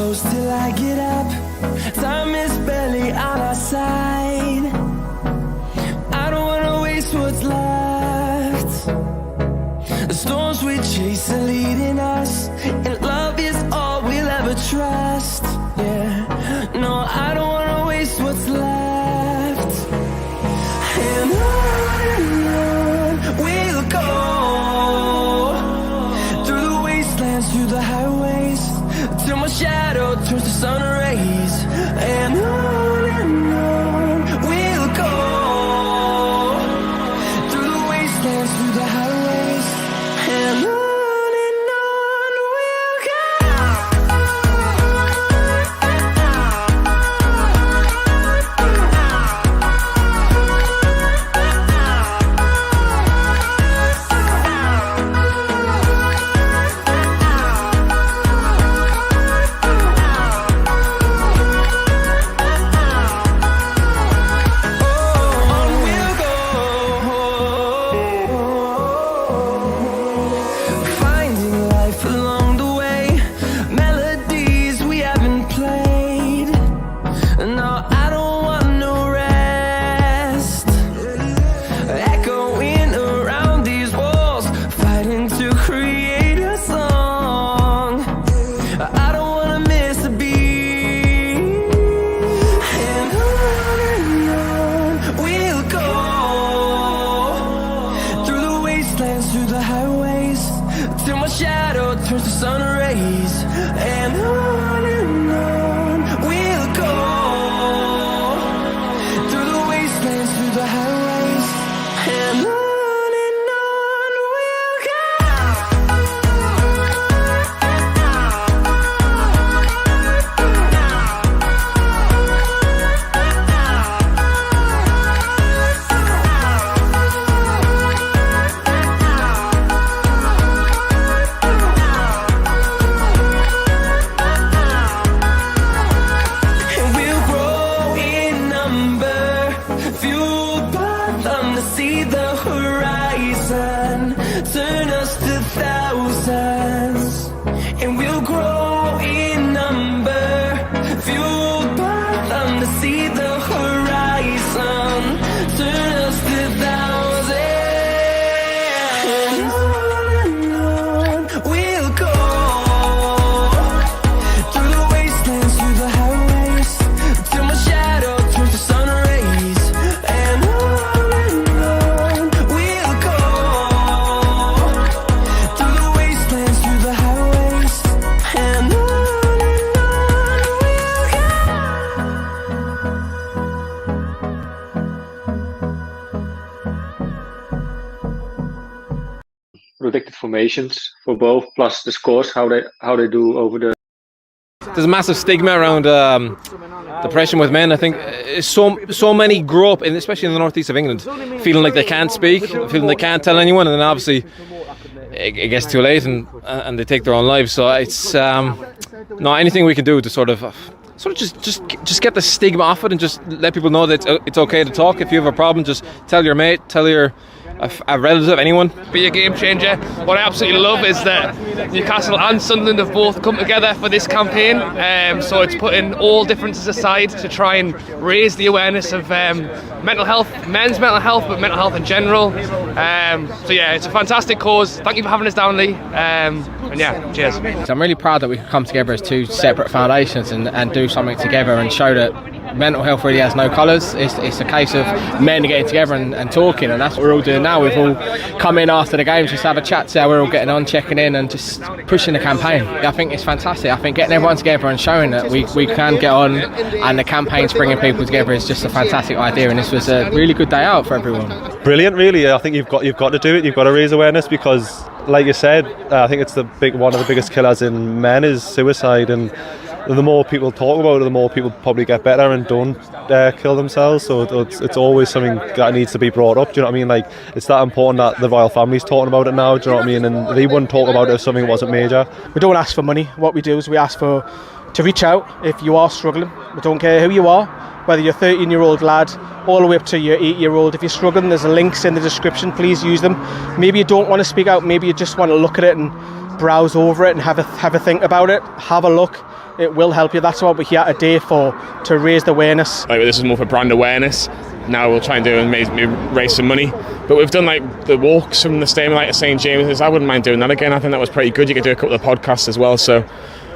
close till I get up. Time is barely on our side. I don't wanna waste what's left. The storms we chase are leading us, and love is all we'll ever trust. Yeah, no, I don't wanna waste what's left. And on we'll go, through the wastelands, through the highways, till my shadow turns to sun rays. And on we'll go, through the wastelands, through the highways, and on we'll go. Predicted formations for both, plus the scores, how they do over the. There's a massive stigma around depression with men. I think so many grow up, especially in the northeast of England, feeling like they can't speak, feeling they can't tell anyone, and then obviously it gets too late and they take their own lives. So it's no, anything we can do to sort of just get the stigma off it and just let people know that it's okay to talk. If you have a problem, just tell your mate, tell your a relative, anyone. Be a game changer. What I absolutely love is that Newcastle and Sunderland have both come together for this campaign, so it's putting all differences aside to try and raise the awareness of mental health, men's mental health, but mental health in general. So yeah, it's a fantastic cause. Thank you for having us down, Lee, and yeah, cheers. So I'm really proud that we could come together as two separate foundations and do something together and show that mental health really has no colours. It's a case of men getting together and talking, and that's what we're all doing now. We've all come in after the games just to have a chat, see how we're all getting on, checking in and just pushing the campaign. I think it's fantastic. I think getting everyone together and showing that we can get on, and the campaign's bringing people together is just a fantastic idea, and this was a really good day out for everyone. Brilliant, really. I think you've got to do it. You've got to raise awareness because, like you said, I think it's one of the biggest killers in men is suicide, and the more people talk about it, the more people probably get better and don't kill themselves. So it's always something that needs to be brought up. Do you know what I mean? Like, it's that important that the royal family's talking about it now. Do you know what I mean? And they wouldn't talk about it if something wasn't major. We don't ask for money. What we do is we ask to reach out if you are struggling. We don't care who you are, whether you're a 13-year-old lad all the way up to your 8-year-old. If you're struggling, there's links in the description. Please use them. Maybe you don't want to speak out. Maybe you just want to look at it and browse over it and have a think about it. Have a look. it will help you. That's what we're here today for, to raise the awareness. Like, this is more for brand awareness. Now we'll try and do and maybe raise some money. But we've done like the walks from the stadium like to St James's. I wouldn't mind doing that again. I think that was pretty good. You could do a couple of podcasts as well. So,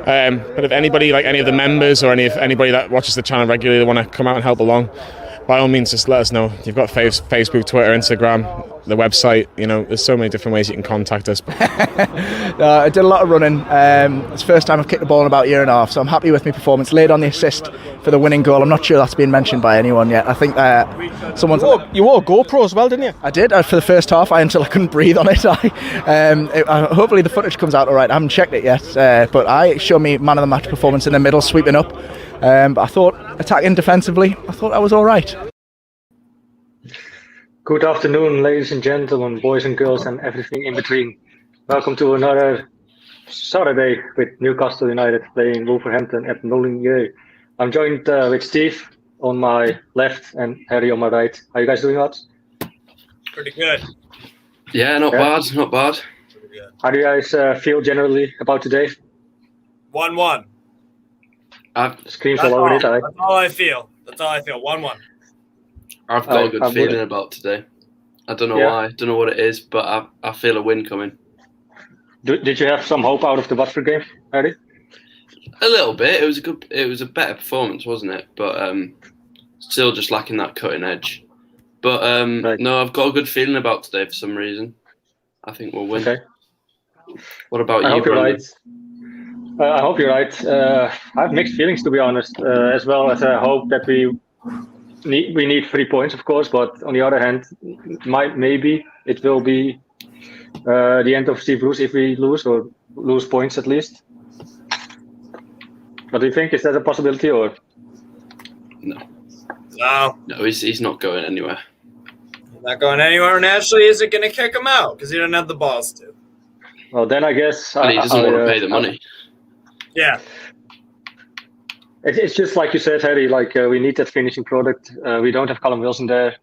but if anybody, like any of the members or anybody that watches the channel regularly, want to come out and help along, by all means, just let us know. You've got Facebook, Twitter, Instagram, the website. You know, there's so many different ways you can contact us. I did a lot of running. It's the first time I've kicked the ball in about a year and a half, so I'm happy with my performance. Laid on the assist for the winning goal. I'm not sure that's been mentioned by anyone yet. I think someone's... You wore a GoPro as well, didn't you? I did. For the first half, until I couldn't breathe on it. Hopefully the footage comes out all right. I haven't checked it yet, but I showed me man of the match performance in the middle, sweeping up. But I thought, attacking defensively, I thought I was all right. Good afternoon, ladies and gentlemen, boys and girls, and everything in between. Welcome to another Saturday with Newcastle United playing Wolverhampton at Molineux. I'm joined with Steve on my left and Harry on my right. How you guys doing, lads? Pretty good. Yeah, not bad. How do you guys feel generally about today? 1-1. Screams all over it. That's all I feel. 1-1. I've got a good feeling about today. I don't know why. I don't know what it is, but I feel a win coming. Did you have some hope out of the Watford game, Harry? A little bit. It was a better performance, wasn't it? But still just lacking that cutting edge. But right. No, I've got a good feeling about today for some reason. I think we'll win. Okay. What about you, I hope you're Brandon? right. I hope you're right. I have mixed feelings, to be honest, as well as I hope that we need 3 points, of course. But on the other hand, maybe it will be the end of Steve Bruce if we lose, or lose points at least. What do you think? Is that a possibility, or? No. No. No, he's not going anywhere. Not going anywhere, and Ashley isn't going to kick him out because he doesn't have the balls to. Well, then I guess... But he doesn't want to pay the money. Yeah. It's just like you said, Harry, like we need that finishing product. We don't have Callum Wilson there.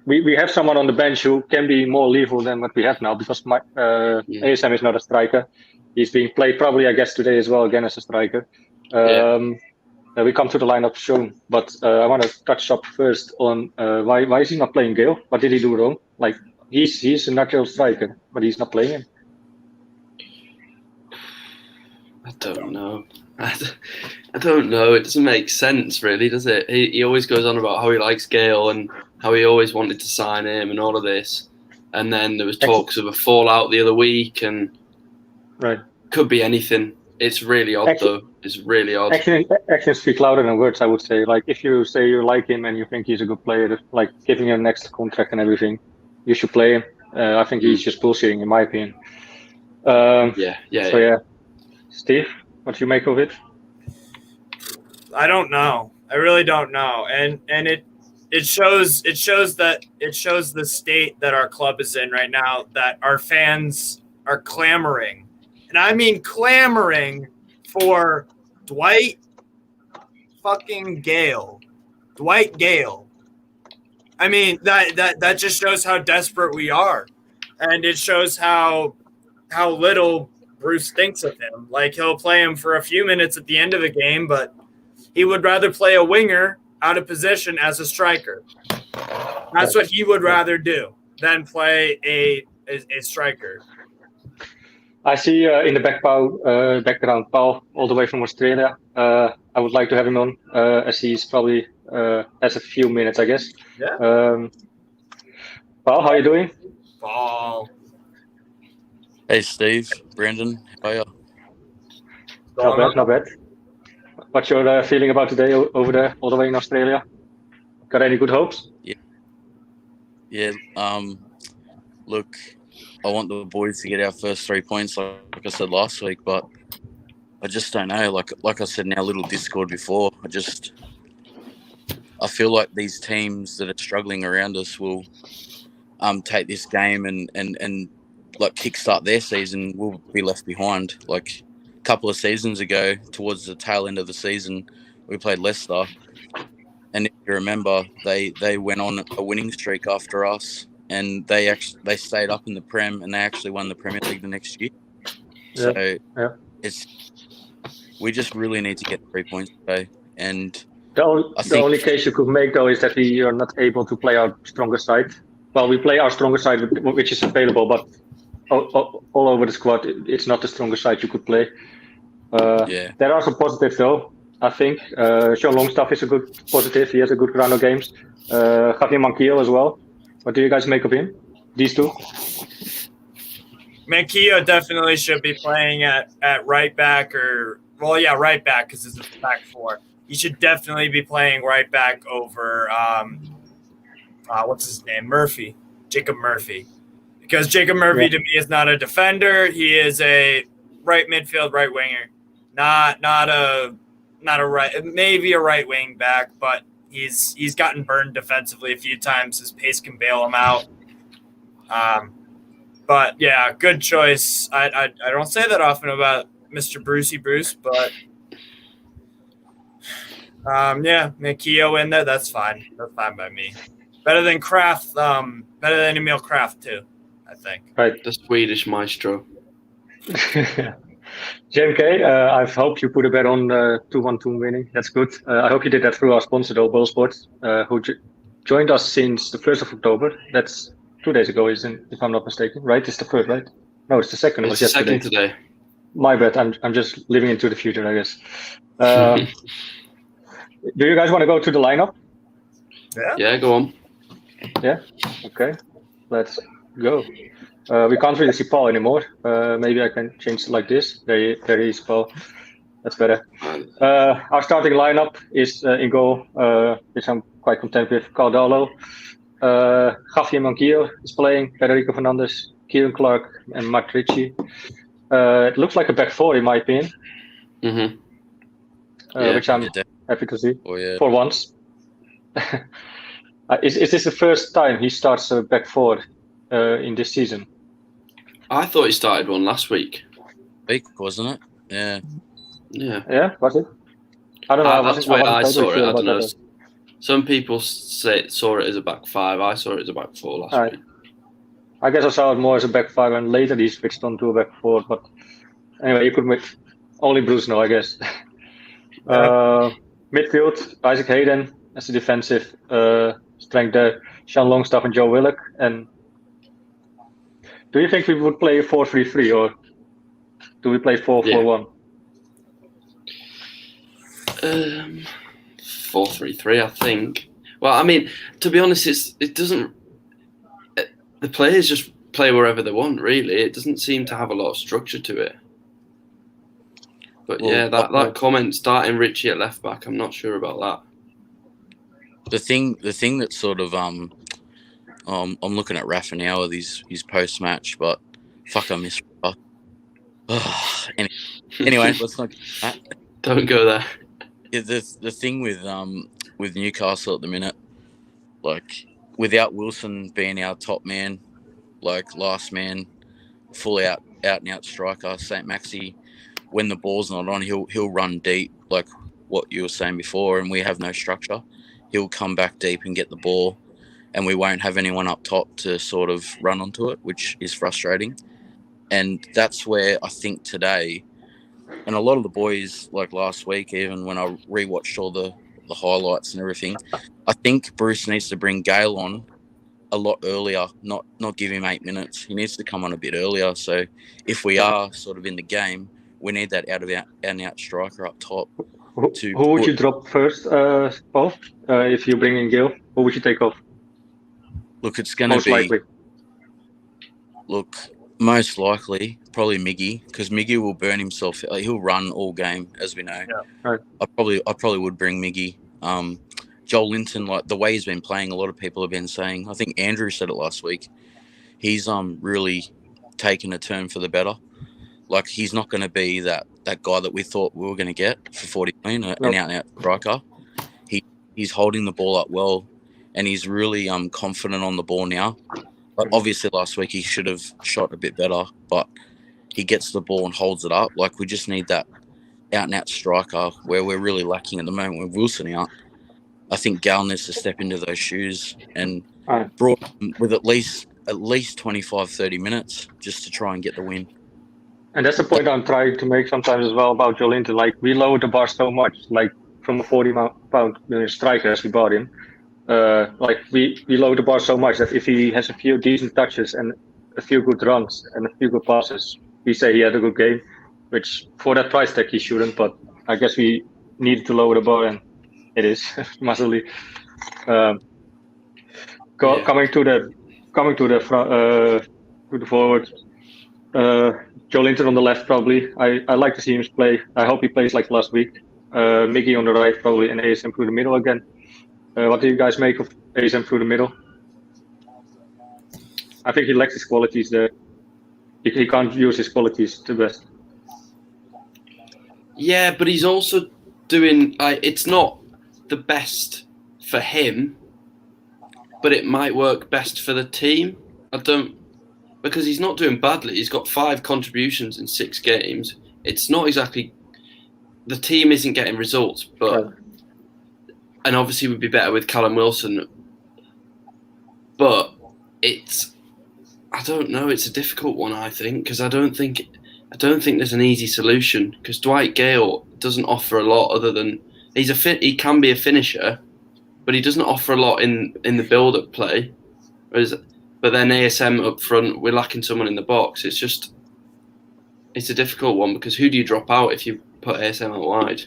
We have someone on the bench who can be more lethal than what we have now, because ASM is not a striker. He's being played probably, I guess, today as well, again as a striker. We come to the lineup soon, but I want to touch up first on why is he not playing Gale? What did he do wrong? Like he's a natural striker, but he's not playing him. I don't know. I don't know. It doesn't make sense, really, does it? He always goes on about how he likes Gale and how he always wanted to sign him and all of this. And then there was talks of a fallout the other week, and could be anything. It's really odd, though. It's really odd. Actions speak louder than words, I would say. Like, if you say you like him and you think he's a good player, like giving him next contract and everything, you should play him. I think he's just bullshitting, in my opinion. Yeah. Steve, what do you make of it? I don't know. I really don't know. And it shows the state that our club is in right now, that our fans are clamoring. And I mean clamoring for Dwight fucking Gale. Dwight Gale. I mean, that just shows how desperate we are. And it shows how little Bruce thinks of him. Like, he'll play him for a few minutes at the end of the game, but he would rather play a winger out of position as a striker. That's what he would rather do than play a striker. I see in the background Paul, all the way from Australia. I would like to have him on, as he's probably has a few minutes, I guess. Yeah. Paul, how are you doing? Paul. Hey, Steve, Brandon, how are you? Not bad. What's your feeling about today over there, all the way in Australia? Got any good hopes? Yeah. Look, I want the boys to get our first 3 points, like I said last week, but I just don't know. Like I said in our little Discord before, I feel like these teams that are struggling around us will take this game and like kickstart their season. We'll be left behind. Like a couple of seasons ago, towards the tail end of the season, we played Leicester, and if you remember, they went on a winning streak after us, and they stayed up in the Prem, and they actually won the Premier League the next year. So we just really need to get 3 points today. And The I think only case you could make though is that we are not able to play our stronger side. Well, we play our stronger side, which is available, but all over the squad, it's not the strongest side you could play. There are some positives though. I think Sean Longstaff is a good positive. He has a good round of games. Javier Manquillo as well. What do you guys make of him? These two? Manquillo definitely should be playing at right back right back because it's a back four. He should definitely be playing right back over what's his name? Jacob Murphy. Because Jacob Murphy to me is not a defender. He is a right midfield, right winger. Not a right, maybe a right wing back, but he's gotten burned defensively a few times. His pace can bail him out. But yeah, good choice. I don't say that often about Mr. Brucey Bruce, but Manquillo in there, that's fine. That's fine by me. Better than Kraft, better than Emil Kraft too, I think. Right. The Swedish maestro. JMK, I hope you put a bet on 2-1-2 winning. That's good. I hope you did that through our sponsor, though, Ball Sports, who joined us since the 1st of October. That's 2 days ago, if I'm not mistaken, right? It's the 3rd, right? No, it's the 2nd. It's the second today. My bad. I'm just living into the future, I guess. Do you guys want to go to the lineup? Yeah, go on. Yeah? Okay. Let's go. We can't really see Paul anymore. Maybe I can change it like this. There he is, Paul. That's better. Our starting lineup is in goal, which I'm quite content with. Caldalo, Javier Manquillo is playing, Federico Fernandez, Kieran Clark, and Mark Ritchie. It looks like a back four, in my opinion. Which I'm happy to see for once. Is this the first time he starts a back four in this season? I thought he started one last week. Wasn't it? Yeah. Yeah, was it? I don't know. That's why I saw it. I don't know. Some people saw it as a back five. I saw it as a back four last week. I guess I saw it more as a back five, and later he switched on to a back four. But anyway, you could make only Bruce know, I guess. Midfield, Isaac Hayden as a defensive strength there. Sean Longstaff and Joe Willock. And do you think we would play 4-3-3 or do we play 4-4-1? 4-3-3, I think. Well, I mean, to be honest, it doesn't. The players just play wherever they want. Really, it doesn't seem to have a lot of structure to it. But that comment starting Ritchie at left back, I'm not sure about that. The thing that sort of I'm looking at Rafa now with his post match, but fuck, I miss Rafa. Anyway, let's not. Don't go there. Yeah, the thing with Newcastle at the minute, like without Wilson being our top man, like last man, full out and out striker, saint-maximin, when the ball's not on, he'll run deep, like what you were saying before, and we have no structure. He'll come back deep and get the ball, and we won't have anyone up top to sort of run onto it, which is frustrating. And that's where I think today, and a lot of the boys, like last week, even when I rewatched all the highlights and everything, I think Bruce needs to bring Gale on a lot earlier, not give him 8 minutes. He needs to come on a bit earlier. So if we are sort of in the game, we need that out and out striker up top. Who would you drop first, Paul? If you bring in Gale, who would you take off? Look, it's going to be... likely. Look, most likely, probably Miggy, because Miggy will burn himself. He'll run all game, as we know. Yeah, right. I probably would bring Miggy. Joel Linton, like the way he's been playing, a lot of people have been saying, I think Andrew said it last week, he's really taken a turn for the better. Like, he's not going to be that guy that we thought we were going to get for 40 million, an out-and-out striker. He's holding the ball up well, and he's really confident on the ball now. But obviously last week he should have shot a bit better, but he gets the ball and holds it up. Like, we just need that out-and-out striker where we're really lacking at the moment with Wilson out. I think Gal needs to step into those shoes and brought him with at least 25, 30 minutes just to try and get the win. And that's the point I'm trying to make sometimes as well about Joelinton. Like, we lowered the bar so much, like from a 40-pound striker as we bought him. Like we lowered the bar so much that if he has a few decent touches and a few good runs and a few good passes, we say he had a good game. Which for that price tag he shouldn't, but I guess we needed to lower the bar, and it is massively. Coming to the forward. Joelinton on the left, probably. I like to see him play. I hope he plays like last week. Mickey on the right, probably, and ASM through the middle again. What do you guys make of ASM through the middle? I think he lacks his qualities there. He can't use his qualities to best. Yeah, but he's also doing. It's not the best for him, but it might work best for the team. Because he's not doing badly. He's got 5 contributions in 6 games. It's not exactly. The team isn't getting results, but. And obviously would be better with Callum Wilson. But I don't know, it's a difficult one, I think, because I don't think there's an easy solution, because Dwight Gale doesn't offer a lot other than he can be a finisher, but he doesn't offer a lot in the build-up play. But then ASM up front, we're lacking someone in the box. It's a difficult one, because who do you drop out if you put ASM out wide?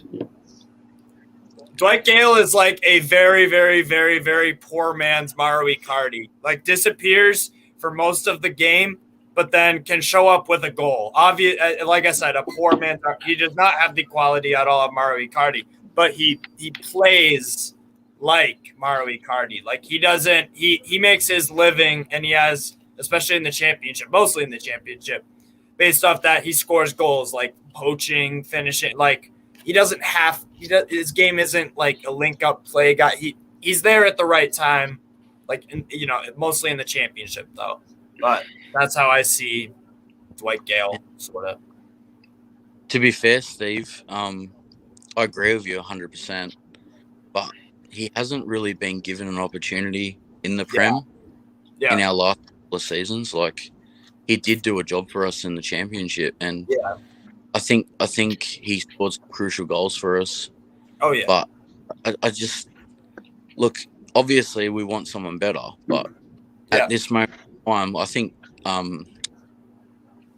Dwight Gale is like a very, very, very, very poor man's Mauro Icardi. Like, disappears for most of the game, but then can show up with a goal. Like I said, a poor man. He does not have the quality at all of Mauro Icardi, but he plays like Mauro Icardi. Like, he makes his living, and he has, especially in the championship, mostly in the championship, based off that he scores goals, like poaching, finishing, like. His game isn't like a link-up play guy. He's there at the right time, like, mostly in the championship, though. But that's how I see Dwight Gale, sort of. To be fair, Steve, I agree with you 100%, but he hasn't really been given an opportunity in the Prem in our last couple of seasons. Like, he did do a job for us in the championship, and I think he scored some crucial goals for us. Oh, yeah. But I just look. Obviously, we want someone better, but at this moment in time, I think one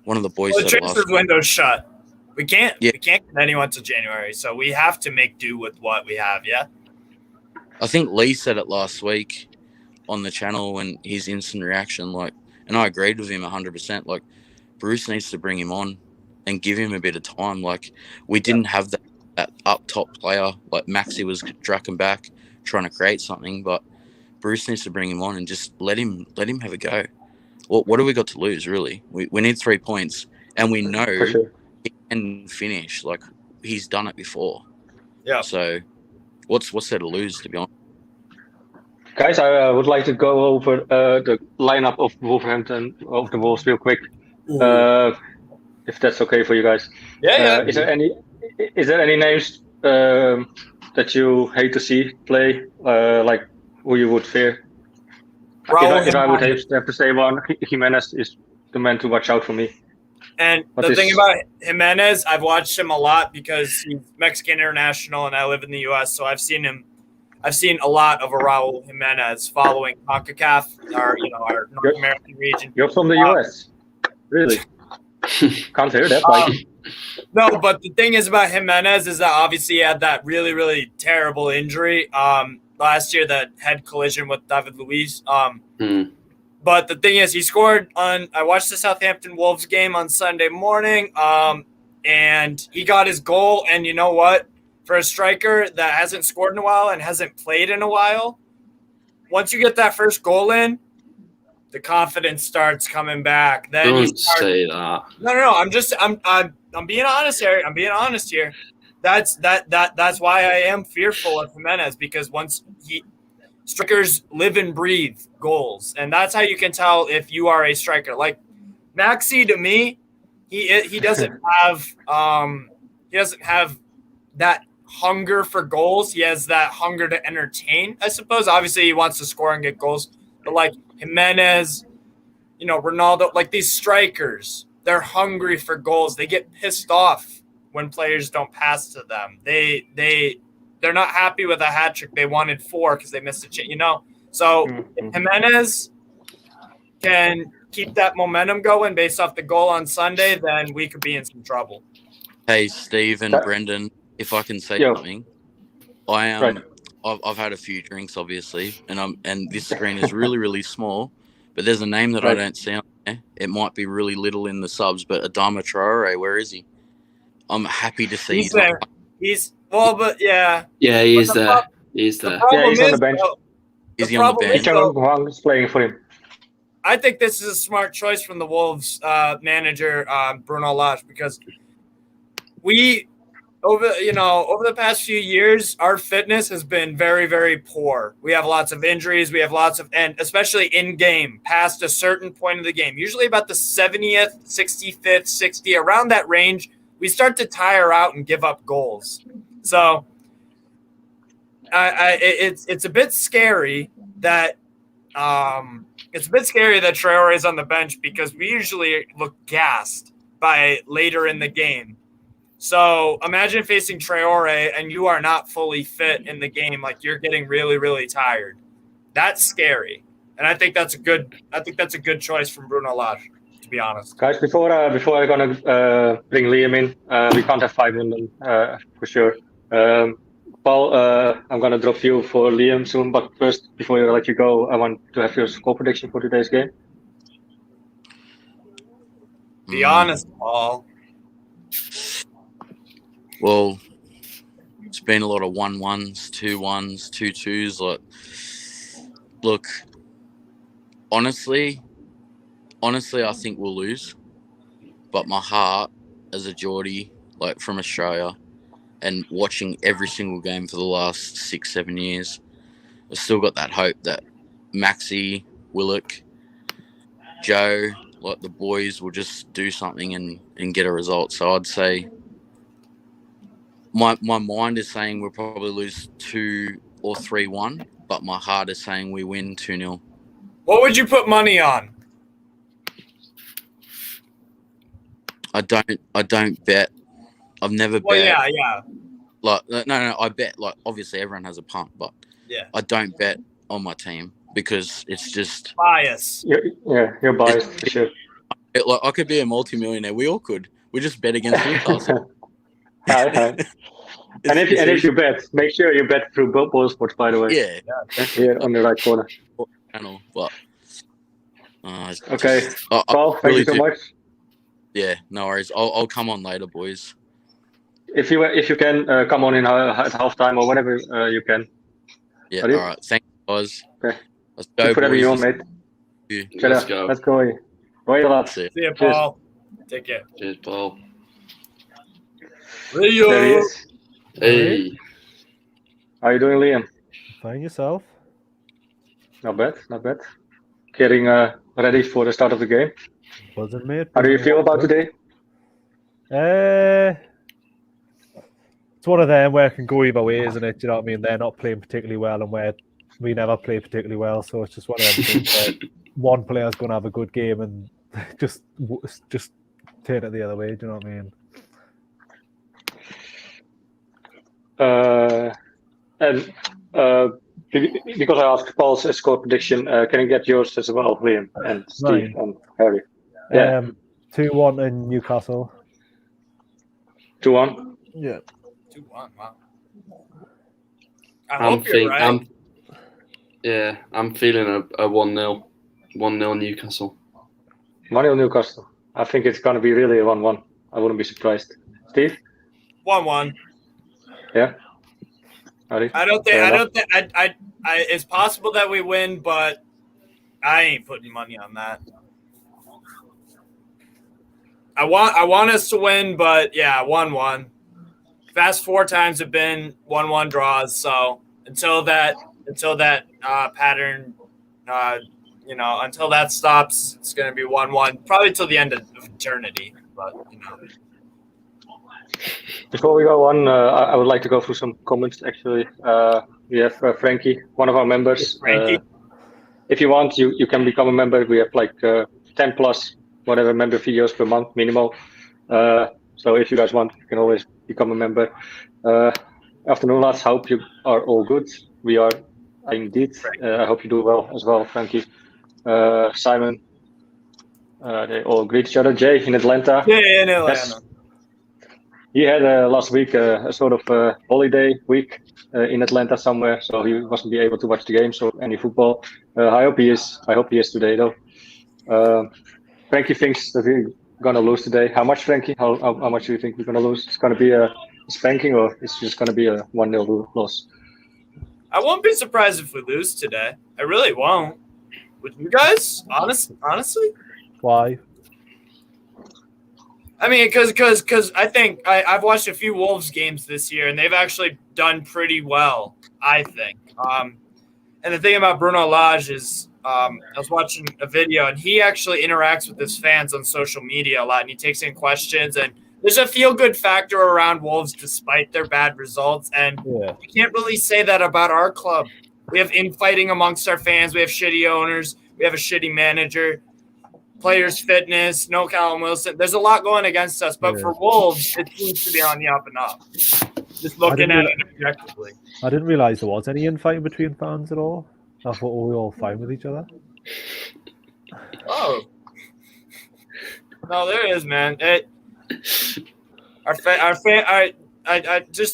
of the boys. The transfer window's shut. We can't get anyone till January, so we have to make do with what we have. Yeah. I think Lee said it last week on the channel, and his instant reaction, like, and I agreed with him 100%. Like, Bruce needs to bring him on and give him a bit of time. Like, we didn't have that up top player. Like, Maxi was tracking back, trying to create something, but Bruce needs to bring him on and just let him have a go. What do we got to lose, really? We need 3 points, and we know he can finish. Like, he's done it before. Yeah. So, what's there to lose, to be honest? Guys, I would like to go over the lineup of Wolverhampton, of the Wolves, real quick. If that's okay for you guys. Yeah. Is there any names that you hate to see play, like who you would fear? If I would have to say one, Jimenez is the man to watch out for me. And the thing about Jimenez, I've watched him a lot because he's Mexican international and I live in the U.S., so I've seen a lot of Raul Jimenez following CONCACAF, our North American region. You're from the U.S., really? Can't hear that. No, but the thing is about Jimenez is that obviously he had that really, really terrible injury last year, that head collision with David Luiz. But the thing is, he scored I watched the Southampton Wolves game on Sunday morning, and he got his goal. And you know what? For a striker that hasn't scored in a while and hasn't played in a while, once you get that first goal in, the confidence starts coming back. Then Don't say that. No. I'm being honest here. That's why I am fearful of Jimenez, because once strikers live and breathe goals, and that's how you can tell if you are a striker. Like Maxi, to me, he doesn't have that hunger for goals. He has that hunger to entertain, I suppose. Obviously, he wants to score and get goals, but like Jimenez, Ronaldo, like these strikers, they're hungry for goals. They get pissed off when players don't pass to them. They're not happy with a hat trick. They wanted 4 because they missed a chance, So if Jimenez can keep that momentum going based off the goal on Sunday, then we could be in some trouble. Hey, Steve and Brendan, if I can say something, I am. Right. I've had a few drinks, obviously, and this screen is really, really small. But there's a name that I don't see on there. It might be really little in the subs, but Adama Traore, where is he? I'm happy to see he's there. Yeah, he is there. He's there. Yeah, he's on the bench. Is he on the bench? Huang is playing for him. I think this is a smart choice from the Wolves manager, Bruno Lage, because we over the past few years, our fitness has been very, very poor. We have lots of injuries. We have and especially in game, past a certain point of the game, usually about the 70th, 65th, 60, around that range, we start to tire out and give up goals. So it's a bit scary that Traore is on the bench, because we usually look gassed by later in the game. So imagine facing Traore and you are not fully fit in the game, like you're getting really, really tired. That's scary, and I think that's a good choice from Bruno Lage, to be honest. Guys, before I'm gonna bring Liam in, we can't have 5 in them for sure. Paul, I'm gonna drop you for Liam soon, but first, before I let you go, I want to have your score prediction for today's game. Be honest, Paul. Well, it's been a lot of 1-1s, 2-1s, 2-2s. Look, honestly, I think we'll lose. But my heart, as a Geordie, from Australia, and watching every single game for the last 6-7 years, I've still got that hope that Maxi, Willock, Joe, the boys will just do something and get a result. So I'd say my mind is saying we'll probably lose 2 or 3-1, but my heart is saying we win 2-0. What would you put money on? I don't bet. I've never bet. Yeah. No, I bet. Obviously everyone has a punt, but yeah, I don't bet on my team because it's just bias. You're biased for sure. I could be a multi-millionaire. We all could. We just bet against Newcastle. Hi. And if you bet, make sure you bet through Ball Sports, by the way. Yeah. Here on the right corner. Channel, but okay. Paul, thank you so much. Yeah, no worries. I'll come on later, boys. If you can come on in at halftime or whatever you can. Yeah. All right. Thanks, guys. Okay. Let's go. Whatever you want, mate. Let's go. Let's go. Bye, lads. See you, Paul. Take care. Cheers, Paul. There he is. Hey. How you doing, Liam? Fine, yourself? Not bad. Getting ready for the start of the game. Wasn't mate. How do you feel about today? It's one of them where it can go either way, isn't it? You know what I mean? They're not playing particularly well, and where we never play particularly well. So it's just one of them things where one player's going to have a good game and just turn it the other way. Do you know what I mean? Because I asked Paul's score prediction, can I get yours as well, Liam and Steve and Harry? Yeah. 2-1 in Newcastle. 2-1. Yeah. 2-1. Wow. I hope you're right. I'm feeling a 1-0. 1-0 Newcastle. 1-0 Newcastle. I think it's going to be really a 1-1. I wouldn't be surprised. Steve? 1-1. Yeah. Harry? I don't think. It's possible that we win, but I ain't putting money on that. I want us to win, but yeah, 1-1. Past 4 times have been 1-1 draws. So until that pattern, until that stops, it's going to be 1-1, probably till the end of eternity. But Before we go on, I would like to go through some comments. Actually, we have Frankie, one of our members. Frankie. If you want, you can become a member. We have 10 plus whatever member videos per month minimal. So if you guys want, you can always become a member. Afternoon, lads. Hope you are all good. We are indeed. I hope you do well as well, Frankie. Simon. They all greet each other. Jay in Atlanta. Yeah, in Atlanta. He had last week a sort of holiday week in Atlanta somewhere, so he wasn't be able to watch the games or any football. I hope he is. I hope he is today, though. Frankie thinks that we're gonna lose today. How much, Frankie? How much do you think we're gonna lose? It's gonna be a spanking, or it's just gonna be a 1-0 loss? I won't be surprised if we lose today. I really won't. Would you guys? Honestly? Why? I mean, because I think I've watched a few Wolves games this year, and they've actually done pretty well, I think. And the thing about Bruno Lage is I was watching a video, and he actually interacts with his fans on social media a lot, and he takes in questions, and there's a feel-good factor around Wolves despite their bad results, and you can't really say that about our club. We have infighting amongst our fans. We have shitty owners. We have a shitty manager. Players' fitness, no Callum Wilson. There's a lot going against us, but for Wolves, it seems to be on the up and up. Just looking at it objectively. I didn't realise there was any infighting between fans at all. I thought we were all fine with each other. Oh. No, there is, man. Just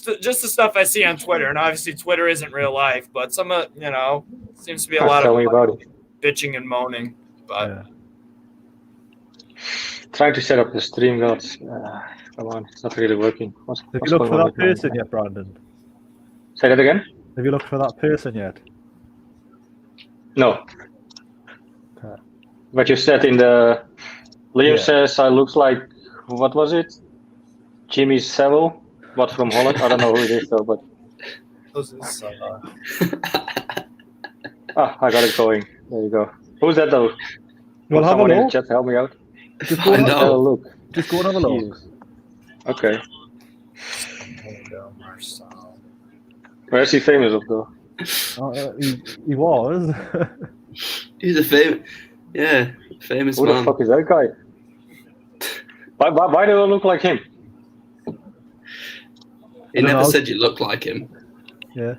the stuff I see on Twitter, and obviously Twitter isn't real life, but some of seems to be a lot of bitching and moaning. But trying to set up the stream, gods. Come on, it's not really working. Have you looked for that person yet, Brandon? Say that again? Have you looked for that person yet? No. Okay. But you said in the... Liam says I looks like... What was it? Jimmy Savile? What, from Holland? I don't know who it is, though, but... I got it going. There you go. Who's that, though? Well, have a look. In the chat, help me out. Just go and have a look. Just go and have a look. Jesus. Okay. Where is he famous of, though? He was. He's a famous man. Who the fuck is that guy? Why do I look like him? He never said you look like him. Yeah.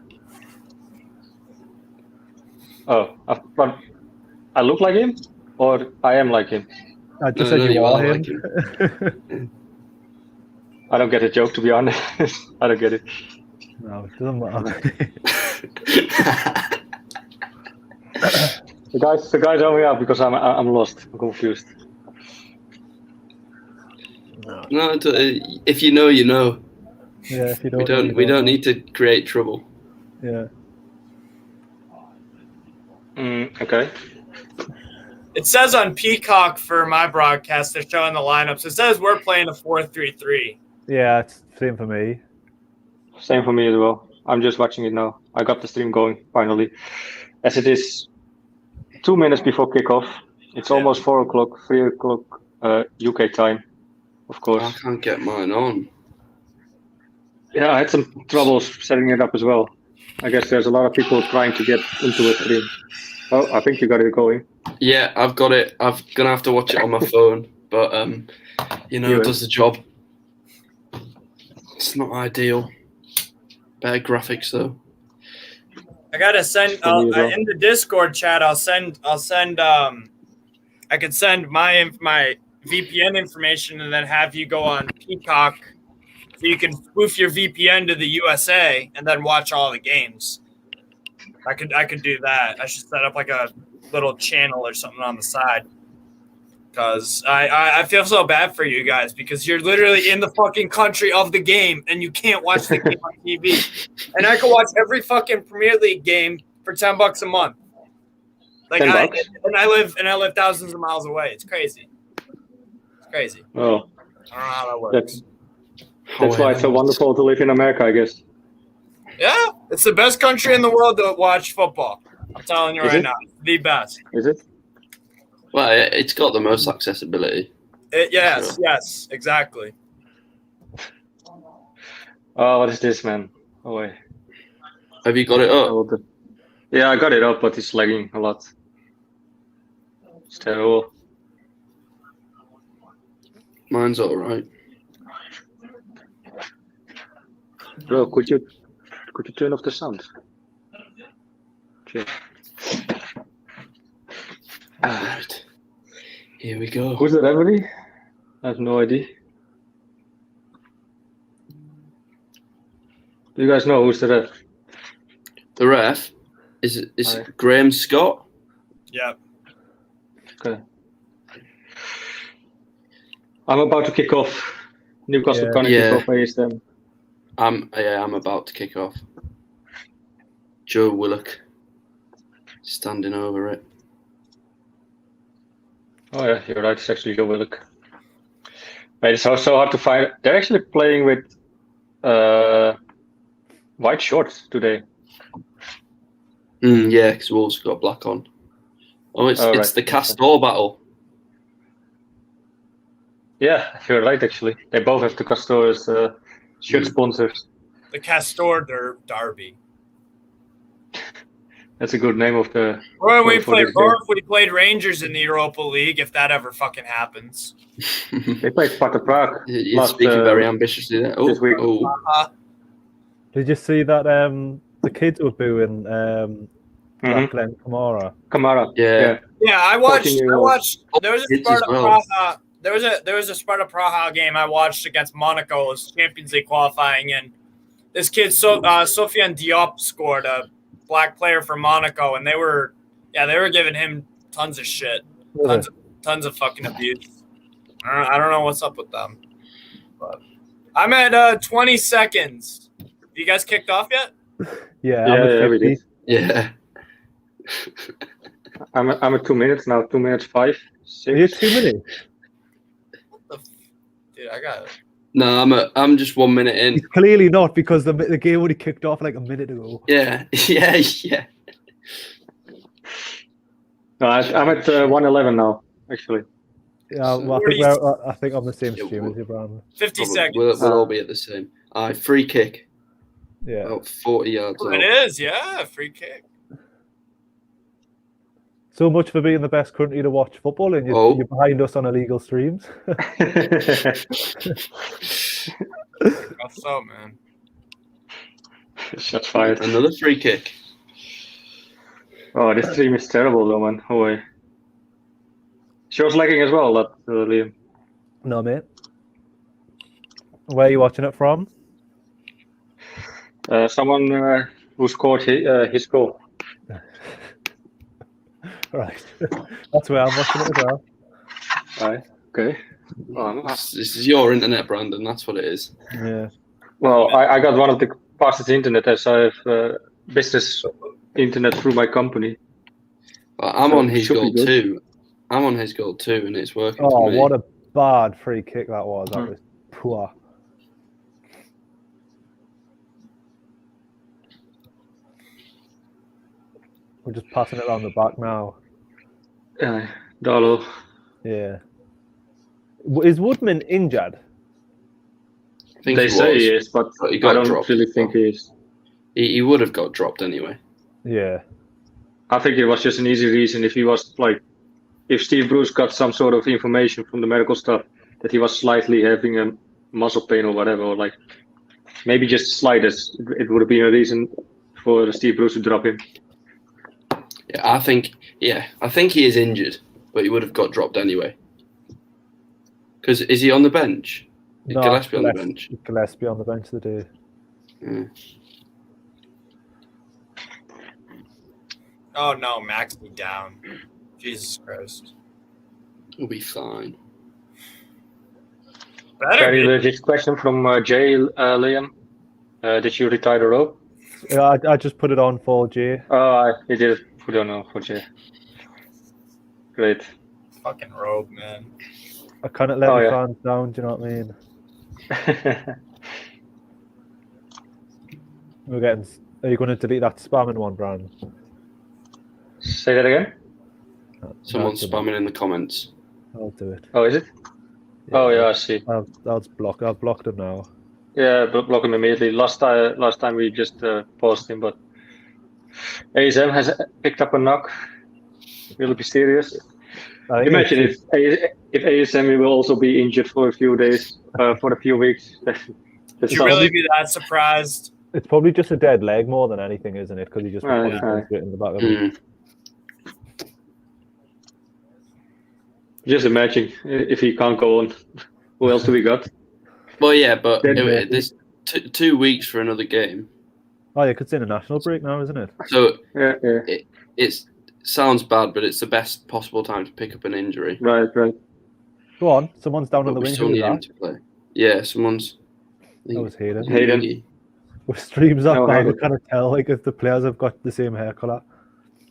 Oh, but I look like him, or I am like him? I just said you are him. Like him. I don't get the joke, to be honest. I don't get it. No, it doesn't matter. The guys help me out because I'm lost. I'm confused. No, if you know, you know. Yeah, if you don't, we don't need to create trouble. Yeah. Okay. It says on Peacock for my broadcast, they're showing the lineups. It says we're playing a 4-3-3. Yeah, it's same for me. Same for me as well. I'm just watching it now. I got the stream going finally. As it is 2 minutes before kickoff. It's almost 4 o'clock, 3 o'clock UK time, of course. I can't get mine on. Yeah, I had some troubles setting it up as well. I guess there's a lot of people trying to get into a stream. Oh, I think you got it going. Yeah, I've got it. I'm going to have to watch it on my phone. But, it does the job. It's not ideal. Better graphics, though. I gotta send in the Discord chat. I could send my VPN information and then have you go on Peacock, so you can spoof your VPN to the USA and then watch all the games. I could do that. I should set up like a little channel or something on the side. Because I feel so bad for you guys because you're literally in the fucking country of the game and you can't watch the game on TV. And I can watch every fucking Premier League game for $10 a month. Like I live thousands of miles away. It's crazy. It's crazy. Oh, I don't know how that works. That's why it's so wonderful to live in America, I guess. Yeah, it's the best country in the world to watch football. I'm telling you right now, the best. Is it? Well, it's got the most accessibility. Yes, exactly. Oh, what is this, man? Oh, wait. Have you got it up? Yeah, I got it up, but it's lagging a lot. It's terrible. Mine's all right. Bro, could you turn off the sound? Okay. Alright. Here we go. Who's the referee? I have no idea. Do you guys know who's the ref? The ref is Aye. Graham Scott. Yeah. Okay. I'm about to kick off. Newcastle gonna kick off ASM. I'm about to kick off. Joe Willock standing over it. Oh yeah, you're right. It's actually Joe Willock. But it's so hard to find. They're actually playing with white shorts today. Yeah, because Wolves got black on. Oh, it's right. the Castor battle. Yeah, you're right. Actually, they both have the Castor's shirt sponsors. The Castor Derby. That's a good name of the. Or we for this if we played Rangers in the Europa League, if that ever fucking happens. They played Sparta Prague. You're speaking very ambitiously there. This week. Did you see that the kids were booing Glenn Kamara? Kamara. Yeah. Yeah, I watched. There was a Kids as Sparta well. Praha. There was a Sparta Praha game I watched against Monaco. It was Champions League qualifying, and this kid Sofiane Diop scored, a black player for Monaco, and they were giving him tons of shit, tons of fucking abuse. I don't know what's up with them. But I'm at 20 seconds. You guys kicked off yet? Yeah, we did. Yeah. I'm at 2 minutes now. 2 minutes 5. 6. Are you 2 minutes? Dude, I got it. No, I'm just 1 minute in. It's clearly not, because the game already kicked off like a minute ago. Yeah. No, I'm at 1:11 now. Actually. Yeah, well, I think I'm the same stream as you, Brandon. 50 seconds. We'll all be at the same. Free kick. Yeah. About 40 yards out. It is, yeah, free kick. So much for being the best country to watch football, and you're behind us on illegal streams. How so, man? Shots fired. Another free kick. Oh, this stream is terrible, though, man. HOWAY. Show's lagging as well, that Liam. No, mate. Where are you watching it from? Someone who scored his goal. Right. That's where I'm watching it as well. Right. Okay. This is your internet, Brandon. That's what it is. Yeah. Well, I got one of the fastest internet, as I have business internet through my company. Well, I'm on his goal too. I'm on his goal too, and it's working. Oh, for me. what a bad free kick that was. That was poor. We're just passing it around the back now. Darlow. Yeah. Is Woodman injured? They say he is, but he I got don't dropped. really think he is. He would have got dropped anyway. Yeah. I think it was just an easy reason. If he was if Steve Bruce got some sort of information from the medical staff that he was slightly having a muscle pain or whatever, or maybe just slightest, it would have been a reason for Steve Bruce to drop him. Yeah, I think he is injured, but he would have got dropped anyway. Because is he on the bench? Is Gillespie on the bench? Gillespie on the bench today. Yeah. Oh no, Maxi down. Jesus Christ. He'll be fine. Very legit question from Jay, Liam. Did you retire the rope? Yeah, I just put it on for Jay. Oh, he did put it on for Jay. Great. Fucking robe, man. I couldn't let the fans down, do you know what I mean? Are you going to delete that spamming one, Brandon? Say that again? Someone's spamming in the comments. I'll do it. Oh, is it? Yeah. Oh, yeah, I see. I've blocked him now. Yeah, block him immediately. Last time we just paused him, but ASM has picked up a knock. Really mysterious. Imagine if ASM will also be injured for a few days, for a few weeks. Would you really be that surprised? It's probably just a dead leg more than anything, isn't it? Because he just probably goes straight in the back of it. Just imagine if he can't go on. Who else do we got? Well, yeah, but there's 2 weeks for another game. Oh, yeah, because it's international break now, isn't it? So it sounds bad, but it's the best possible time to pick up an injury. Right. Go on, someone's down on the wing. Still need him to play. Yeah, someone's. That was Hayden. With streams up, I kind of tell like if the players have got the same hair colour.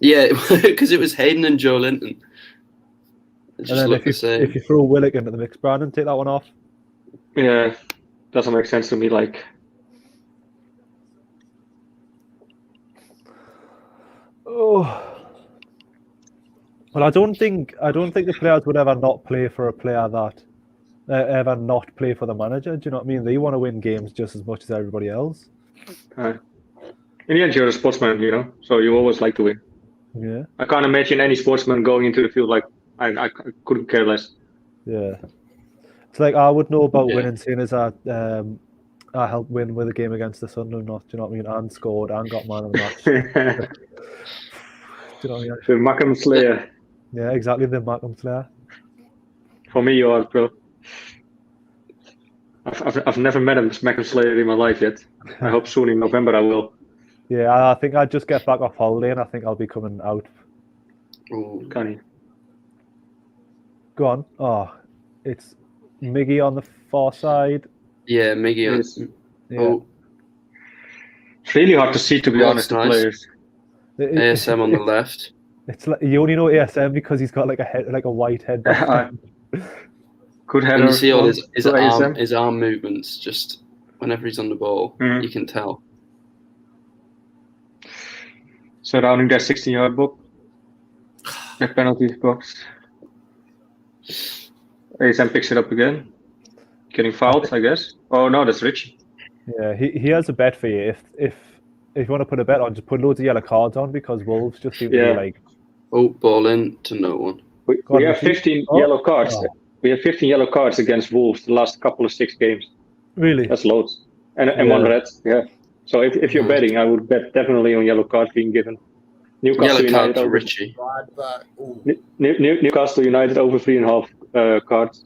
Yeah, because it was Hayden and Joe Linton. And then if you throw Willock into the mix, Brandon, take that one off. Yeah, doesn't make sense to me. Like, well, I don't think the players would ever not play for a player that ever not play for the manager. Do you know what I mean? They want to win games just as much as everybody else. In the end, you're a sportsman, you know, so you always like to win. Yeah. I can't imagine any sportsman going into the field like I couldn't care less. Yeah. It's like I would know about winning, seeing as I helped win with a game against the Sunderland. Do you know what I mean? And scored and got man of the match. Do you know what I mean? The Macam Slayer. Yeah, exactly, the Macam Slayer. For me, you are, bro. I've never met a Macam Slayer in my life yet. I hope soon in November I will. Yeah, I think I just get back off holiday and I think I'll be coming out. Oh, can you? Go on. Oh, it's Miggy on the far side. Yeah, Miggy on. Oh. It's really hard to see, to be honest, nice. The players. ASM on the left. It's like you only know ASM because he's got like a white head. Good header. And you see all his arm movements just whenever he's on the ball. You can tell. Surrounding that 16-yard box. The penalty box. ASM picks it up again. Getting fouled, I guess. Oh no, that's Richie. Yeah, he has a bet for you. If you want to put a bet on, just put loads of yellow cards on because Wolves just seem to be like. Oh, ball in to no one. We have 15 yellow cards. Oh. We have 15 yellow cards against Wolves the last couple of 6 games. Really? That's loads. And 1 red. Yeah. So if you're betting, I would bet definitely on yellow cards being given. Newcastle United over Richie. Newcastle United over 3.5 cards.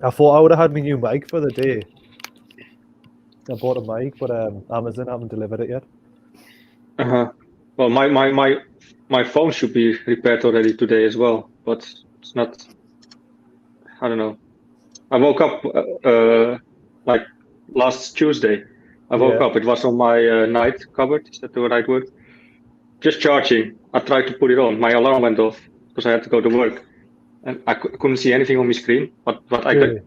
I thought I would have had my new mic for the day. I bought a mic, but Amazon haven't delivered it yet. Well, my phone should be repaired already today as well, but it's not. I don't know. I woke up like last Tuesday. I woke up. It was on my night cupboard. Is that the right word? Just charging. I tried to put it on. My alarm went off because I had to go to work, and I couldn't see anything on my screen. But I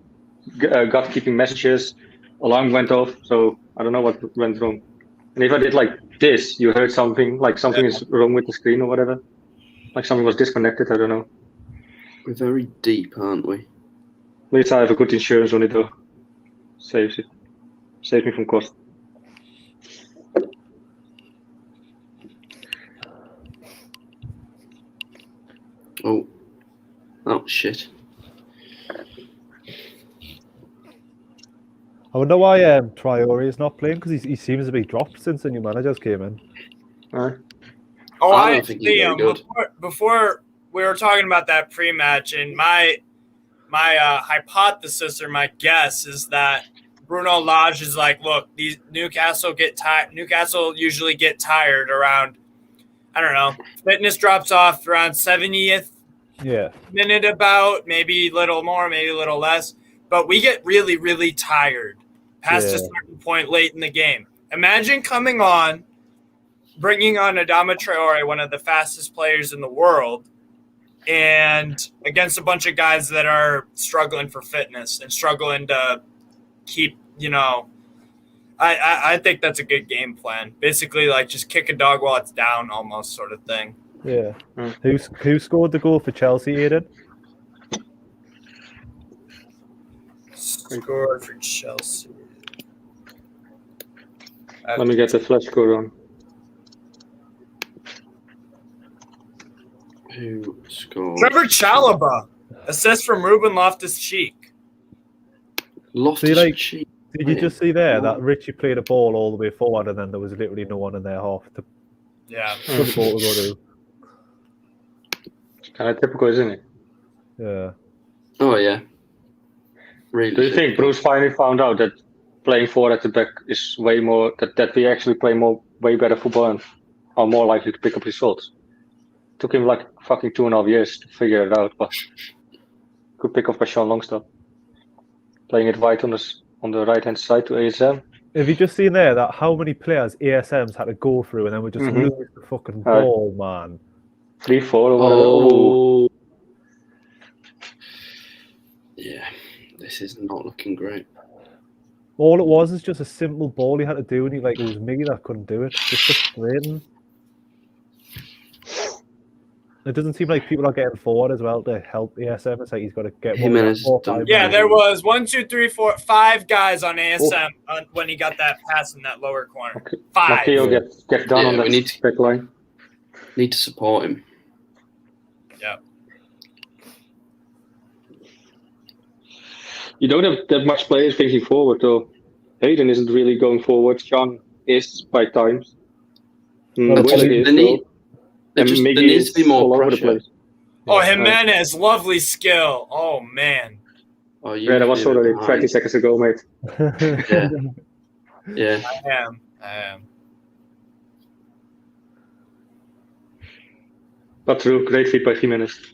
got keeping messages. Alarm went off, so I don't know what went wrong. And if I did like this, you heard something like something is wrong with the screen or whatever. Like something was disconnected. I don't know. We're very deep, aren't we? At least I have a good insurance on it though. Saves me from cost. Oh shit. I wonder why Traore is not playing because he seems to be dropped since the new managers came in. I think before we were talking about that pre-match, and my hypothesis or my guess is that Bruno Lage is like, look, these Newcastle usually get tired around, I don't know, fitness drops off around 70th minute, about maybe a little more, maybe a little less, but we get really, really tired past a certain point late in the game. Imagine coming on, bringing on Adama Traore, one of the fastest players in the world, and against a bunch of guys that are struggling for fitness and struggling to keep, I think that's a good game plan. Basically, like just kick a dog while it's down, almost sort of thing. Yeah. Who scored the goal for Chelsea, Aiden? Scored for Chelsea. Let me get the flash score on. Who scored? Trevor Chalobah. Assist from Ruben Loftus-Cheek. Loftus-Cheek. Did you just see there that Richie played a ball all the way forward and then there was literally no one in their half to put the ball to go to? It's kind of typical, isn't it? Yeah. Oh, yeah. Really. Do you think Bruce finally found out that playing forward at the back is way more, that we actually play way better football and are more likely to pick up results? Took him like fucking 2.5 years to figure it out, but could pick up by Sean Longstaff. Playing it wide on the right hand side to ASM. Have you just seen there that how many players ASM's had to go through and then we just lose the fucking ball, man? 3-4 or whatever. Oh. Yeah, this is not looking great. All it was is just a simple ball he had to do, and it was me that couldn't do it. Just frustrating. It doesn't seem like people are getting forward as well to help ASM. It's like he's got to get one. Yeah, there was 1, 2, 3, 4, 5 guys on ASM when he got that pass in that lower corner. 5. Matteo gets done on the back line. Need to support him. Yeah. You don't have that much players thinking forward, though. Hayden isn't really going forward. Sean is by times. There needs to be more pressure. Oh, Jimenez, lovely skill. Oh, man. Oh, yeah, that was already 20 seconds ago, mate. Yeah. I am. But true, great feed by Jimenez.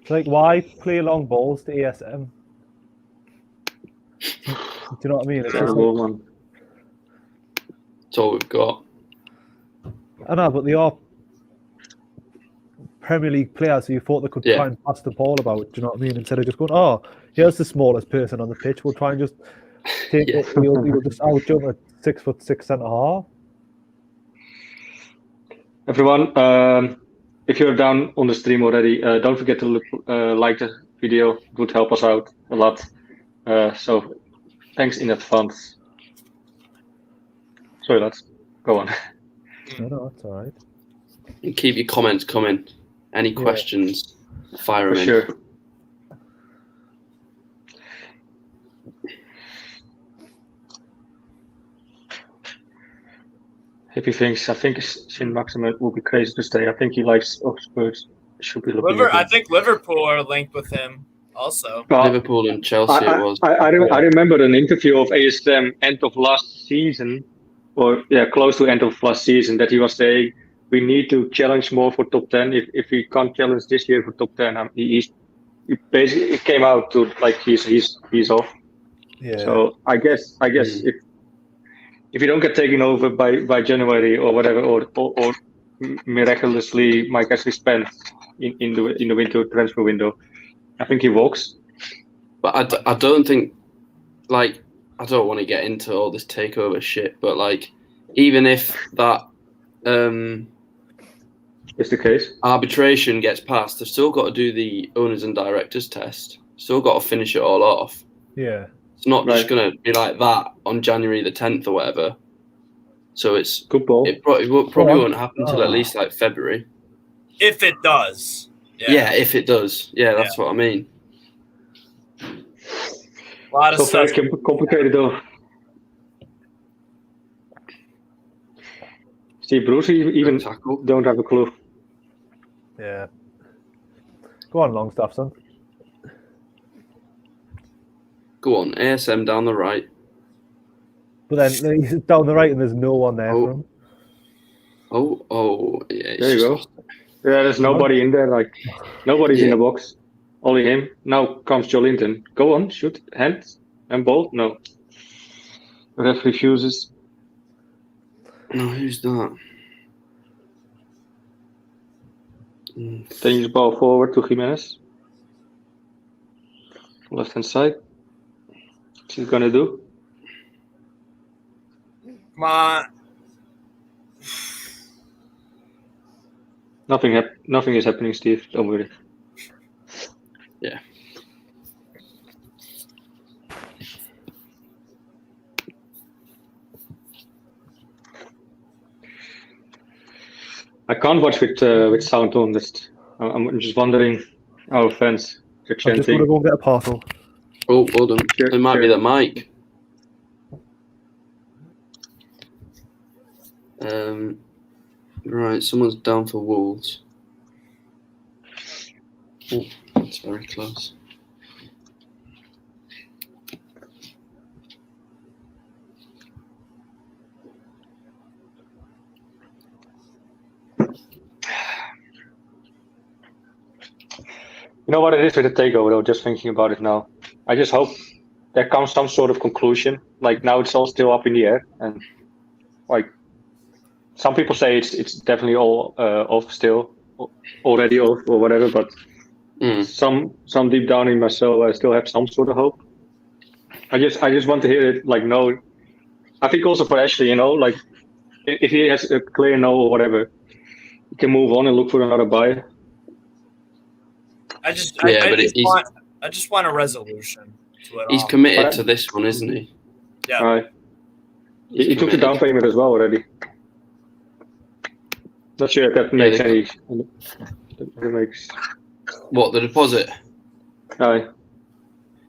It's like, why play long balls to ASM? Do you know what I mean? It's That's all we've got. I know, but they are Premier League players who you thought they could try and pass the ball about. Do you know what I mean? Instead of just going, oh, here's the smallest person on the pitch. We'll try and just take it. We'll just out-jump a 6'6" centre half. Everyone, if you're down on the stream already, don't forget to like the video. It would help us out a lot. So thanks in advance. Sorry, lads. Go on. No, that's all right. And keep your comments coming. Any questions, fire them in. For sure. If he thinks, I think saint-maximin will be crazy to stay. I think he likes Oxford. Should be looking. I think Liverpool are linked with him also. Liverpool and Chelsea it was. I remember an interview of ASM end of last season, or close to end of last season, that he was saying we need to challenge more for top 10. If we can't challenge this year for top 10, he basically it came out to like he's off. Yeah. So I guess if you don't get taken over by January or whatever, or miraculously Mike actually spent in the winter transfer window, I think he walks. But I don't think, like, I don't want to get into all this takeover shit, but like, even if that is the case, arbitration gets passed, they've still got to do the owners and directors test. Still got to finish it all off. Yeah. It's not just going to be like that on January the 10th or whatever. So it's good ball. It probably won't happen until at least like February. If it does. Yeah, if it does. Yeah, that's what I mean. A lot of stuff. Complicated though. See, Bruce even don't have a clue. Yeah. Go on, Longstaff, son. Go on, ASM down the right. But then he's down the right and there's no one there for him. Yeah. There you go. Yeah, there's nobody in there. Like nobody's in the box. Only him. Now comes Jolinton. Go on, shoot. Hands and ball. No. The ref refuses. No, who's that? Dangerous ball forward to Jimenez. Left hand side. What's he gonna do? Come on. Nothing is happening, Steve. Don't worry. Yeah. I can't watch with sound on. I'm just wondering how fans are I just want to chanting. go and get a parcel. Oh, hold on. Sure, It might be sure. the mic. Right, someone's down for Wolves. Oh, that's very close. You know what it is with the takeover, though, just thinking about it now. I just hope there comes some sort of conclusion. Like, now it's all still up in the air. And, like, some people say it's definitely all off still, already off or whatever, but some deep down in my soul, I still have some sort of hope. I just want to hear it, like, no. I think also for Ashley, you know, like, if he has a clear no or whatever, he can move on and look for another buyer. I just want a resolution to it He's all. committed to this one, isn't he? Yeah. Right. He took the down payment as well already. Not sure if that makes any. That makes. What, the deposit? Aye.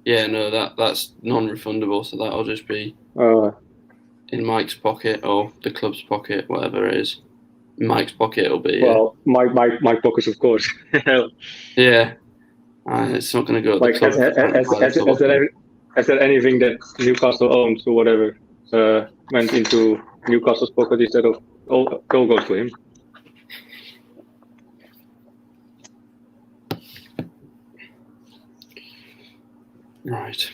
Yeah, no, that's non-refundable, so that'll just be in Mike's pocket or the club's pocket, whatever it is. In Mike's pocket it'll be. Well, my pockets, of course. Yeah. It's not going to go. Like, is there anything that Newcastle owns or whatever went into Newcastle's pocket instead of all goes to him? Right.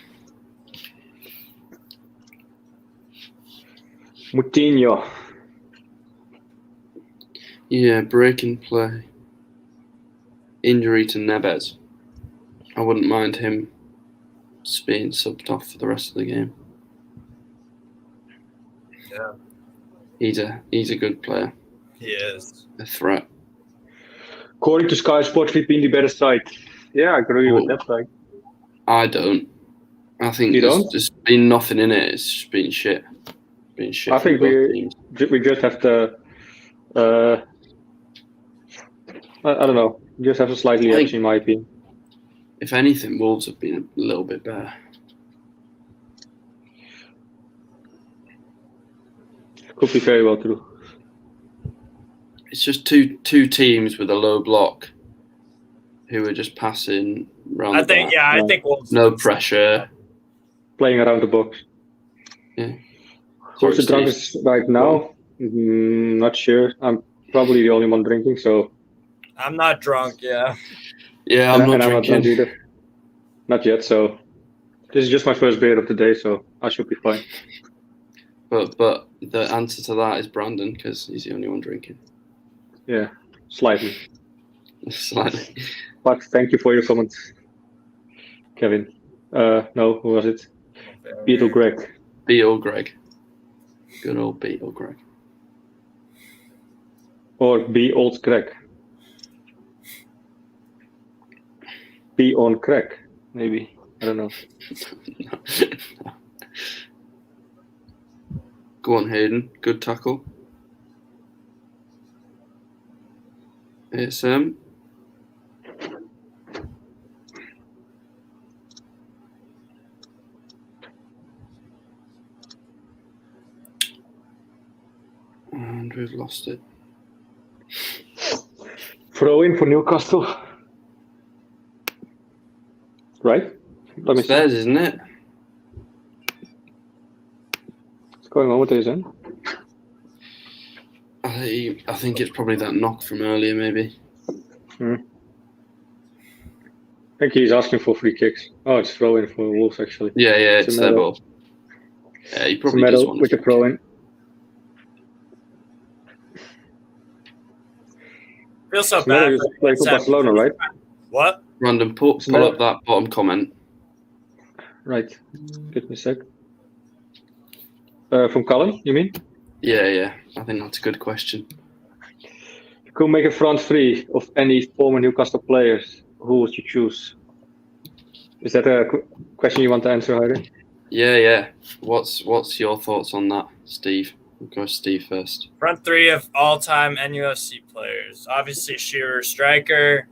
Moutinho. Yeah, breaking play. Injury to Neves. I wouldn't mind him being subbed off for the rest of the game. Yeah. He's a good player. He is. A threat. According to Sky Sports, we've been the better side. Yeah, I agree with that side. I don't. I think there's been nothing in it. It's just been shit. I think we just have to. I don't know. Just have a slightly edge, in my opinion. If anything, Wolves have been a little bit better. Could be very well true. It's just two teams with a low block who are just passing around. I think Wolves. No pressure. Playing around the box. Yeah. Who's the drunkest right now? Not sure. I'm probably the only one drinking, so. I'm not drunk. Yeah. Yeah, I'm not drinking. I'm not drunk either. Not yet. So this is just my first beer of the day, so I should be fine. But the answer to that is Brandon, because he's the only one drinking. Yeah, slightly. Slightly. But thank you for your comments, Kevin. No, who was it? Beetle Greg. Beetle Greg. Good old Beetle Greg. Or Be Old Greg. Be on crack, maybe. I don't know. No. Go on, Hayden. Good tackle. ASM. And we've lost it. Throw in for Newcastle. Right? Let me see. Theirs, isn't it? What's going on with this then? I think it's probably that knock from earlier, maybe. I think he's asking for free kicks. Oh, it's throw in for Wolves, actually. Yeah, it's their ball. Yeah, he probably does want with the throw in. Feel so bad. Playing for Barcelona, right? What? Random, pull up that bottom comment. Right. Give me a sec. From Colin, you mean? Yeah. I think that's a good question. You could make a front three of any former Newcastle players. Who would you choose? Is that a question you want to answer, Harry? Yeah. What's your thoughts on that, Steve? We'll go Steve first. Front three of all-time NUFC players. Obviously, Shearer, striker.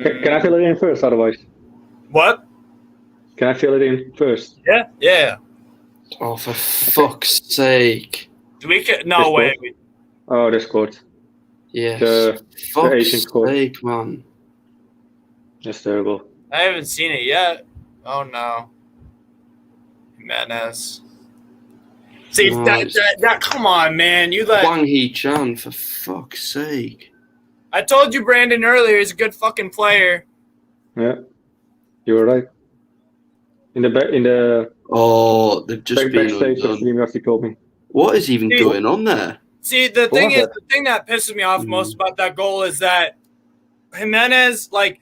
Can I fill it in first, otherwise? What? Can I fill it in first? Yeah. Oh, for fuck's sake. Do we? No way. Oh, they scored. Yes. The Asian Fuck's scored. sake, man. That's terrible. I haven't seen it yet. Oh no. Jimenez. See that come on, man. You let Wang Hee-chan, for fuck's sake. I told you Brandon earlier, he's a good fucking player. Yeah, you were right. In the Oh, they've just been backstage of undone. the told me. What is even going on there? See, the thing that pisses me off most about that goal is that Jimenez, like,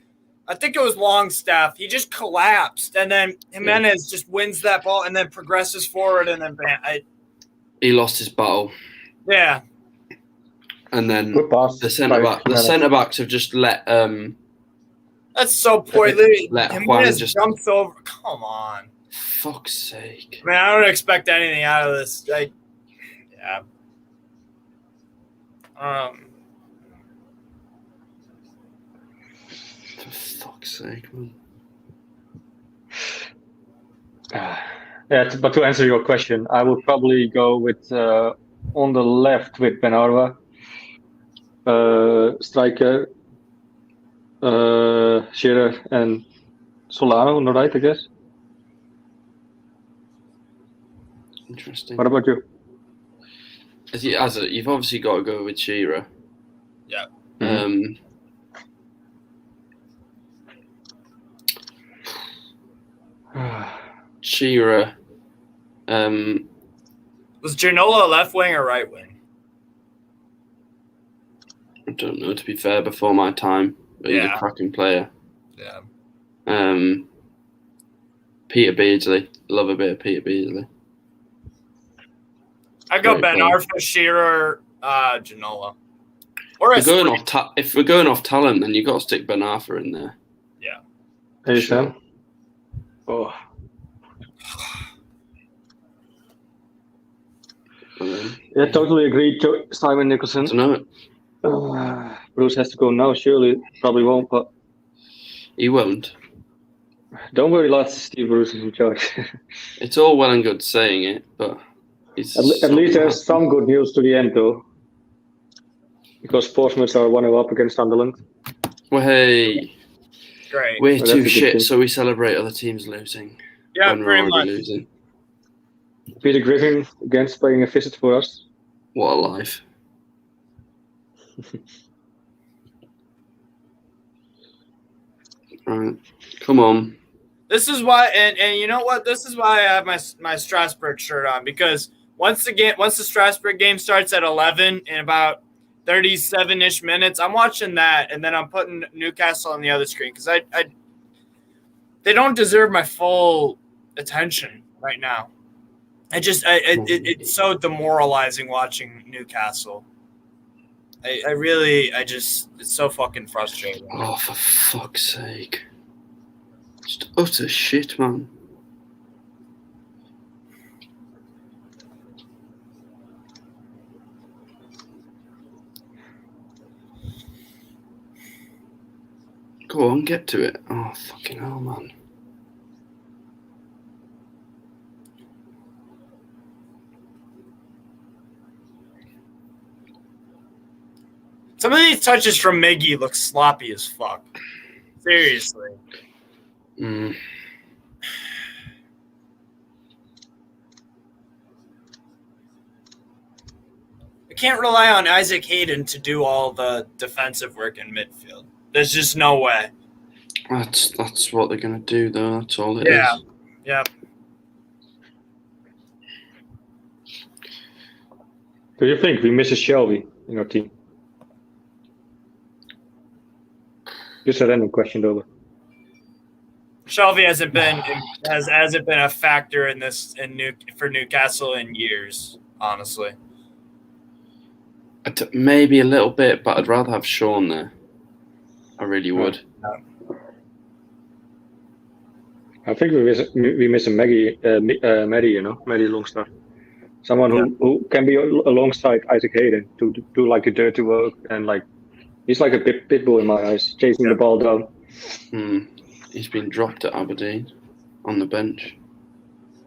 I think it was Longstaff, he just collapsed, and then Jimenez just wins that ball and then progresses forward, and then He lost his battle. Yeah. And then Good pass. the centre backs have just let That's so poor. let Juan Jimenez just jumps over. Come on. fuck's sake. Man, I don't expect anything out of this. Yeah. For fuck's sake, man. Yeah, but to answer your question, I would probably go with on the left with Ben Arfa, striker, Shearer and Solano on the right, I guess. Interesting. What about you? You've obviously got to go with Shearer. Yeah. Shearer. Was Ginola left wing or right wing? I don't know, to be fair, before my time. But he's a cracking player. Yeah. Peter Beardsley. Love a bit of Peter Beardsley. I go Ben Arfa, Shearer, Ginola. Or if we're going off talent, then you've got to stick Ben Arfa in there. Yeah. Hey, Sam. Oh. Yeah, totally agree. Simon Nicholson. I don't know. Bruce has to go now, surely. Probably won't, but he won't. Don't worry, lads. Steve Bruce is in charge. It's all well and good saying it, but at least there's some good news to the end, though, because Portsmouth are 1-0 up against Sunderland. Well, hey, great. We're too shit, so we celebrate other teams losing. Yeah, when pretty we're much. Losing. Peter Griffin against playing a visit for us. What a life. Right, come on. This is why, and you know what? This is why I have my Strasbourg shirt on, because once the Strasbourg game starts at 11 in about 37-ish minutes, I'm watching that, and then I'm putting Newcastle on the other screen because they don't deserve my full attention right now. It's so demoralizing watching Newcastle. It's so fucking frustrating. Oh, for fuck's sake. Just utter shit, man. Go on, get to it. Oh, fucking hell, man. Some of these touches from Miggy look sloppy as fuck. Seriously. Mm. I can't rely on Isaac Hayden to do all the defensive work in midfield. There's just no way. That's what they're gonna do, though. That's all it is. Yeah. Do you think we miss a Shelby in our team? Just a random question, though. Shelby hasn't been a factor in this for Newcastle in years, honestly. Maybe a little bit, but I'd rather have Sean there. I really would. I think we miss a Maddie, you know, Maddie Longstaff. Someone who can be alongside Isaac Hayden to do like the dirty work, and like he's like a pit bull in my eyes, chasing the ball down. He's been dropped at Aberdeen on the bench.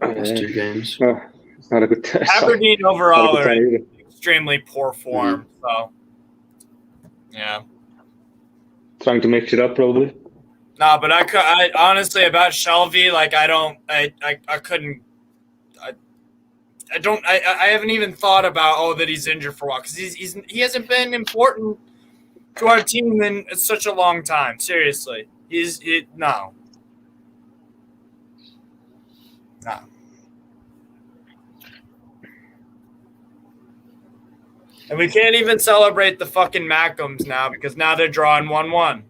Last 2 games. No, it's not a good test. Aberdeen overall are in extremely poor form. So, yeah. Trying to mix it up, probably. No, but I honestly about Shelby, like I couldn't. I haven't even thought about that he's injured for a while because he hasn't been important to our team in such a long time. Seriously, no. And we can't even celebrate the fucking Mackems now because now they're drawing 1-1.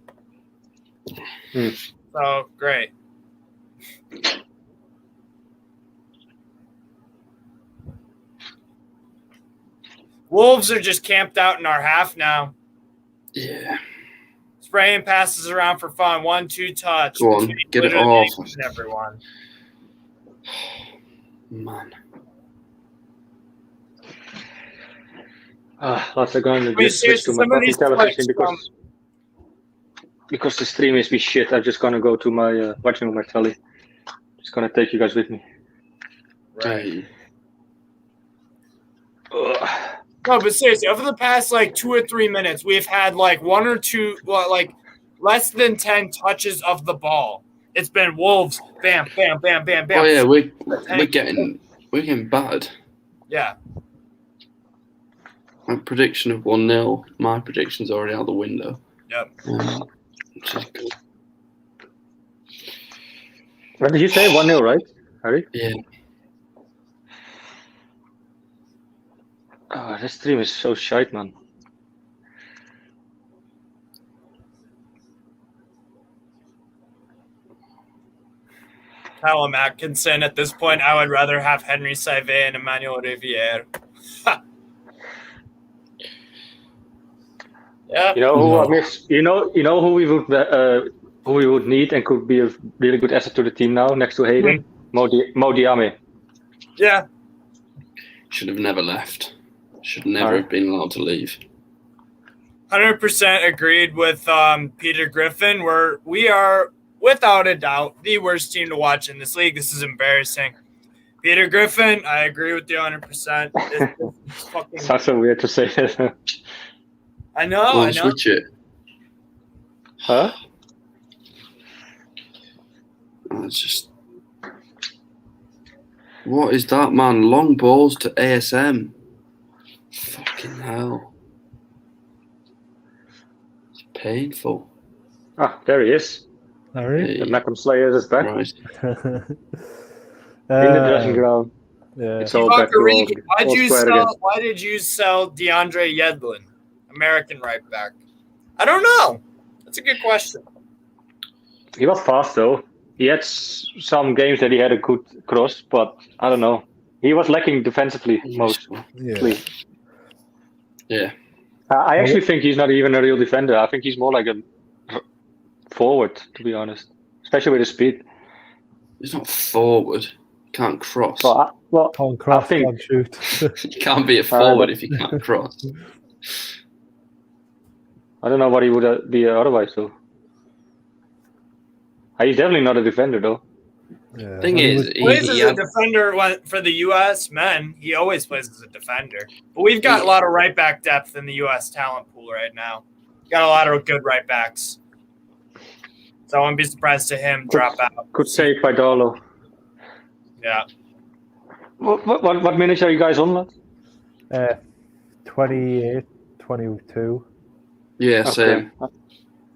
So great. Wolves are just camped out in our half now. Yeah. Spraying passes around for fun. 1-2 touch. Go on, get it off. Everyone. Man. Lots of going to just switch to my fucking television because the stream is be shit. I'm just gonna go to my watching on my telly. Just gonna take you guys with me. Right. No, but seriously, over the past like 2 or 3 minutes, we've had like 1 or 2, like less than 10 touches of the ball. It's been Wolves, bam, bam, bam, bam, bam. Oh yeah, we're getting bad. Yeah. My prediction of 1-0. My prediction's already out the window. Yep. Which is good. What did you say? 1-0, right, Harry? Yeah. Oh, this stream is so shite, man. Callum Atkinson. At this point, I would rather have Henry Saivet and Emmanuel Riviere. Yeah. You know who I miss? You know who we would need and could be a really good asset to the team now next to Hayden? Mo Diame. Yeah. Should have never left. Should never have been allowed to leave. 100% agreed with Peter Griffin. We are, without a doubt, the worst team to watch in this league. This is embarrassing. Peter Griffin, I agree with you 100%. It's fucking... Sounds so weird to say that. I know. Switch it. Huh? It's just... What is that, man? Long balls to ASM. Fucking hell. It's painful. There he is. Harry? The Mackem Slayers is back. Right. In the dressing ground. Yeah. It's all back to all why did you sell DeAndre Yedlin, American right back? I don't know. That's a good question. He was fast though. He had some games that he had a good cross, but I don't know. He was lacking defensively mostly. Yeah. I actually think he's not even a real defender. I think he's more like a forward, to be honest, especially with his speed. He's not forward. Can't cross. Well, can't cross, I think, can't shoot. You can't be a forward if you can't cross. I don't know what he would be otherwise, though. He's definitely not a defender, though. Yeah. Thing is, he plays as a defender for the U.S. men. He always plays as a defender. But we've got a lot of right back depth in the U.S. talent pool right now. Got a lot of good right backs. So I wouldn't be surprised to him drop out. Good save by Darlow. Yeah. What minutes are you guys on, lad? 28, 22. Yeah, same.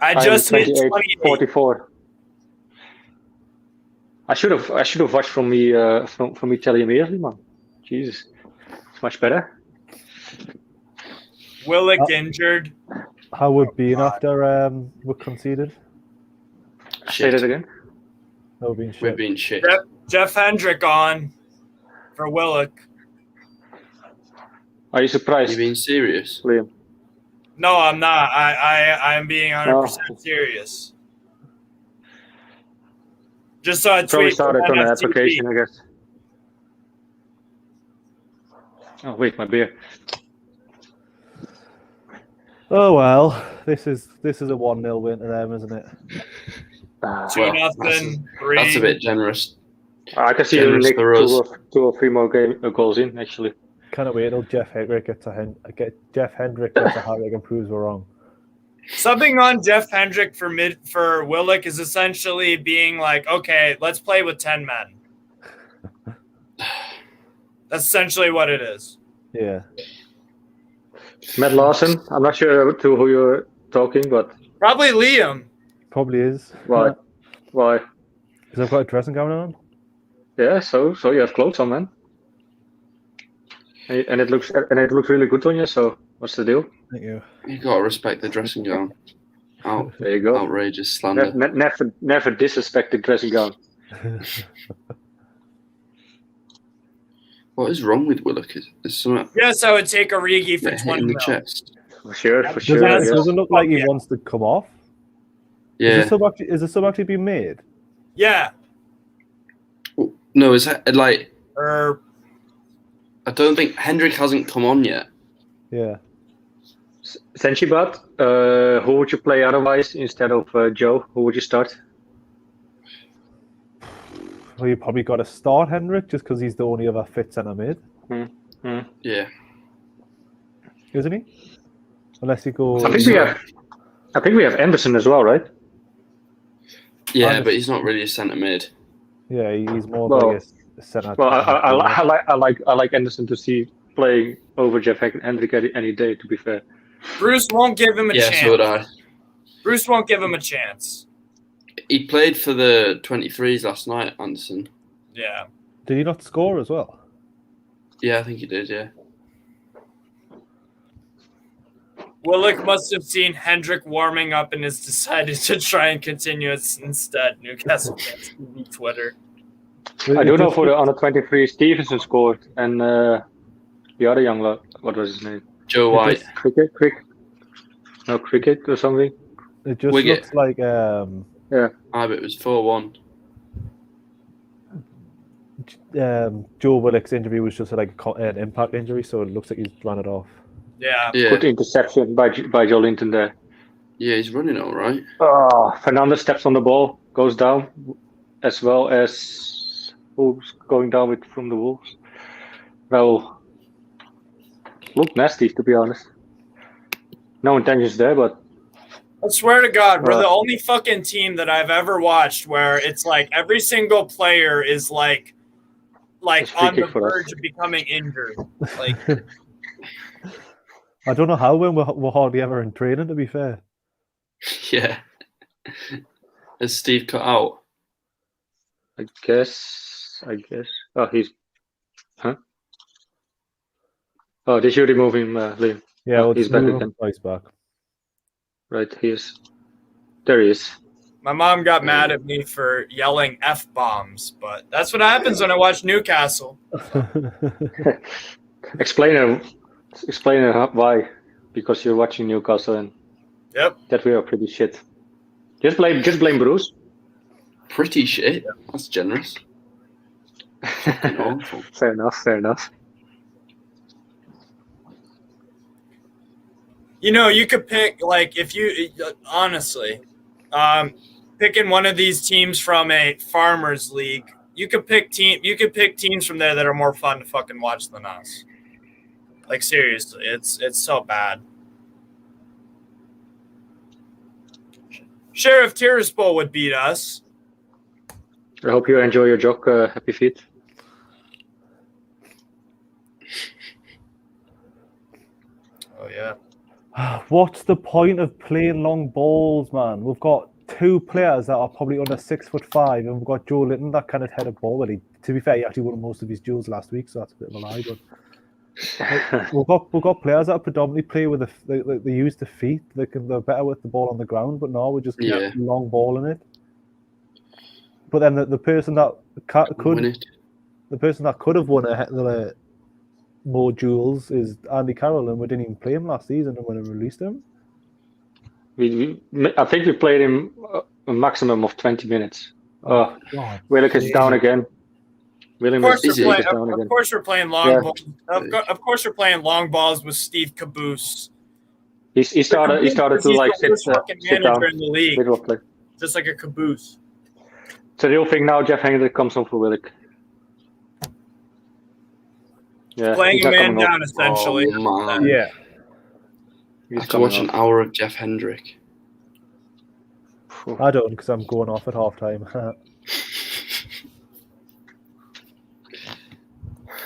I just hit 28. 44. I should have watched from me telly immediately, man. Jesus, it's much better. Willock injured. How would being after we conceded? Say that again. We're being shit. Jeff Hendrick on for Willock. Are you surprised? You being serious, Liam? No, I'm not. I'm being 100% serious. Just saw a Probably tweet from started on the NFTV. application, I guess. Oh wait, my beer. Oh well, this is a 1-0 win to them, isn't it? 2-0, 3. That's a bit generous. I can see Generous Nick for us. two or three more goals in actually. Can't wait till Jeff Hendrick gets a hat trick and proves we're wrong. Something on Jeff Hendrick for Willock is essentially being like, okay, let's play with 10 men. That's essentially what it is. Yeah. Matt Lawson. I'm not sure to who you're talking, but Probably Liam. Probably is. why? Why? Because I've got a dressing gown on. Yeah, so you have clothes on, man. And it looks really good on you. So what's the deal? Thank you. You gotta respect the dressing gown. There you go. Outrageous slander. Never disrespect the dressing gown. What is wrong with Willock? Is something Yes, I would take Origi for hit 20 in the mil. chest? For sure. It doesn't look like he wants to come off. Yeah. Is the sub actually being made? Yeah. No, is that like? Or I don't think Hendrick hasn't come on yet. Yeah. Senchibat, who would you play otherwise instead of Joe? Who would you start? Well, you probably got to start Hendrick just because he's the only other fit centre mid, Yeah. isn't he? Unless he goes. I think we have Anderson as well, right? Yeah, but he's not really a centre mid. Yeah, he's more Well, like a centre. Well, I like Anderson to see playing over Jeff Hendrick any day. To be fair, Bruce won't give him a Yeah, chance. so would I. Bruce won't give him a chance. He played for the 23s last night, Anderson. Yeah. Did he not score as well? Yeah, I think he did, yeah. Willock must have seen Hendrick warming up and has decided to try and continue it instead. Newcastle Fans TV Twitter. I do know for the under 23, Stevenson scored, and the other young lad, what was his name? Joe White. Cricket or something. It just Wicket. looks like Yeah. But it was 4-1. Joe Willock's injury was just like an impact injury, so it looks like he's ran it off. Yeah. Good interception by Joe Linton there. Yeah, he's running all right. Oh, Fernandez steps on the ball, goes down, as well as who's going down from the Wolves. Well, looked nasty to be honest. No intentions there, but I swear to God, we're the only fucking team that I've ever watched where it's like every single player is like on the verge of becoming injured. Like, I don't know how when we're hardly ever in training, to be fair. Yeah. Has Steve cut out? I guess. Oh, he's. Huh? Oh, did you remove him, Liam? Yeah, oh, he's back again. He's back. Right, he is. There he is. my mom got mad at me for yelling F-bombs, but that's what happens when I watch Newcastle. Explain why. Because you're watching Newcastle and that we are pretty shit. Just blame Bruce. Pretty shit. That's generous. Awful. Fair enough. You know, you could pick, like, if you honestly, picking one of these teams from a farmers league, you could pick teams from there that are more fun to fucking watch than us. Like, seriously, it's so bad. Sheriff Tiraspol would beat us. I hope you enjoy your jog, Happy Feet. Oh, yeah. What's the point of playing long balls, man? We've got two players that are probably under 6'5", and we've got Joe Linton that kind of head a ball. Well, to be fair, he actually won most of his duels last week, so that's a bit of a lie. But we've got players that predominantly play with they use the feet. They're better with the ball on the ground. But now we're just long balling it. But then the person that could have won more duels is Andy Carroll, and we didn't even play him last season when we released him. I think we played him a maximum of 20 minutes Oh, God. Willock is down again. Of course, we're playing long Yeah. balls. Of course, we're playing long balls with Steve Caboose. He started to like He's the worst sit fucking down. manager in the league. Middle of play. Just like a Caboose. It's a real thing now. Jeff Hendrick comes on for Willock. Yeah, Playing he's a not man coming down, off. essentially. Oh, man. Yeah. I have to watch an hour of Jeff Hendrick. I don't, because I'm going off at half time.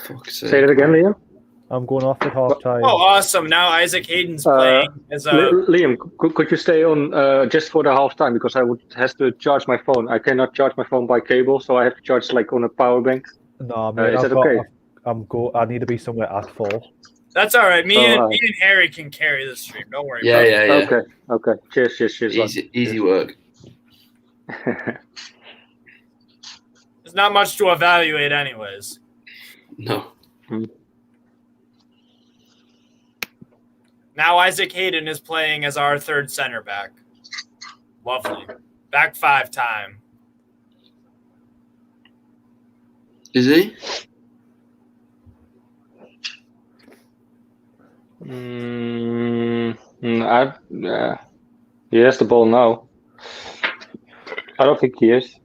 Fuck's Say it again, Liam. I'm going off at half time. Oh, awesome. Now Isaac Hayden's playing as a... Liam, could you stay on just for the half time, because I would have to charge my phone. I cannot charge my phone by cable, so I have to charge like on a power bank. No, mate, is that okay? I need to be somewhere at 4. That's all right. Me and Harry can carry the stream. Don't worry Yeah, about it. yeah. Okay. Cheers. Easy work. There's not much to evaluate anyways. No. Now Isaac Hayden is playing as our third center back. Lovely. Back 5 time. Is he? He has the ball now. I don't think he is.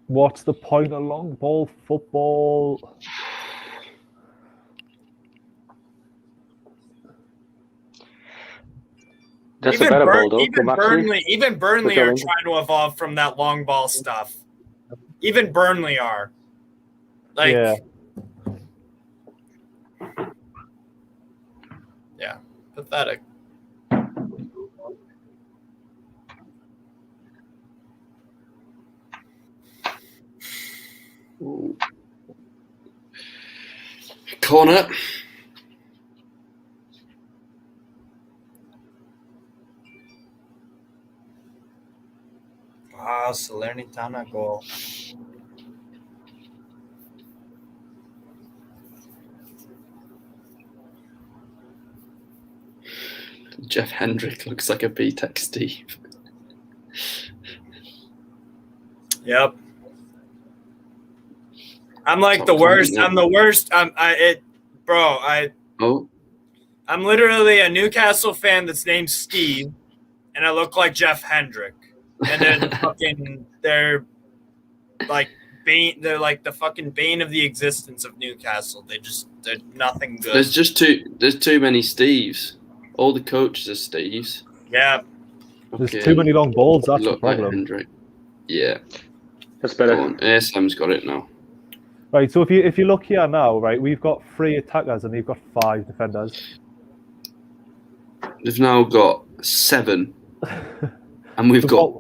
What's the point of long ball football? That's a better ball, though. Even Burnley are trying to evolve from that long ball stuff. Even Burnley are. Like, yeah, pathetic. Ooh. Corner. Wow, Salernitana goal. Jeff Hendrick looks like a B-Tech Steve. Yep. I'm like the worst. I'm the worst. I'm literally a Newcastle fan that's named Steve, and I look like Jeff Hendrick. And then fucking they're like the fucking bane of the existence of Newcastle. They're nothing good. There's too many Steves. All the coaches are Steves. Yeah. There's too many long balls, that's the Look like problem. Hendrick. Yeah. That's better. Go on. ASM's got it now. Right, so if you look here now, right, we've got 3 attackers and they've got 5 defenders. They've now got 7. And we've got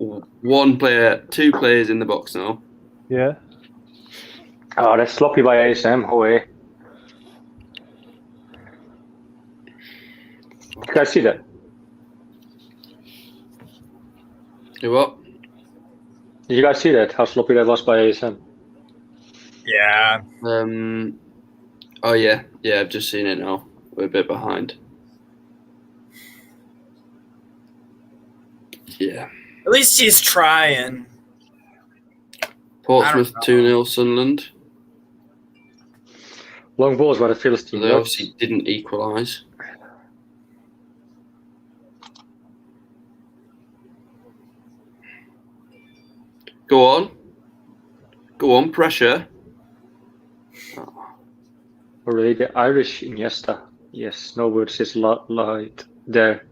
2 players in the box now. Yeah. Oh, that's sloppy by ASM. Away. You guys see that? You what? Did you guys see that? How sloppy that was by ASM? Yeah. Oh yeah. Yeah, I've just seen it now. We're a bit behind. Yeah. At least he's trying. Portsmouth 2-0 Sunderland. Long balls by the Philistines. They obviously didn't equalise. Go on, pressure. Already the Irish Iniesta. Yes, no words is light there.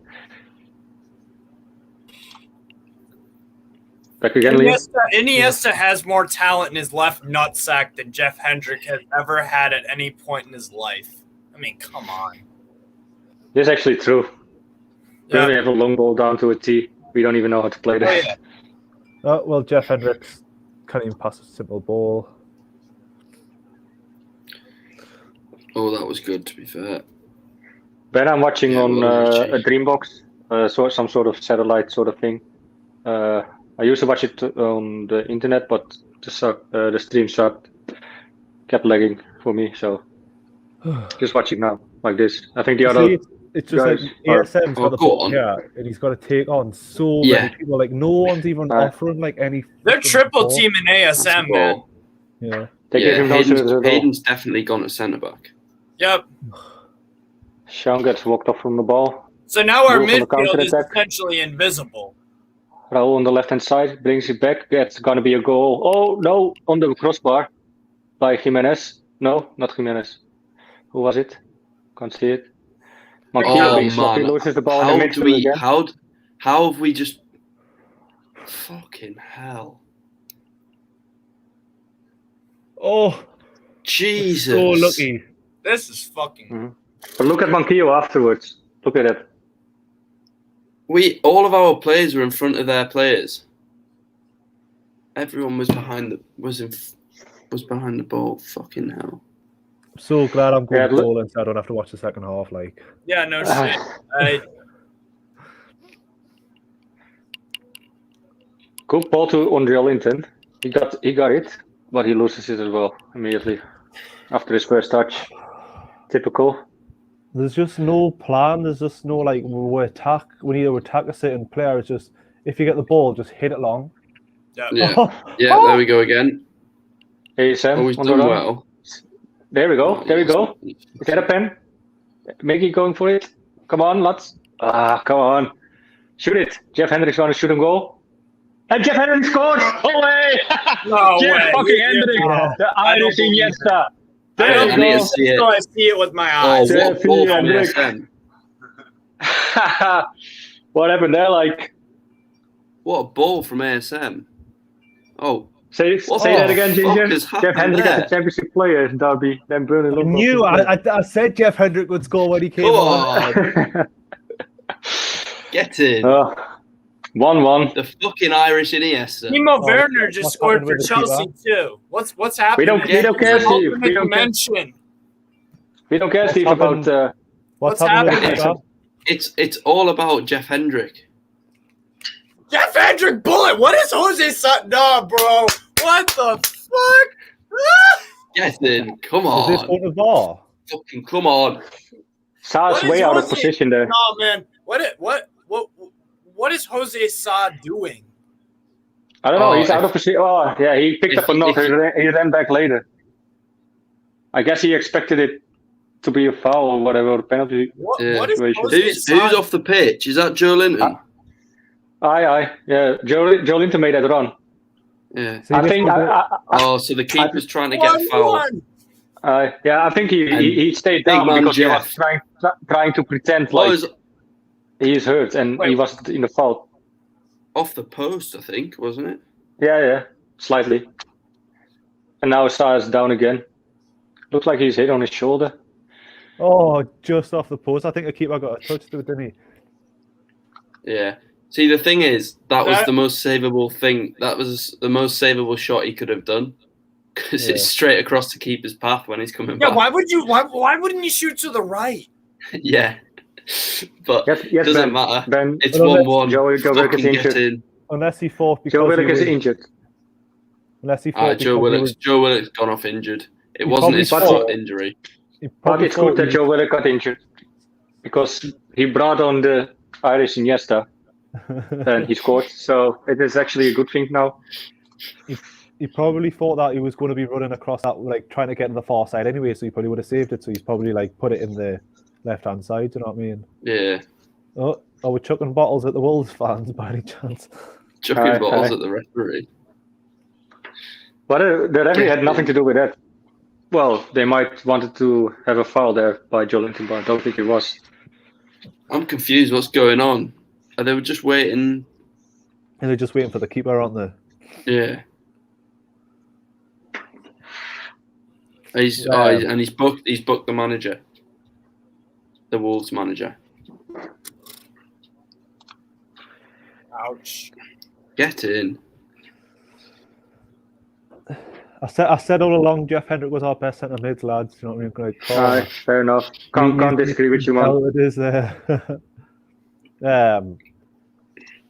Back again, Liam. Iniesta has more talent in his left nutsack than Jeff Hendrick has ever had at any point in his life. I mean, come on. This is actually true. We only have a long ball down to a T. We don't even know how to play that. Oh, yeah. Oh, well, Jeff Hendricks can't even pass a simple ball. Oh, that was good, to be fair. Ben, I'm watching on a Dreambox, some sort of satellite sort of thing. I used to watch it on the internet, but the stream sucked. Kept lagging for me, so just watching now like this. I think the It's just Guys, like ASM's got the go ball on. here, and he's got to take on so Yeah. many people. Like, no one's even offering like any. They're fucking triple ball. teaming ASM, man. Yeah. They give him no service at all. Hayden's definitely gone at centre back. Yep. Sean gets walked off from the ball. So now our Wolf on the midfield is counter-attack. essentially invisible. Raul on the left-hand side brings it back. It's going to be a goal. Oh, no, on the crossbar by Jimenez. No, not Jimenez. Who was it? Can't see it. Manquillo being sloppy, loses the ball in the midfield again. How have we just... Fucking hell. Oh, Jesus. so lucky. This is fucking... But look at Manquillo afterwards. Look at it. All of our players were in front of their players. Everyone was behind the ball. Fucking hell. I'm so glad I'm going Yeah, goal and so I don't have to watch the second half. Like, Yeah, no shit. Good ball to Andre Linton. He got it, but he loses it as well immediately after his first touch. Typical. there's just no plan. There's just no like we need to attack a certain player. It's just if you get the ball, just hit it long. Yeah. Yeah, there we go again. Hey Sam, Always on done the run. well. There we go. There we go. Is that a pen? Maggie going for it. Come on, lads. Come on. Shoot it. Jeff Hendricks want to shoot and goal. And Jeff Hendricks scores! Away! No Jeff way. fucking Hendricks. The Irish Iniesta. There I you need to go. see it. So I see it with my Oh, eyes. what a ball from Hendricks. ASM. What happened there? Like, What a ball from ASM. Oh, say What that the again, fuck Ginger. has Jeff happened Hendricks there? as a championship player in Derby. Then Burnley. I said Jeff Hendrick would score when he came on. get in. 1-1. The fucking Irish Iniesta. Timo Werner just what's scored happening for with the Chelsea keeper? too. What's happening? We don't care, Steve. Ultimate We don't care. dimension. We don't care, Steve, happened? about. What's What's happening with the happening? keeper? It's all about Jeff Hendrick. Jeff Hendrick bullet. What is Jose Sutton? No, bro. What the fuck? Get in. Come Is this on. going to VAR? Fucking come on. Sa's What is way out of Jose- position there. No, man. What is Jose Sa doing? I don't know. Oh, He's out of position. Oh, yeah. He picked up a knock. He ran back later. I guess he expected it to be a foul or whatever, or penalty. What Yeah. is Jose Who's Sa? off the pitch? Is that Joe Linton? Aye. Yeah. Joe Linton made that run. Yeah. See, I this think. was Oh, so the keeper's trying to get fouled. 1-1. Yeah, I think he stayed down man because Jeff. he was trying to pretend Oh, like it was he is hurt and he wasn't in the fault. off the post, I think, wasn't it? Yeah, slightly. And now Sa is down again. Looks like he's hit on his shoulder. Oh, just off the post. I think the keeper got a touch to it, didn't he? Yeah. See, the thing is, that was That- the most savable thing. That was the most savable shot he could have done because Yeah. it's straight across the keeper's path when he's coming Yeah, back. why wouldn't you shoot to the right? Yeah. But Yes, it doesn't Ben. matter. Ben, It's Well, 1-1. Joe Willock Fucking is get injured. in. Unless he fought Joe because Willock is injured. Unless he fought Joe because Willock's gone off injured. It He wasn't probably his fought. foot injury. he But probably it's good that thought Joe Willock got injured because he brought on the Irish Iniesta and he scored. So it is actually a good thing now. he probably thought that he was going to be running across that, like trying to get to the far side anyway, so he probably would have saved it. So he's probably like put it in the left-hand side. Do you know what I mean? Yeah. Oh, are we chucking bottles at the Wolves fans by any chance? Chucking Aye, bottles aye. at the referee. But the referee had nothing to do with that. Well, they might wanted to have a foul there by Joe Linton, but I don't think it was. I'm confused. What's going on? Are they just waiting? And they're just waiting for the keeper, aren't they? Yeah. He's booked the manager, the Wolves manager. Ouch. Get in. I said all along, Jeff Hendrick was our best centre mid, lads. You know what I mean? Like, Aye, fair enough. Can't disagree with you, man. How it is there.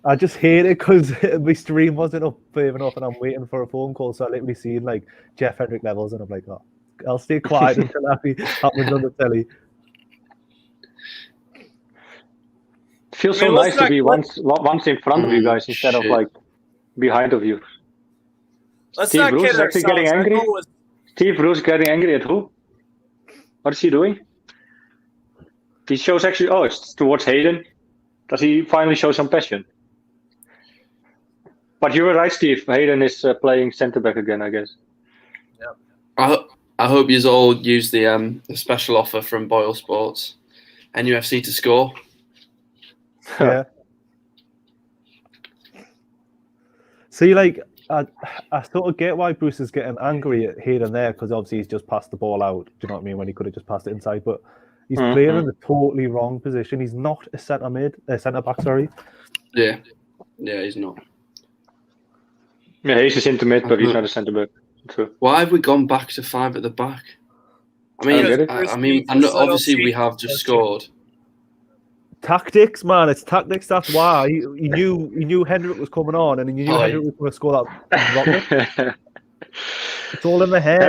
I just hate it because my stream wasn't up enough and I'm waiting for a phone call, so I literally seen like Jeff Hendrick levels and I'm like, oh, I'll stay quiet until that happens on the telly. feels so nice to be once in front of you guys instead of like behind of you. Let's Steve not Bruce kid is actually ourselves. getting angry. Steve Bruce getting angry at who? What is he doing? He shows actually. Oh, it's towards Hayden. Does he finally show some passion? But you were right, Steve. Hayden is playing centre back again, I guess. I hope you all use the special offer from Boyle Sports, NUFC to score. Yeah. See, like, I sort of get why Bruce is getting angry at here and there, because obviously he's just passed the ball out. Do you know what I mean? When he could have just passed it inside, but he's playing in the totally wrong position. He's not a centre back. Sorry. Yeah, he's not. Yeah, he's a centre mid, but he's not a centre back. True. Why have we gone back to 5 at the back? I mean, obviously we have just scored. Tactics, man. It's tactics. That's why he knew Hendrick was coming on, and he knew Hendrick was going to score that rocket. It's all in the head.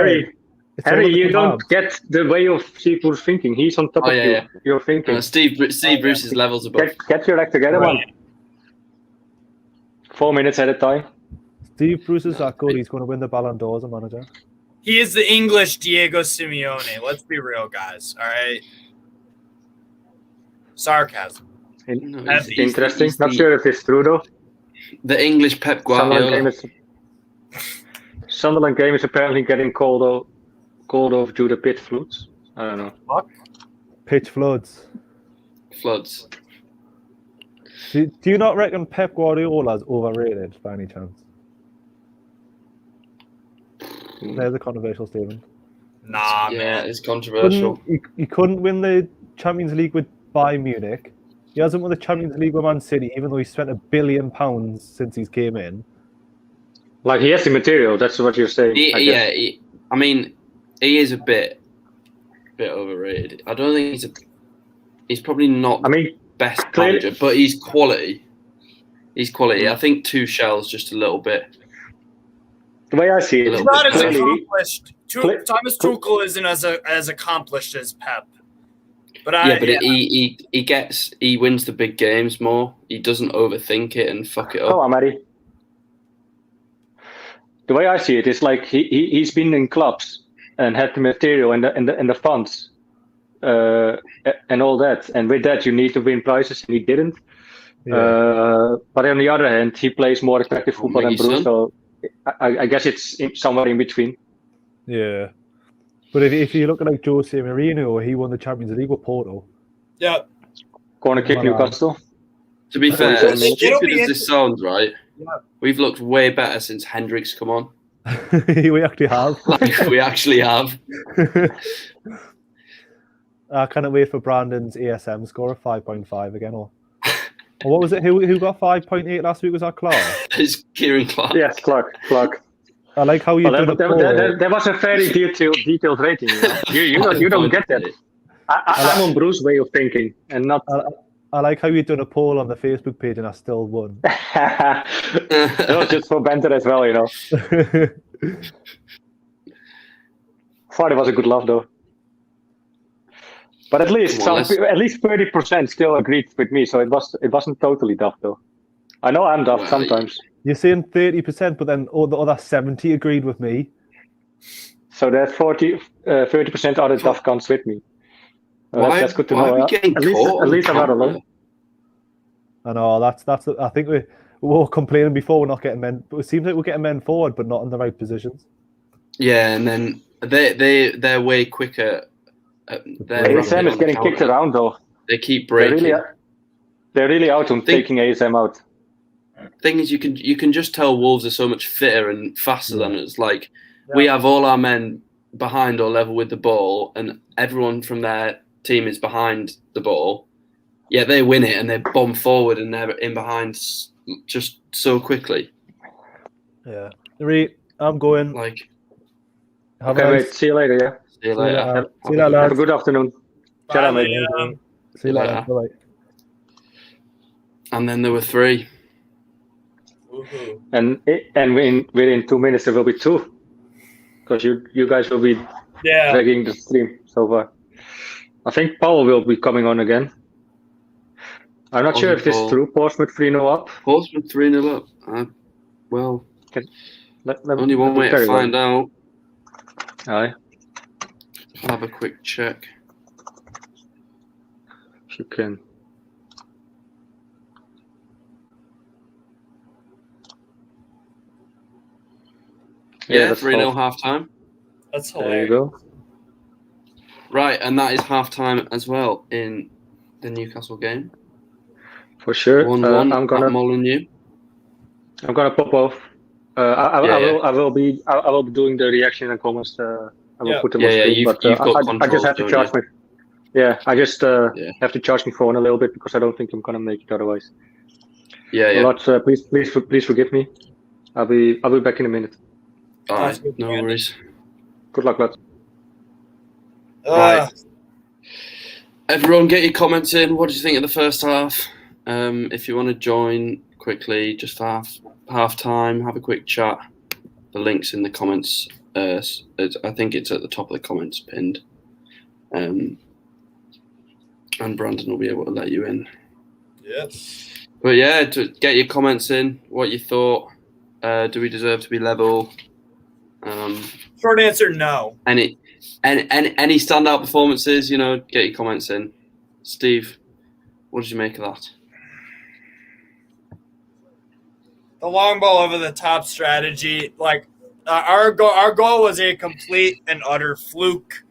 Harry, you don't get the way of Steve Bruce thinking. He's on top of you. Yeah. You're thinking. Steve Bruce's levels above. Get your act together, man. 4 minutes at a time. Steve Bruce is that good. He's going to win the Ballon d'Or as a manager. He is the English Diego Simeone. Let's be real, guys. All right. Sarcasm. Interesting. Not sure if it's true though. The English Pep Guardiola. Sunderland game is apparently getting called off due to pit floods. I don't know. What? Pitch floods. Floods. Do you not reckon Pep Guardiola's overrated by any chance? There's a controversial statement. Nah, yeah, man. it's controversial. He couldn't win the Champions League with Bayern Munich. He hasn't won the Champions League with Man City, even though he spent £1 billion since he's came in. Like, he has the material, that's what you're saying. He is a bit overrated. I don't think he's probably not best manager, but he's quality. He's quality. I think Tuchel's just a little bit. The way I see it, he's not as accomplished. Thomas Tuchel isn't as accomplished as Pep. But he wins the big games more. He doesn't overthink it and fuck it up. Oh, I'm ready. The way I see it is like he's been in clubs and had the material and the funds and all that, and with that you need to win prizes, and he didn't. Yeah. But on the other hand, he plays more attractive football than Bruce, so I guess it's somewhere in between. Yeah. But if you look at like Jose Mourinho, he won the Champions League with Porto. Yeah. Corner kick Newcastle. To be fair, as stupid as this sounds, right? Yeah. We've looked way better since Hendricks come on. We actually have. We actually have. I cannot wait for Brandon's ASM score of 5.5 again. Or what was it? Who got 5.8 last week? Was that Clark? It's Kieran Clark. Yes, Clark. I like how you did it. There was a very detailed rating. You don't get that. I'm on Bruce's way of thinking, and not. I like how you done a poll on the Facebook page, and I still won. That was just for banter as well, you know. Thought it was a good laugh, though. But at least 30% still agreed with me, so it wasn't totally daft, though. I know I'm daft sometimes. You're saying 30%, but then the other 70 agreed with me. So that 30% other daft cunts with me. That's good to know. At least I'm not alone. I know that's. I think we were complaining before we're not getting men, but it seems like we're getting men forward, but not in the right positions. Yeah, and then they're way quicker. ASM is getting kicked around though. They keep breaking. They're really out on taking ASM out. Thing is, you can just tell Wolves are so much fitter and faster than us. Like we have all our men behind or level with the ball, and everyone from their team is behind the ball. Yeah, they win it and they bomb forward and they're in behind just so quickly. Yeah, I'm going. Like, okay, see you later. Yeah. See you later. See you later. Have a good afternoon. Bye, see you later. Bye. And then there were 3. And within 2 minutes there will be 2, because you guys will be dragging the stream so far. I think Paul will be coming on again. I'm not sure if this is true. Portsmouth 3-0 up. Portsmouth 3-0 up. Well, only one way to find out. Aye. I'll have a quick check. If you can. Yeah, 3-0 half time. That's hilarious. There you go. Right, and that is half time as well in the Newcastle game. For sure. 1-1 I'm gonna at Molineux. I'm gonna pop off. I will be doing the reaction and comments. I will put them on screen, but I just have to charge my. Yeah, I just have to charge my phone a little bit because I don't think I'm gonna make it otherwise. Lads, please forgive me. I'll be back in a minute. All right, no worries. Good luck, lads. Right. Everyone, get your comments in. What did you think of the first half? If you want to join quickly, just half time, have a quick chat. The link's in the comments. I think it's at the top of the comments pinned. And Brandon will be able to let you in. Yes. But yeah, get your comments in. What you thought? Do we deserve to be level? Short answer, no. Any standout performances? You know, get your comments in. Steve, what did you make of that? The long ball over the top strategy, like our goal was a complete and utter fluke.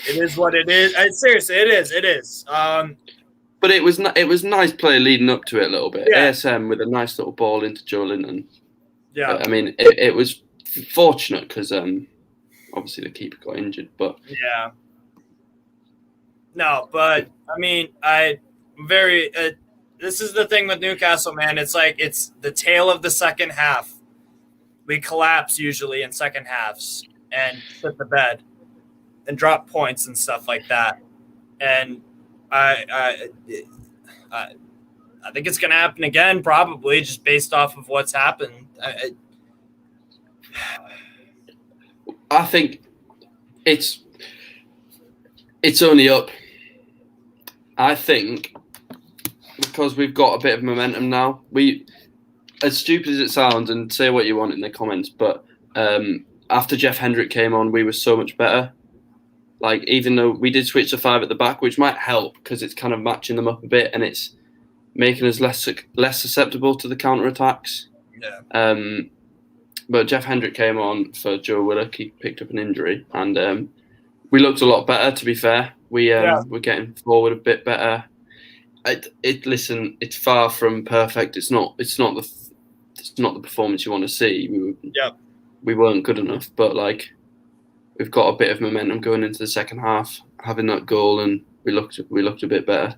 It is what it is. Seriously, it is. But it was nice play leading up to it a little bit. Yeah. ASM with a nice little ball into Joe Linton. Yeah. I mean, it was fortunate because obviously the keeper got injured, but yeah. No, but I mean, this is the thing with Newcastle, man. It's like it's the tail of the second half. We collapse usually in second halves and put the bed and drop points and stuff like that. And I think it's going to happen again, probably just based off of what's happened. I think it's only up. I think because we've got a bit of momentum now. As stupid as it sounds, and say what you want in the comments, but after Jeff Hendrick came on, we were so much better. Like, even though we did switch to 5 at the back, which might help because it's kind of matching them up a bit and it's making us less susceptible to the counter attacks. Yeah. But Jeff Hendrick came on for Joe Willock. He picked up an injury, and we looked a lot better. To be fair, we're getting forward a bit better. Listen, it's far from perfect. It's not the performance you want to see. We weren't good enough, but like we've got a bit of momentum going into the second half, having that goal, and we looked a bit better.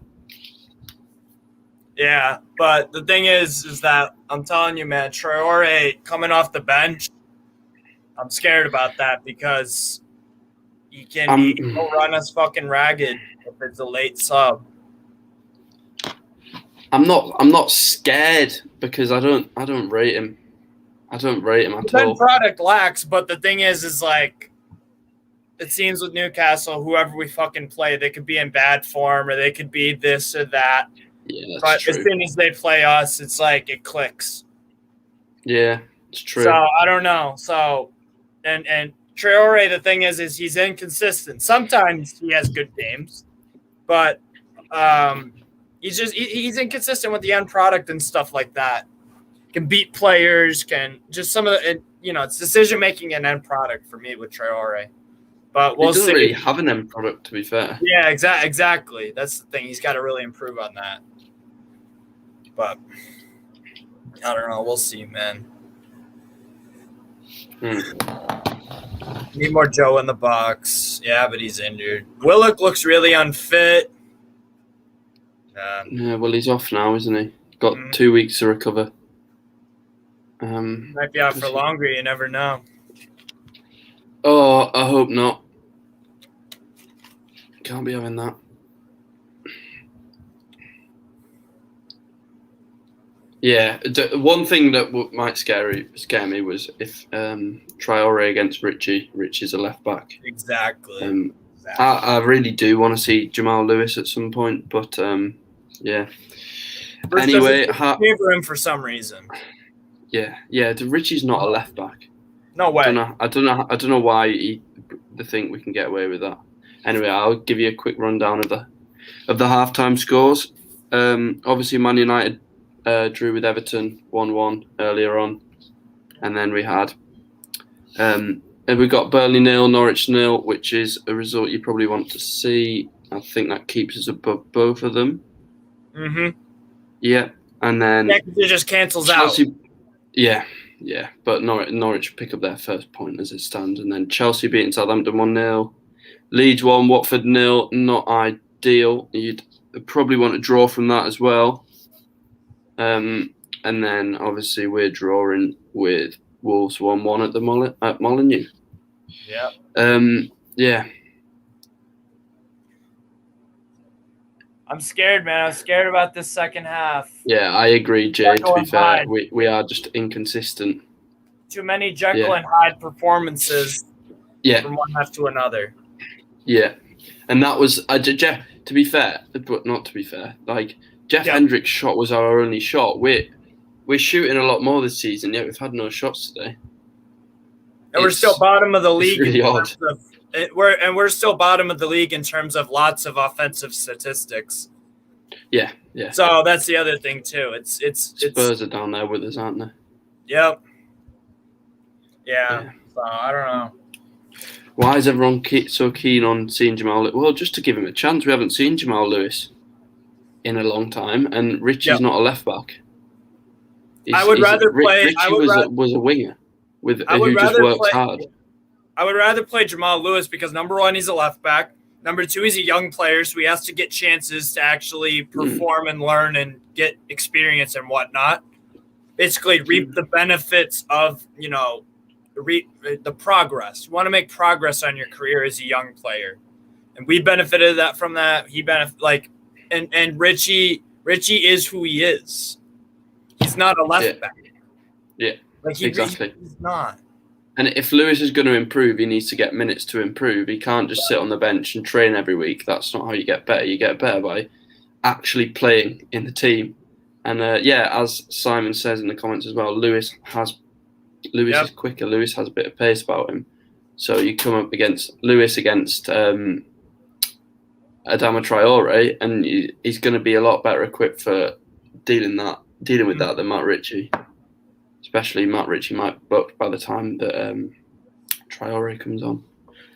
Yeah, but the thing is that I'm telling you, man, Traore coming off the bench, I'm scared about that because he'll run us fucking ragged if it's a late sub. I'm not scared because I don't rate him. I don't rate him at all. The product lacks, but the thing is like it seems with Newcastle, whoever we fucking play, they could be in bad form or they could be this or that. Yeah, but true. As soon as they play us, it's like it clicks. Yeah, it's true. So I don't know. So and Traore, the thing is he's inconsistent. Sometimes he has good games, but he's inconsistent with the end product and stuff like that. Can beat players, can just some of the it's decision making and end product for me with Traore. But we'll see. He doesn't really have an end product, to be fair. Yeah, exactly. That's the thing. He's got to really improve on that. But I don't know. We'll see, man. Need more Joe in the box. Yeah, but he's injured. Willock looks really unfit. Yeah, well, he's off now, isn't he? Got 2 weeks to recover. Might be out for longer. You never know. Oh, I hope not. Can't be having that. Yeah, one thing that might scare me was if Traore against Richie. Richie's a left back. Exactly. I really do want to see Jamal Lewis at some point, but Yeah. Bruce Anyway, doesn't favor him for some reason. Yeah. Richie's not a left back. No way. I don't know why they think we can get away with that. Anyway, I'll give you a quick rundown of the halftime scores. Obviously, Man United drew with Everton 1-1 earlier on, and then we had and we got Burnley 0, Norwich 0, which is a result you probably want to see. I think that keeps us above both of them. Mm-hmm. Yeah, and then it just cancels Chelsea, out. Yeah, but Norwich pick up their first point as it stands, and then Chelsea beating Southampton 1-0, Leeds 1, Watford 0. Not ideal. You'd probably want to draw from that as well. And then obviously we're drawing with Wolves 1-1 at Molineux. Yeah. Yeah. I'm scared, man. I'm scared about this second half. Yeah, I agree, Jay. To be fair, we are just inconsistent. Too many Jekyll and Hyde performances. Yeah. From one half to another. Yeah, and that was Jeff. To be fair, but not to be fair, like Jeff Hendrick's shot was our only shot. We're shooting a lot more this season, yet we've had no shots today. And we're still bottom of the league. It's really odd. We're still bottom of the league in terms of lots of offensive statistics. Yeah. So that's the other thing too. Spurs are down there with us, aren't they? Yep. Yeah. So I don't know. Why is everyone so keen on seeing Jamal Lewis? Well, just to give him a chance. We haven't seen Jamal Lewis in a long time, and Richie's not a left back. Richie was a winger who just works hard. I would rather play Jamal Lewis because number one, he's a left back. Number two, he's a young player, so he has to get chances to actually perform and learn and get experience and whatnot. Basically, reap the benefits of the progress. You want to make progress on your career as a young player, and we benefited from that. And Richie is who he is. He's not a left back. Yeah, exactly. He's not. And if Lewis is going to improve, he needs to get minutes to improve. He can't just sit on the bench and train every week. That's not how you get better. You get better by actually playing in the team. And as Simon says in the comments as well, Lewis is quicker. Lewis has a bit of pace about him. So you come up against Lewis against Adama Traore, and he's going to be a lot better equipped for dealing with that than Matt Ritchie. Especially Matt Ritchie might be booked by the time that Traore comes on.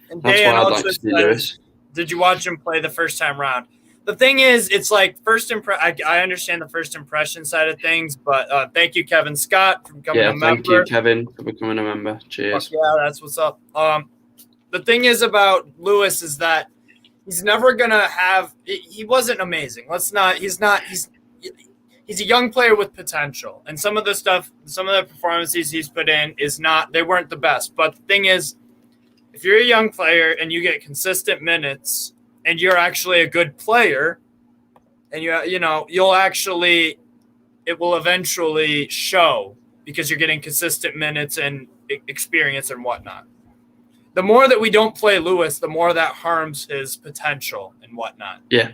And that's why I'd like to see Lewis. Did you watch him play the first time round? The thing is, it's like I understand the first impression side of things, but thank you, Kevin Scott, for becoming a member. Thank you, Kevin, for becoming a member. Cheers. Yeah, that's what's up. The thing is about Lewis is that he's never gonna have. He wasn't amazing. He's a young player with potential, and some of the performances he's put in they weren't the best. But the thing is, if you're a young player and you get consistent minutes and you're actually a good player, and it will eventually show because you're getting consistent minutes and experience and whatnot. The more that we don't play Lewis, the more that harms his potential and whatnot. Yeah.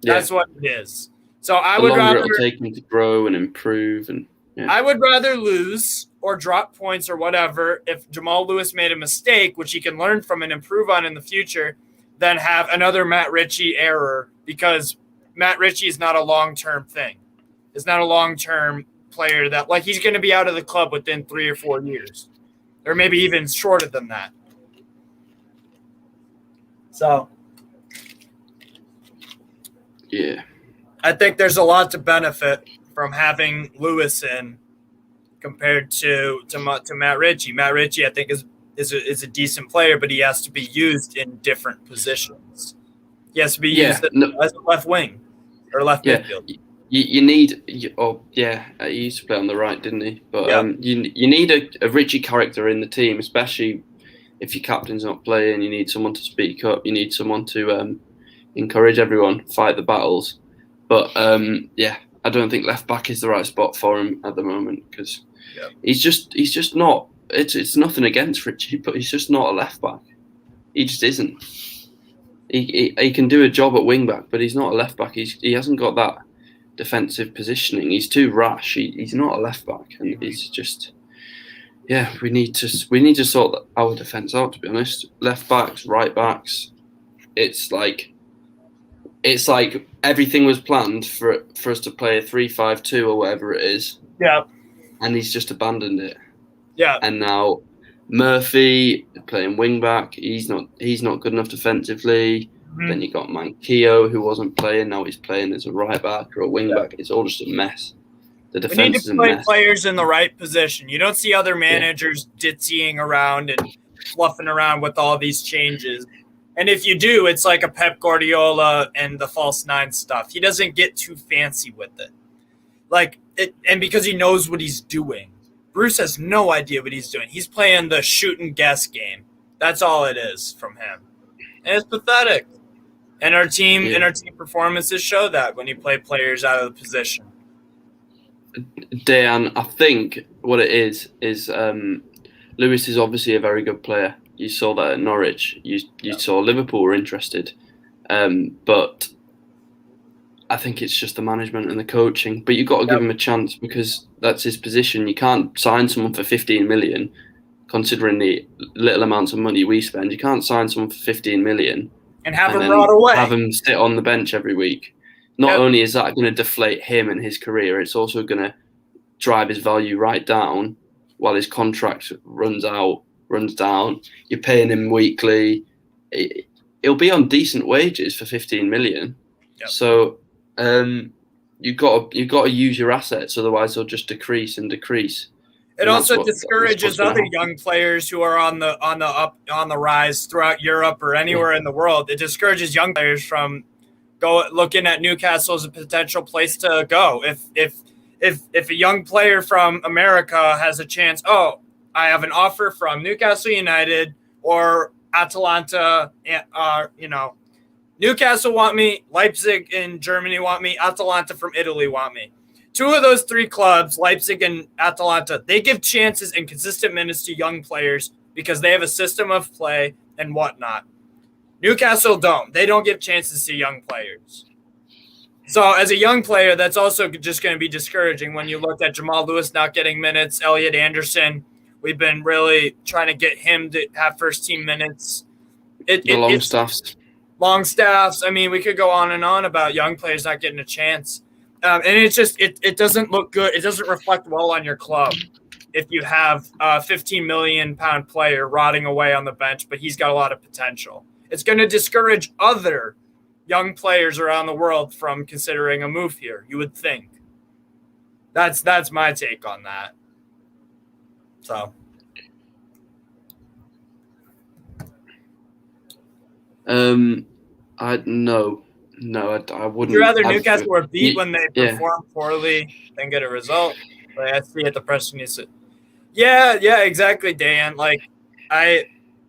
That's what it is. So I would rather it'll take him to grow and improve, and I would rather lose or drop points or whatever if Jamal Lewis made a mistake, which he can learn from and improve on in the future, than have another Matt Ritchie error, because Matt Ritchie is not a long-term thing. It's not a long-term player that he's going to be out of the club within 3 or 4 years, or maybe even shorter than that. So, yeah. I think there's a lot to benefit from having Lewis in compared to Matt Ritchie. Matt Ritchie, I think, is a decent player, but he has to be used in different positions. He has to be used as a left wing or left midfield. You need. He used to play on the right, didn't he? But you need a Ritchie character in the team, especially if your captain's not playing. You need someone to speak up. You need someone to encourage everyone, fight the battles. But I don't think left back is the right spot for him at the moment, because he's just not. It's nothing against Ritchie, but he's just not a left back. He just isn't. He can do a job at wing back, but he's not a left back. He hasn't got that defensive positioning. He's too rash. He's not a left back, and he's just. Yeah, we need to sort our defence out. To be honest, left backs, right backs, it's like everything was planned for us to play a 3-5-2 or whatever it is. Yeah, and he's just abandoned it. Yeah, and now Murphy playing wing back. He's not good enough defensively. Mm-hmm. Then you got Manquillo, who wasn't playing. Now he's playing as a right back or a wing back. It's all just a mess. The defense is a mess. We need to play players in the right position. You don't see other managers ditzying around and fluffing around with all these changes. And if you do, it's like a Pep Guardiola and the false nine stuff. He doesn't get too fancy with it. And because he knows what he's doing. Bruce has no idea what he's doing. He's playing the shoot and guess game. That's all it is from him. And it's pathetic. And our team performances show that when you play players out of the position. Dan, I think what it is Lewis is obviously a very good player. You saw that at Norwich. You saw Liverpool were interested. But I think it's just the management and the coaching. But you've got to give him a chance because that's his position. You can't sign someone for 15 million, considering the little amounts of money we spend. You can't sign someone for 15 million and have him rot away. Have him sit on the bench every week. Not only is that going to deflate him and his career, it's also going to drive his value right down while his contract runs down. You're paying him weekly. He'll be on decent wages for 15 million. Yep. So you've got to use your assets, otherwise they'll just decrease and decrease. It also discourages other young players who are on the rise throughout Europe or anywhere in the world. It discourages young players from looking at Newcastle as a potential place to go. If a young player from America has a chance, I have an offer from Newcastle United or Atalanta, Newcastle want me, Leipzig in Germany want me, Atalanta from Italy want me. Two of those three clubs, Leipzig and Atalanta, they give chances and consistent minutes to young players because they have a system of play and whatnot. Newcastle don't. They don't give chances to young players. So as a young player, that's also just going to be discouraging when you look at Jamal Lewis not getting minutes, Elliot Anderson. We've been really trying to get him to have first-team minutes. Longstaffs. I mean, we could go on and on about young players not getting a chance. And it's just it doesn't look good. It doesn't reflect well on your club if you have a £15 million player rotting away on the bench, but he's got a lot of potential. It's going to discourage other young players around the world from considering a move here, you would think. That's my take on that. So. I wouldn't. Would you rather Newcastle were beat when they perform poorly than get a result? Like I see at the press news. Yeah, exactly, Dan.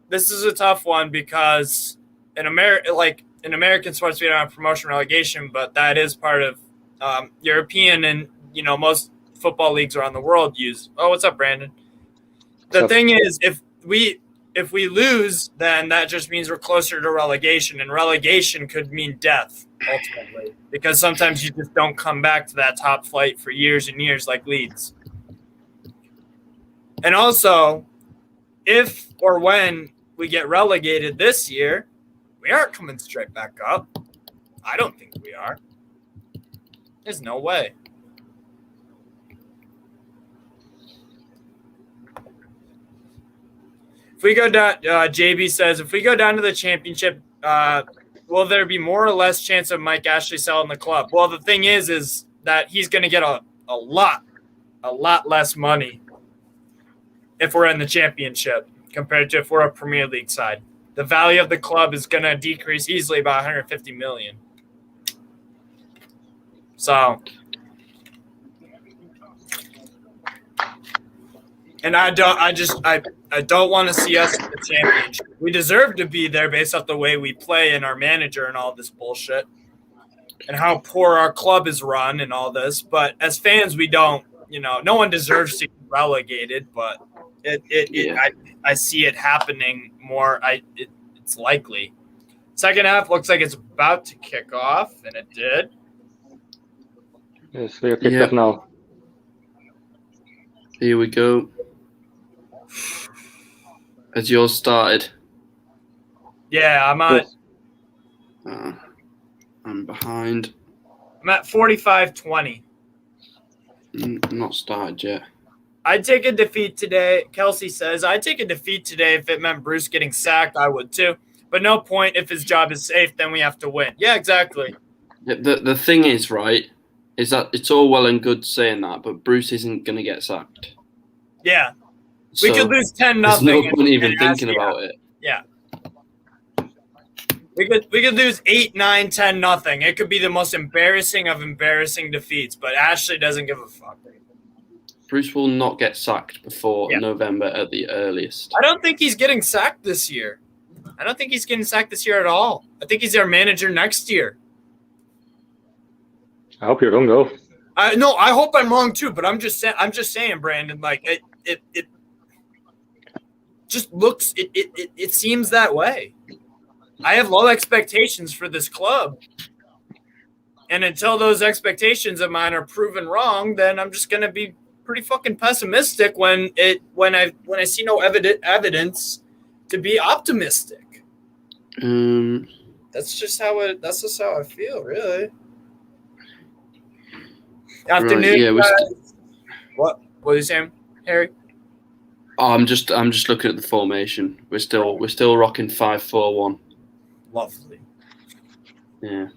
This is a tough one because in American sports we don't have promotion relegation, but that is part of European and most football leagues around the world use. Oh, what's up, Brandon? The thing is, if we lose, then that just means we're closer to relegation, and relegation could mean death ultimately because sometimes you just don't come back to that top flight for years and years like Leeds. And also, if or when we get relegated this year, we aren't coming straight back up. I don't think we are. There's no way. If we go down, JB says, if we go down to the championship, will there be more or less chance of Mike Ashley selling the club? Well, the thing is that he's going to get a lot less money if we're in the championship compared to if we're a Premier League side. The value of the club is going to decrease easily by 150 million. So, and I don't want to see us in the championship. We deserve to be there based off the way we play and our manager and all this bullshit and how poor our club is run and all this. But as fans, we don't, no one deserves to be relegated, but I see it happening more. It's likely. Second half looks like it's about to kick off, and it did. Yes, we are kicked Yep. off now. Here we go. Has yours started? Yeah, I'm on. Yes. I'm behind. I'm at 45-20. Not started yet. I'd take a defeat today. Kelsey says, I'd take a defeat today if it meant Bruce getting sacked. I would too. But no point. If his job is safe, then we have to win. Yeah, exactly. The thing is, right, is that it's all well and good saying that, but Bruce isn't going to get sacked. Yeah. We So could lose 10-0. there's no point even thinking about it. Yeah. We could lose 8, 9, 10-0. It could be the most embarrassing of embarrassing defeats, but Ashley doesn't give a fuck. Bruce will not get sacked before November at the earliest. I don't think he's getting sacked this year. I don't think he's getting sacked this year at all. I think he's our manager next year. I hope you're wrong, though. No, I hope I'm wrong too, but I'm just saying, Brandon, like it just looks it seems that way. I have low expectations for this club. And until those expectations of mine are proven wrong, then I'm just going to be pretty fucking pessimistic when I see no evidence to be optimistic. That's just how I feel, really. Afternoon. Right, yeah, what are you saying, Harry? Oh, I'm just looking at the formation. We're still rocking 5-4-1. Lovely. Yeah.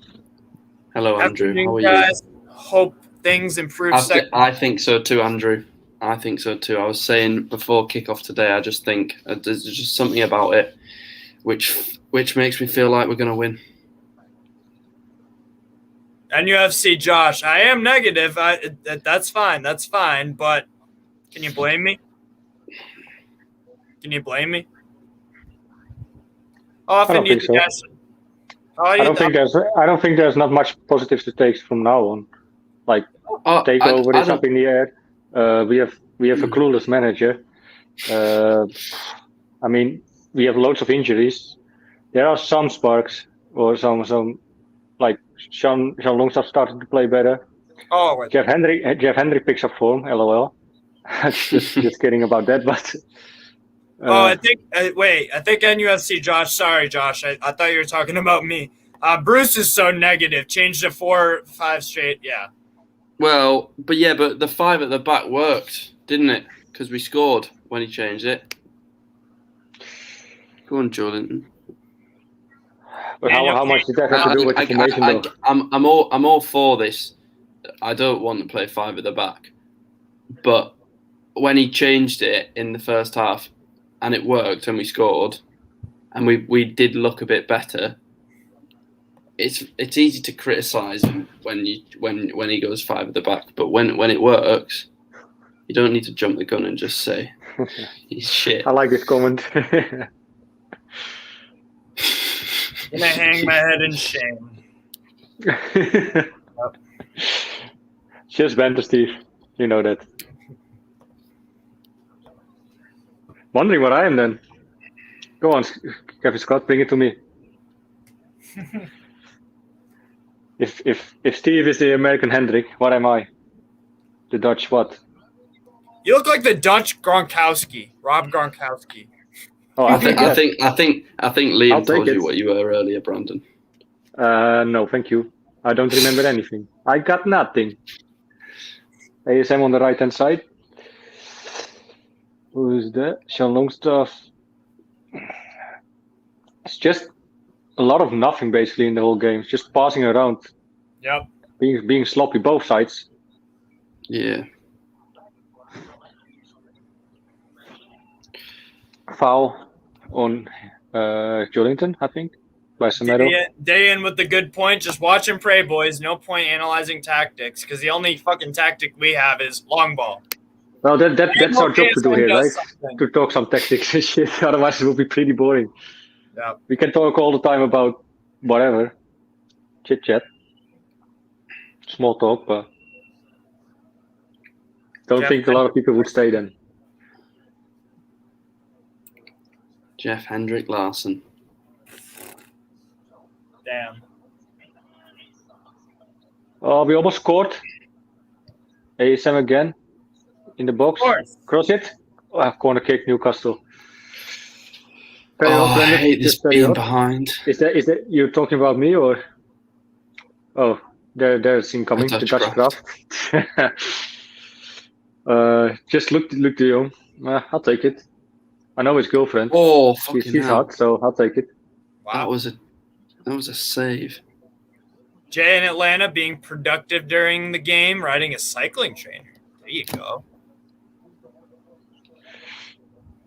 Hello, Andrew. Afternoon, How are guys. Hope things improve. I think so too, Andrew. I think so too. I was saying before kickoff today, I just think there's just something about it which makes me feel like we're going to win. NUFC Josh, I am negative. That's fine. That's fine. But can you blame me? Can you blame me? How often do you think so. I don't think there's not much positives to take from now on. Like takeover is up in the air. We have a clueless manager. I mean, we have loads of injuries. There are some sparks or some like Sean Longstaff started to play better. Oh, wait. Jeff Hendry picks up form. LOL. just kidding about that, but. I think NUFC Josh. Sorry, Josh. I thought you were talking about me. Bruce is so negative. Changed to 4-5 straight. Yeah. Well, but the 5 at the back worked, didn't it? Because we scored when he changed it. Go on, Jordan. But how much did that have to do with the formation, though? I'm all for this. I don't want to play 5 at the back, but when he changed it in the first half, and it worked, and we scored, and we did look a bit better. It's easy to criticise him when he goes 5 at the back, but when it works, you don't need to jump the gun and just say he's shit. I like this comment. Gonna hang my head in shame. Just banter, Steve. You know that. Wondering what I am then. Go on, Kevin Scott, bring it to me. If Steve is the American Hendrik, what am I? The Dutch what? You look like the Dutch Gronkowski, Rob Gronkowski. Oh, I think Liam told you what you were earlier, Brandon. No, thank you. I don't remember anything. I got nothing. ASM on the right hand side. Who's that? Sean Longstaff. It's just a lot of nothing basically in the whole game. It's just passing around. Yep. Being sloppy both sides. Yeah. Foul on Jolinton, I think, by Semedo. Day in with the good point. Just watch and pray, boys. No point analyzing tactics because the only fucking tactic we have is long ball. Well, that's our job to do here, right? To talk some tactics and shit. Otherwise, it will be pretty boring. Yeah. We can talk all the time about whatever, chit chat, small talk, but don't think a lot of people would stay then. Jeff Hendrik Larsen. Damn. Oh, we almost scored. ASM again in the box. Of course. Cross it. Corner kick, Newcastle. I hate this being behind. Is that you're talking about me or? Oh, there's incoming. The Dutch craft. Just look to you. I'll take it. I know his girlfriend. Oh, fucking she's hot, so I'll take it. Wow. That was a save. Jay in Atlanta being productive during the game, riding a cycling trainer. There you go.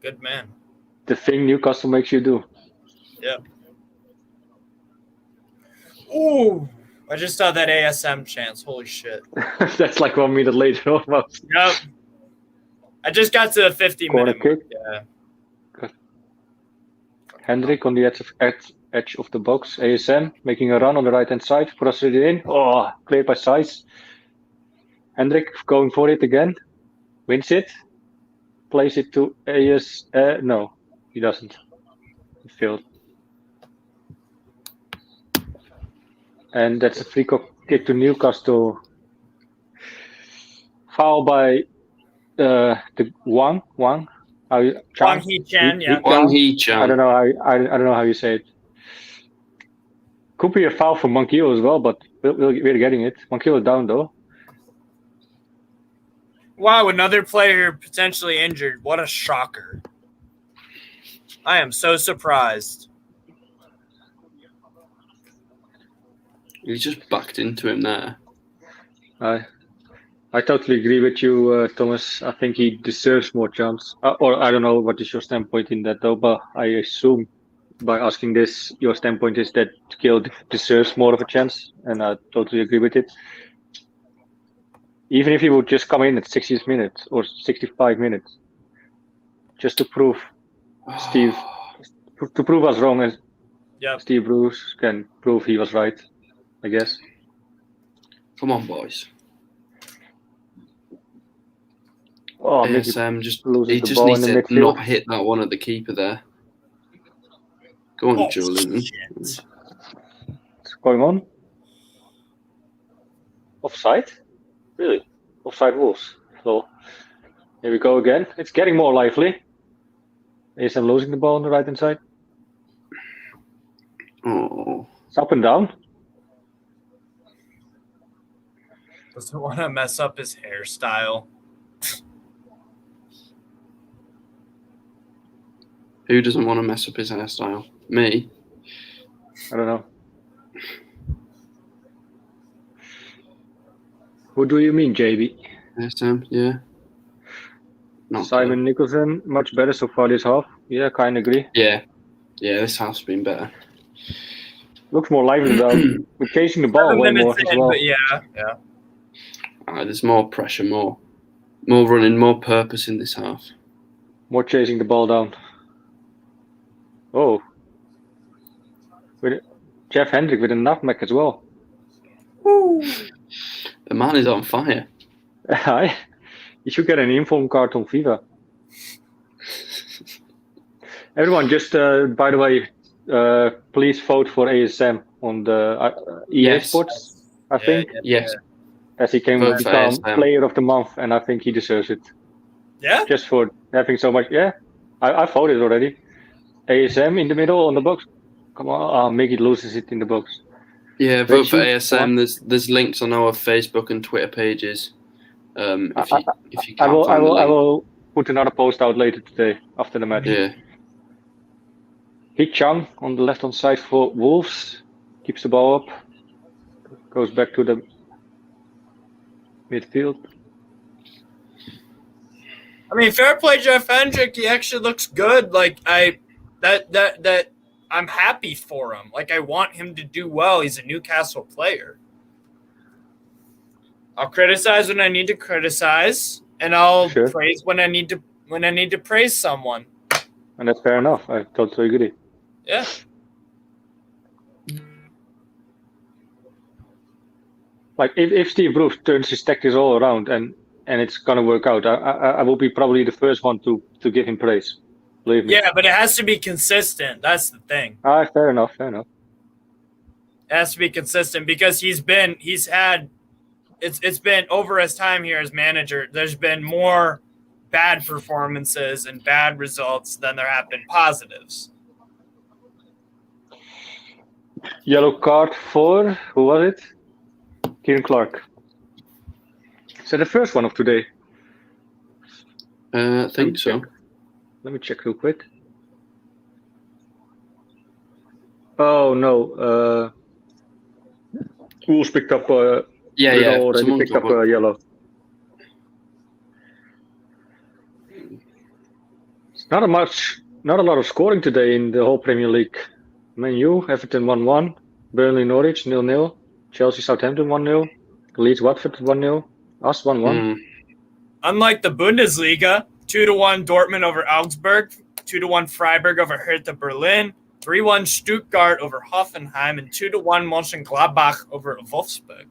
Good man. The thing Newcastle makes you do. Yep. Ooh, I just saw that ASM chance. Holy shit. That's like 1 minute later almost. Yep. I just got to the 50-minute mark. Yeah. Good. Hendrik on the edge of the box. ASM making a run on the right hand side. Crosses it in. Oh, cleared by Size. Hendrik going for it again. Wins it. Plays it to AS. No, he doesn't. He failed. And that's a free kick to Newcastle. Foul by the Wang. Wang Hee-chan, yeah. Wang Hee-chan. I don't know how you say it. Could be a foul for Monkio as well, but we're getting it. Monkio down though. Wow, another player potentially injured. What a shocker. I am so surprised. He just backed into him there. I totally agree with you, Thomas. I think he deserves more chance. Or I don't know what is your standpoint in that though, but I assume by asking this, your standpoint is that Gill deserves more of a chance, and I totally agree with it. Even if he would just come in at 60th minute or 65 minutes, just to prove Steve, to prove us wrong, and Steve Bruce can prove he was right, I guess. Come on, boys. Oh, ASM he just needs to not hit that one at the keeper there. Go on, Julian. What's going on? Offside? Really? Offside Wolves. So here we go again. It's getting more lively. ASM losing the ball on the right hand side. Oh. It's up and down. Doesn't want to mess up his hairstyle. Who doesn't want to mess up his hairstyle? Me? I don't know. Who do you mean, JB? ASM, yeah. Simon Nicholson, much better so far this half. Yeah, kind of agree. Yeah, this half's been better. Looks more lively though. We're chasing the ball way more as well. But yeah. There's more pressure, more running, more purpose in this half. More chasing the ball down. Oh. With Jeff Hendrick with a nutmeg as well. Woo. The man is on fire. You should get an inform card on FIFA. Everyone, just by the way, please vote for ASM on the EA Sports, I think. Yes. As he can become player of the month, and I think he deserves it. Yeah? Just for having so much. Yeah, I voted already. ASM in the middle on the box. Come on, Mickey loses it in the box. Yeah, vote for ASM. There's links on our Facebook and Twitter pages. If you can't I will put another post out later today after the match. Yeah. Hee Chang on the left hand side for Wolves. Keeps the ball up. Goes back to the midfield. I mean, fair play, Jeff Hendrick. He actually looks good. Like that I'm happy for him. Like I want him to do well. He's a Newcastle player. I'll criticize when I need to criticize, and I'll praise when I need to praise someone. And that's fair enough. I totally agree. Yeah. Like if Steve Bruce turns his tactics all around and it's gonna work out, I will be probably the first one to give him praise. Believe me. Yeah, but it has to be consistent. That's the thing. Fair enough. It has to be consistent because he's had it's been over his time here as manager. There's been more bad performances and bad results than there have been positives. Yellow card for, who was it? Kieran Clark. Is that the first one of today? I think so. Let me check real quick. Oh no, Wolves picked up already picked up yellow. It's not a lot of scoring today in the whole Premier League. Man U, Everton 1-1, Burnley Norwich 0-0, Chelsea Southampton 1-0, Leeds Watford 1-0, us 1-1. Unlike the Bundesliga, 2-1 Dortmund over Augsburg, 2-1 Freiburg over Hertha Berlin, 3-1 Stuttgart over Hoffenheim, and 2-1 Mönchengladbach over Wolfsburg.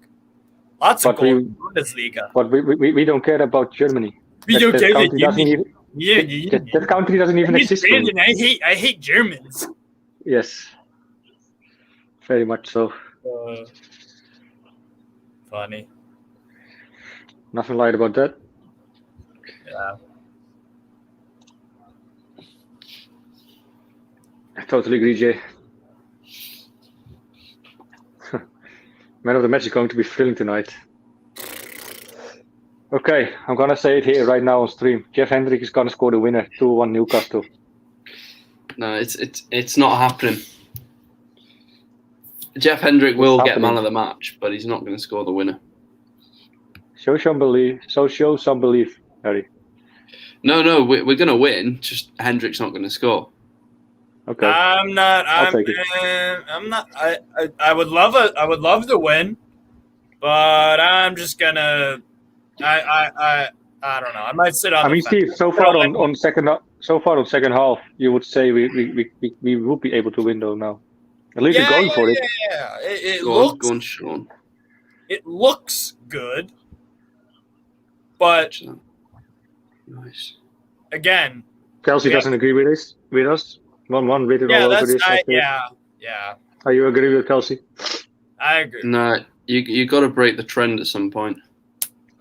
Lots of goals in the Bundesliga. But we don't care about Germany. We don't care about Germany. That country doesn't even exist. I hate Germans. Yes. Very much so. Funny. Nothing light about that. Yeah. I totally agree, Jay. Man of the match is going to be thrilling tonight. Okay, I'm gonna say it here right now on stream. Jeff Hendrick is gonna score the winner, 2-1 Newcastle. No, it's not happening. Jeff Hendrick will get man of the match, but he's not going to score the winner. Show some belief, Harry. No, we're going to win. Just Hendrick's not going to score. Okay. I'm not. I would love to win, but I'm just gonna. I don't know. I might sit on. I mean, Steve. So far on second half, you would say we would be able to win though now. At least we're going for it. Yeah. It Go on, Sean. It looks good, but nice. Again, Kelsey doesn't agree with us. 1-1 written all over this. Yeah. Are you agree with Kelsey? I agree. No, you got to break the trend at some point.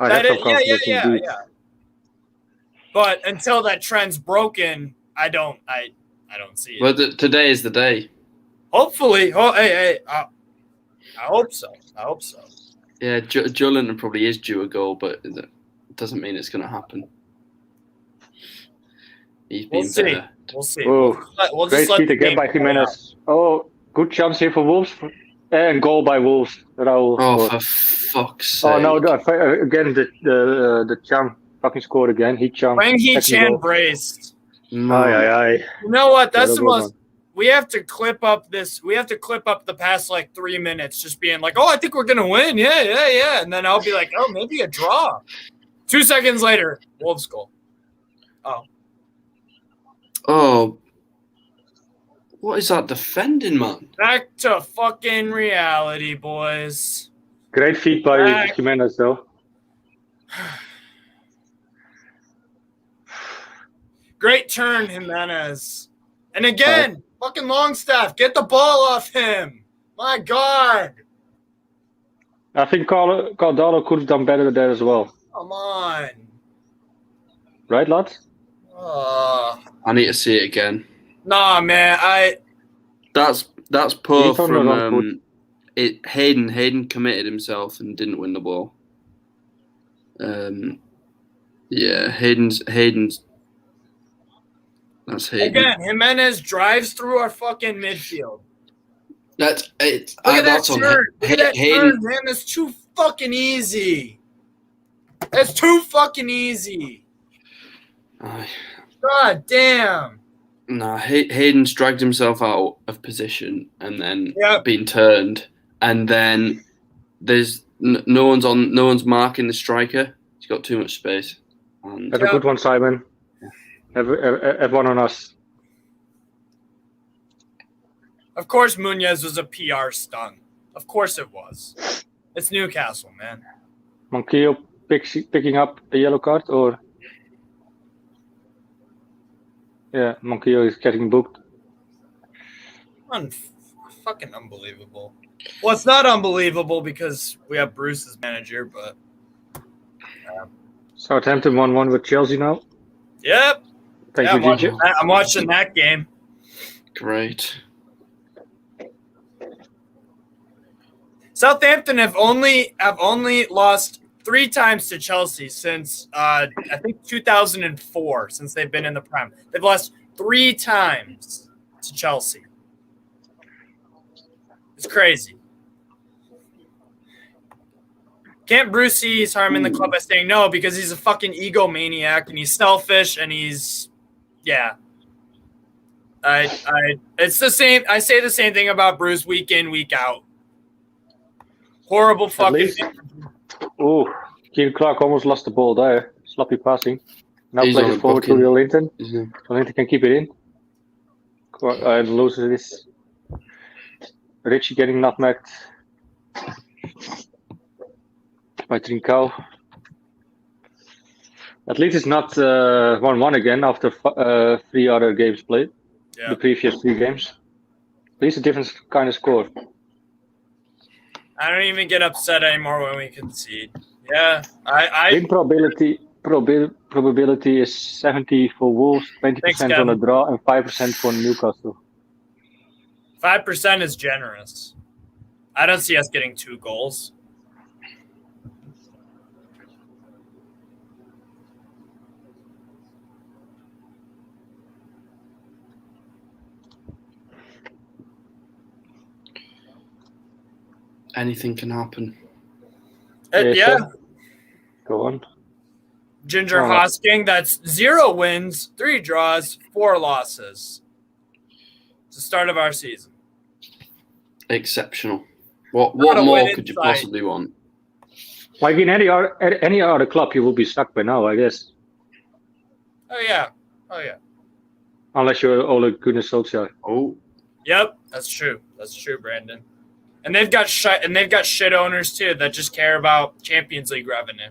Yeah. But until that trend's broken, I don't see it. Well, today is the day. Hopefully, I hope so. Yeah, Jolinton probably is due a goal, but it doesn't mean it's going to happen. He's been better. We'll see. Oh, We'll great feed again by Jimenez. Oh, good chance here for Wolves. And goal by Wolves. Raul. Oh, for fuck's sake. Oh, no, again, the Chan fucking scored again. Wang Hee-chan braced. Aye. You know what? That's the most... We have to clip up the past, 3 minutes just being like, oh, I think we're going to win. Yeah. And then I'll be like, oh, maybe a draw. 2 seconds later, Wolves goal. Oh. What is that defending, man? Back to fucking reality, boys. Great feed by Jimenez, though. Great turn, Jimenez. And again, fucking Longstaff, get the ball off him. My God. I think Caldalo could have done better there as well. Come on. Right, lads? I need to see it again. Nah, man. That's poor from Hayden. Hayden committed himself and didn't win the ball. Yeah, Hayden's. That's Hayden. Again, Jimenez drives through our fucking midfield. That's it. Look at That's that on turn. Look at that Hayden. turn, man. That's too fucking easy. That's too fucking easy. God damn. Nah, Hayden's dragged himself out of position and then been turned, and then there's no one's marking the striker. He's got too much space. That's a good one, Simon. Have one on us. Of course, Munoz was a PR stunt. Of course it was. It's Newcastle, man. Monquillo picking up a yellow card, or Monquillo is getting booked. fucking unbelievable. Well, it's not unbelievable because we have Bruce as manager, but Southampton 1-1 with Chelsea now. yep. Thank Yeah, you, Ginger. I'm watching that game. Great. Southampton have only lost 3 times to Chelsea since I think 2004, since they've been in the Prem. They've lost 3 times to Chelsea. It's crazy. Can't Bruce see he's harming the club by saying no because he's a fucking egomaniac and he's selfish and he's it's the same. I say the same thing about Bruce week in, week out. Horrible fucking thing. Oh, Keane Clark almost lost the ball there. Sloppy passing. Now He's plays on it a forward to booking. Linton. Mhm. Linton can keep it in. Loses this. Richie getting nutmegged by Trincao. At least it's not 1-1 again after 3 other games played. Yeah. The previous 3 games. At least a different kind of score. I don't even get upset anymore when we concede. Yeah, I Win probability is 70 for Wolves, 20% on a draw, and 5% for Newcastle. 5% is generous. I don't see us getting 2 goals. Anything can happen. Yeah. Go on. Ginger Oh. Hosking, that's 0 wins, 3 draws, 4 losses. It's the start of our season. Exceptional. What Not a more win could you inside. possibly want? Like in any other club, you will be stuck by now, I guess. Oh yeah. Unless you're Ole Gunnar Solskjaer. Oh. Yep, that's true. That's true, Brandon. And they've got shit owners too that just care about Champions League revenue.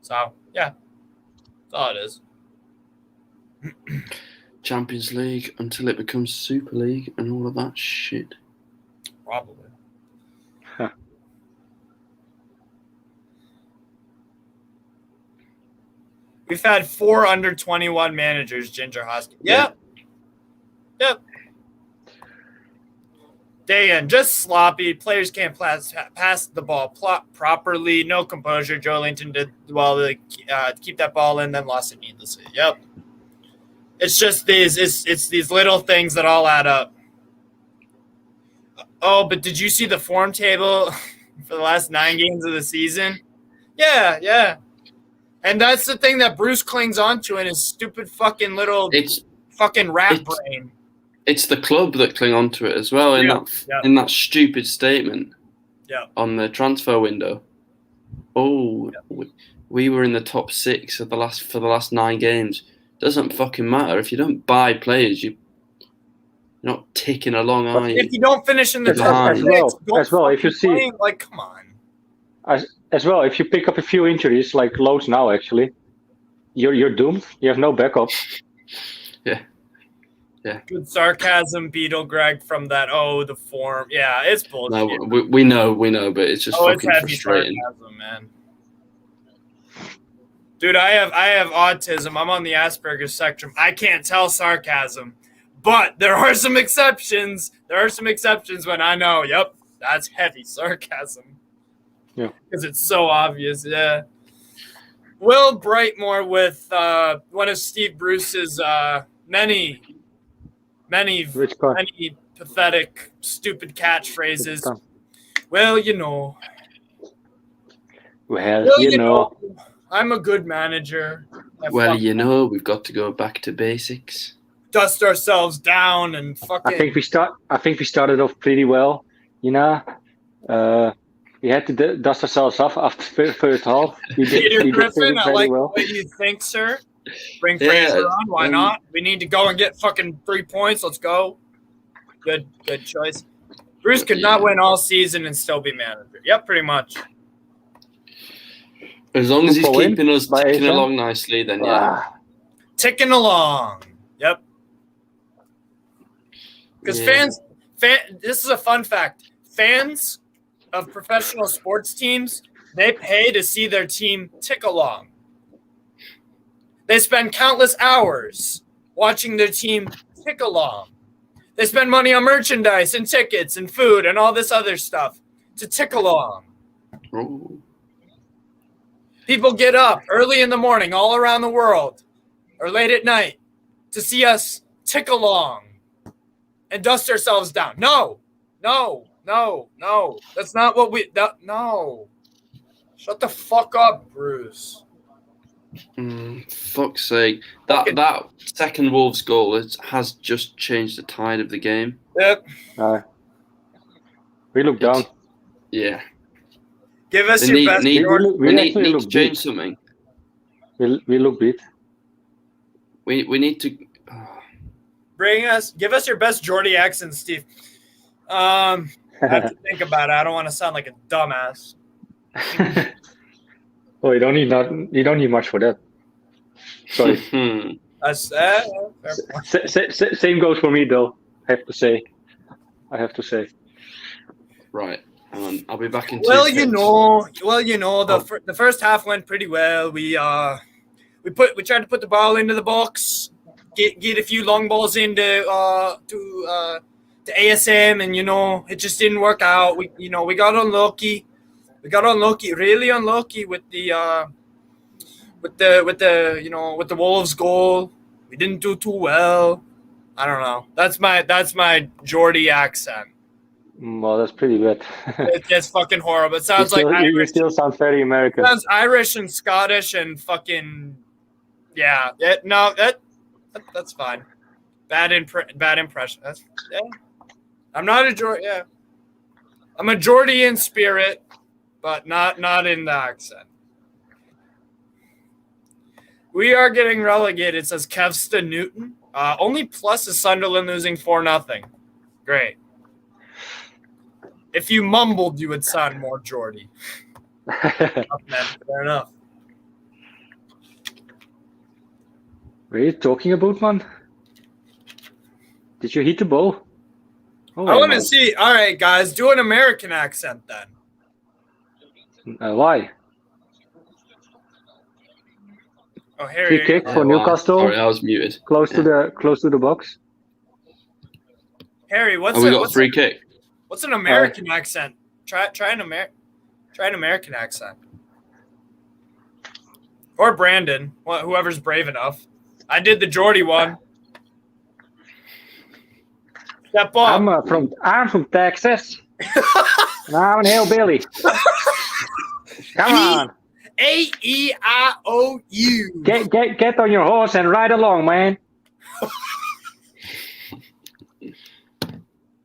So yeah, that's all it is. Champions League until it becomes Super League and all of that shit. Probably. We've had 4 under 21 managers, Ginger Hosking. Yep. Day in, just sloppy. Players can't pass the ball properly. No composure. Joe Linton did well to keep that ball in, then lost it needlessly. Yep. It's just it's these little things that all add up. Oh, but did you see the form table for the last 9 games of the season? Yeah. And that's the thing that Bruce clings onto in his stupid fucking little fucking rat brain. It's the club that cling on to it as well in that stupid statement on the transfer window. Oh, we were in the top 6 for the last 9 games. Doesn't fucking matter if you don't buy players. You're not ticking along, are you? If you don't finish in the top 6, if you see, like, come on. As well, if you pick up a few injuries, like loads now, actually, you're doomed. You have no backup. Yeah. Good sarcasm, Beetle Greg, from that. Oh, the form. Yeah, it's bullshit. No, we know, but it's just fucking it's heavy frustrating. sarcasm, man. Dude, I have autism. I'm on the Asperger's spectrum. I can't tell sarcasm, but there are some exceptions. There are some exceptions when I know. Yep, that's heavy sarcasm. Yeah, because it's so obvious. Yeah. Will Brightmore with one of Steve Bruce's many pathetic, stupid catchphrases. Well, you know. Well, you know. I'm a good manager. Well, you know, we've got to go back to basics. Dust ourselves down and fucking. I think we started off pretty well. You know, we had to dust ourselves off after the first half. Peter Griffin, I like well. what you think, sir. Bring Fraser on. Why not? We need to go and get fucking 3 points. Let's go. Good choice. Bruce could not win all season and still be manager. Yep, pretty much. As long as he's keeping us ticking along nicely, then yeah. Ticking along. Yep. Because This is a fun fact. Fans of professional sports teams, they pay to see their team tick along. They spend countless hours watching their team tick along. They spend money on merchandise and tickets and food and all this other stuff to tick along. Ooh. People get up early in the morning all around the world or late at night to see us tick along and dust ourselves down. No. That's not what no. Shut the fuck up, Bruce. Fuck's sake. That second Wolves goal has just changed the tide of the game. Yep. We look down. Yeah. Give us your best. We need to change something. We look beat. We need to give us your best Geordie accent, Steve. I have to think about it. I don't want to sound like a dumbass. Oh, you don't need much for that. Sorry. Same goes for me, though. I have to say. Right. I'll be back in 2 Well, seconds. the first half went pretty well. We tried to put the ball into the box, get a few long balls into to ASM, and it just didn't work out. We got unlucky. We got unlucky, really unlucky with the Wolves goal. We didn't do too well. I don't know. That's my Geordie accent. Well, that's pretty bad. It's fucking horrible. It sounds you Irish. still sound very American. It sounds Irish and Scottish and fucking that's fine. Bad impression. I'm not a Geordie. Yeah, I'm a Geordie in spirit, but not in the accent. We are getting relegated, says Kevston Newton. Only plus is Sunderland losing 4-0. Great. If you mumbled, you would sound more Geordie. Fair enough. What are you talking about, man? Did you hit the ball? Oh, I want to see. All right, guys, do an American accent then. Why? Oh, Harry. Free kick for Newcastle. Sorry, I was muted. Close to the box. Harry, We got a free kick. What's an American accent? Try an American accent. Or Brandon, whoever's brave enough. I did the Geordie one. Step up. I'm from Texas. And I'm an hillbilly. Come on. A-E-I-O-U. Get on your horse and ride along, man.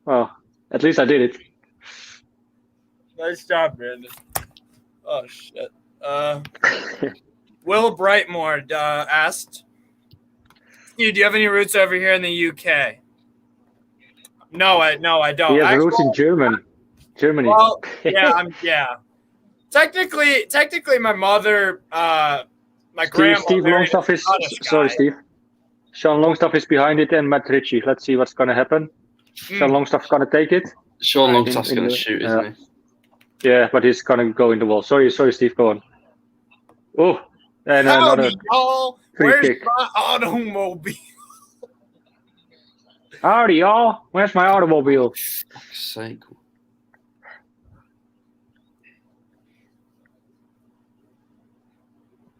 Well, at least I did it. Nice job, Brandon. Oh, shit. Will Brightmore asked, Steve, do you have any roots over here in the UK? No, I don't. He has roots in Germany. Well, yeah. Technically, my mother, my grandma. Steve Longstaff is sorry, Steve. Sean Longstaff is behind it, and Matt Ritchie. Let's see what's gonna happen. Sean Longstaff's gonna take it. Sean Longstaff's gonna shoot, isn't he? Yeah, but he's gonna go in the wall. Sorry, Steve. Go on. Oh, and another free kick. My automobile? Howdy, y'all. Where's my automobile? Fuck's sake.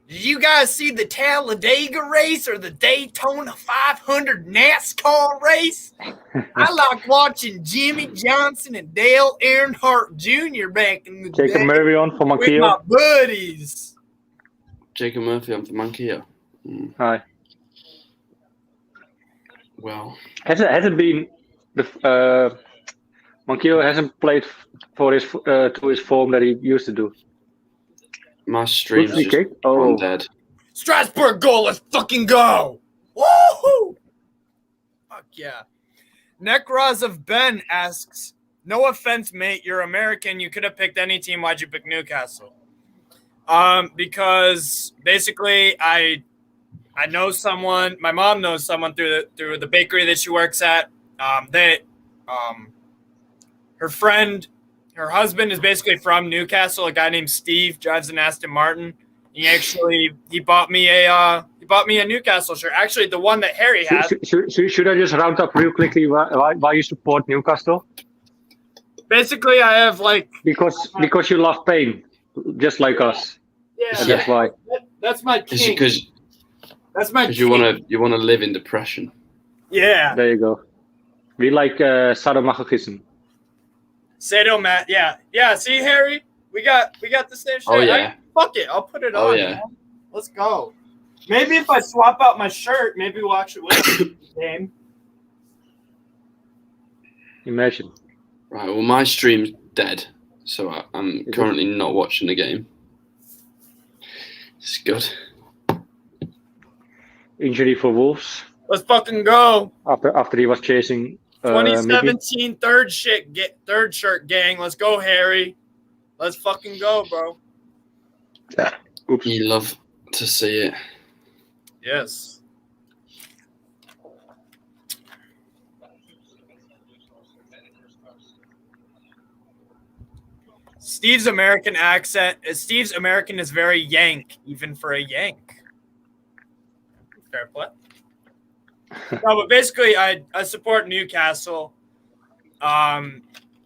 Did you guys see the Talladega race or the Daytona 500 NASCAR race? I like watching Jimmy Johnson and Dale Earnhardt Jr. back in the day. Jacob Murray on for with Mankio. my buddies. Jacob Murphy on for Mankio. Hi. Well, has it been the Mankio hasn't played for his to his form that he used to do. My stream's just gone dead. Strasbourg goal, let's fucking go! Woohoo! Fuck yeah. Nekraz of Ben asks, no offense, mate, you're American. You could have picked any team. Why'd you pick Newcastle? Because basically I know someone, my mom knows someone through the bakery that she works at. her husband is basically from Newcastle. A guy named Steve drives an Aston Martin. He bought me a Newcastle shirt. Actually, the one that Harry has. Should I just round up real quickly why you support Newcastle? Basically, I have like because you love pain, just like us. Yeah, and that's why. That's my king. That's my king. You wanna live in depression. Yeah. There you go. We like sadomasochism. Yeah. See, Harry, we got the same shirt. Oh yeah. Fuck it, I'll put it on. Oh yeah. Man. Let's go. Maybe if I swap out my shirt, maybe we'll actually win the game. Imagine. Right. Well, my stream's dead, so I'm currently not watching the game. It's good. Injury for Wolves. Let's fucking go. After he was chasing 2017 third shirt gang. Let's go, Harry. Let's fucking go, bro. Yeah. Oops. You love to see it. Yes. Steve's American is very Yank, even for a Yank. Fair play. No, but basically, I support Newcastle,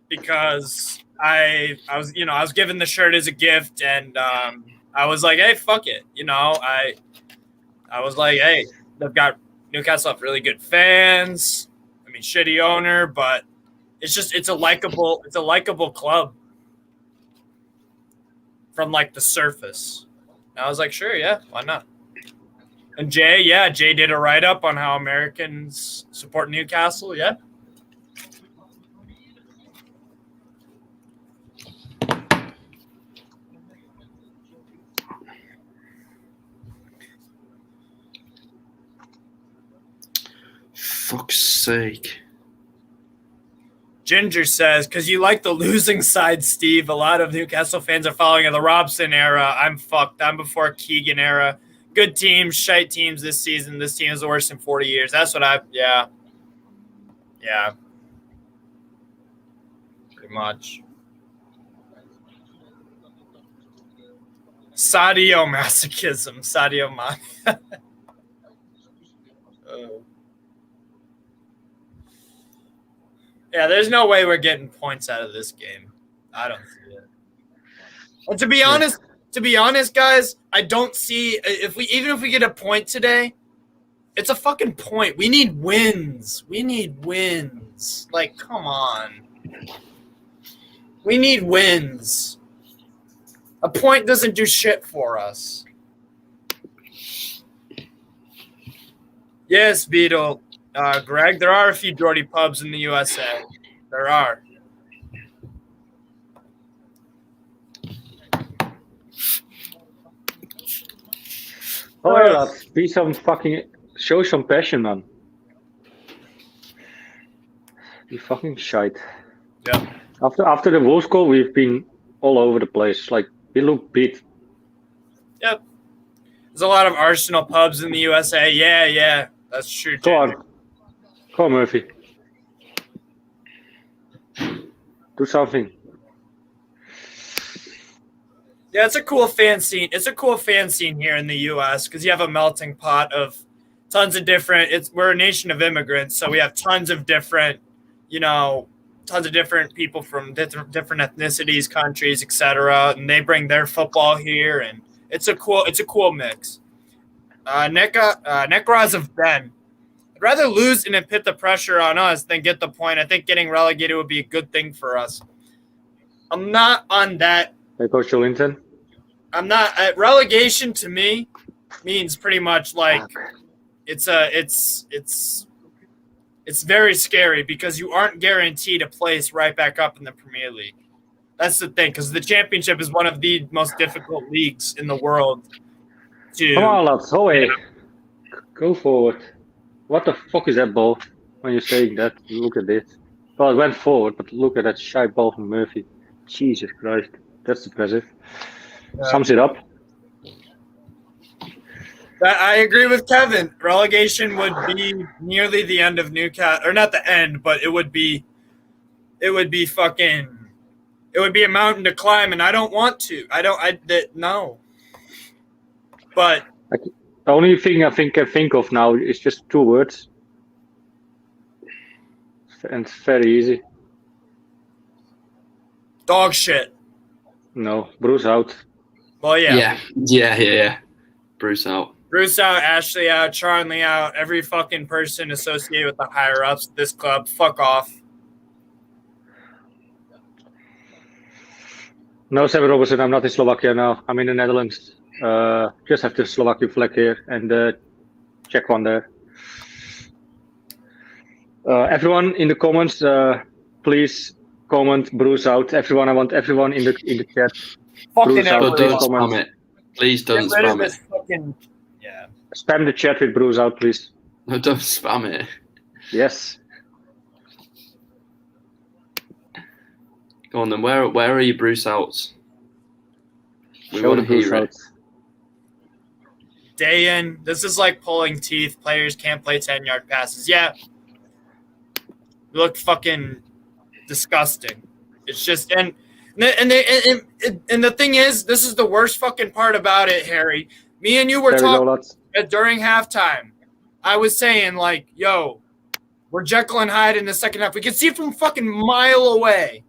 because I was given the shirt as a gift, and I was like, hey, fuck it, I was like, hey, they've got Newcastle have really good fans. I mean, shitty owner, but it's a likable club from like the surface. And I was like, sure, yeah, why not? And Jay did a write-up on how Americans support Newcastle, yeah. Fuck's sake. Ginger says, because you like the losing side, Steve. A lot of Newcastle fans are following in the Robson era. I'm fucked. I'm before Keegan era. Good teams, shite teams this season. This team is the worst in 40 years. That's what yeah. Pretty much. Sadio-masochism. Sadio-ma. Yeah, there's no way we're getting points out of this game. I don't see it. And to be honest, guys, I don't see even if we get a point today, it's a fucking point. We need wins. Like, come on. We need wins. A point doesn't do shit for us. Yes, Beetle. Greg, there are a few dirty pubs in the USA. There are. Oh, lads, show some passion, man. Be fucking shite. Yeah. After the Wolves goal, we've been all over the place. Like, we look beat. Yep. There's a lot of Arsenal pubs in the USA. Yeah. That's true. Go on. Come on, Murphy. Do something. Yeah, it's a cool fan scene. It's a cool fan scene here in the U.S. because you have a melting pot of tons of different. We're a nation of immigrants, so we have tons of different people from different ethnicities, countries, etc. And they bring their football here, and it's a cool mix. Necros of Ben. I'd rather lose and then put the pressure on us than get the point. I think getting relegated would be a good thing for us. I'm not on that. Hey, Coach Linton. I'm not. Relegation to me means pretty much like it's very scary because you aren't guaranteed a place right back up in the Premier League. That's the thing, because the Championship is one of the most difficult leagues in the world. Come on, lads. Hoey. Go forward. What the fuck is that ball? When you're saying that, look at this. Well, it went forward, but look at that shy ball from Murphy. Jesus Christ, that's impressive. Sums it up. I agree with Kevin. Relegation would be nearly the end of Newcastle, or not the end, but it would be it would be a mountain to climb, and I don't want to. No. But the only thing I can think of now is just 2 words. And it's very easy. Dog shit. No, Bruce out. Well, yeah. Yeah. Bruce out. Bruce out, Ashley out, Charlie out, every fucking person associated with the higher-ups of this club, fuck off. No, Sam Robertson, I'm not in Slovakia now. I'm in the Netherlands. Just have the Slovakian flag here and the Czech one there. Everyone in the comments, please comment Bruce out. Everyone, I want everyone in the chat. Fucking But don't spam it. Please don't spam it. Spam the chat with Bruce out, please. No, don't spam it. Yes. Go on then. Where are your Bruce outs? We Show want the to Bruce hear it. outs. Day in, this is like pulling teeth. Players can't play 10-yard passes. Yeah. You look fucking disgusting. It's just and the thing is, this is the worst fucking part about it, Harry. Me and you were talking during halftime. I was saying, like, yo, we're Jekyll and Hyde in the second half. We can see it from a fucking mile away.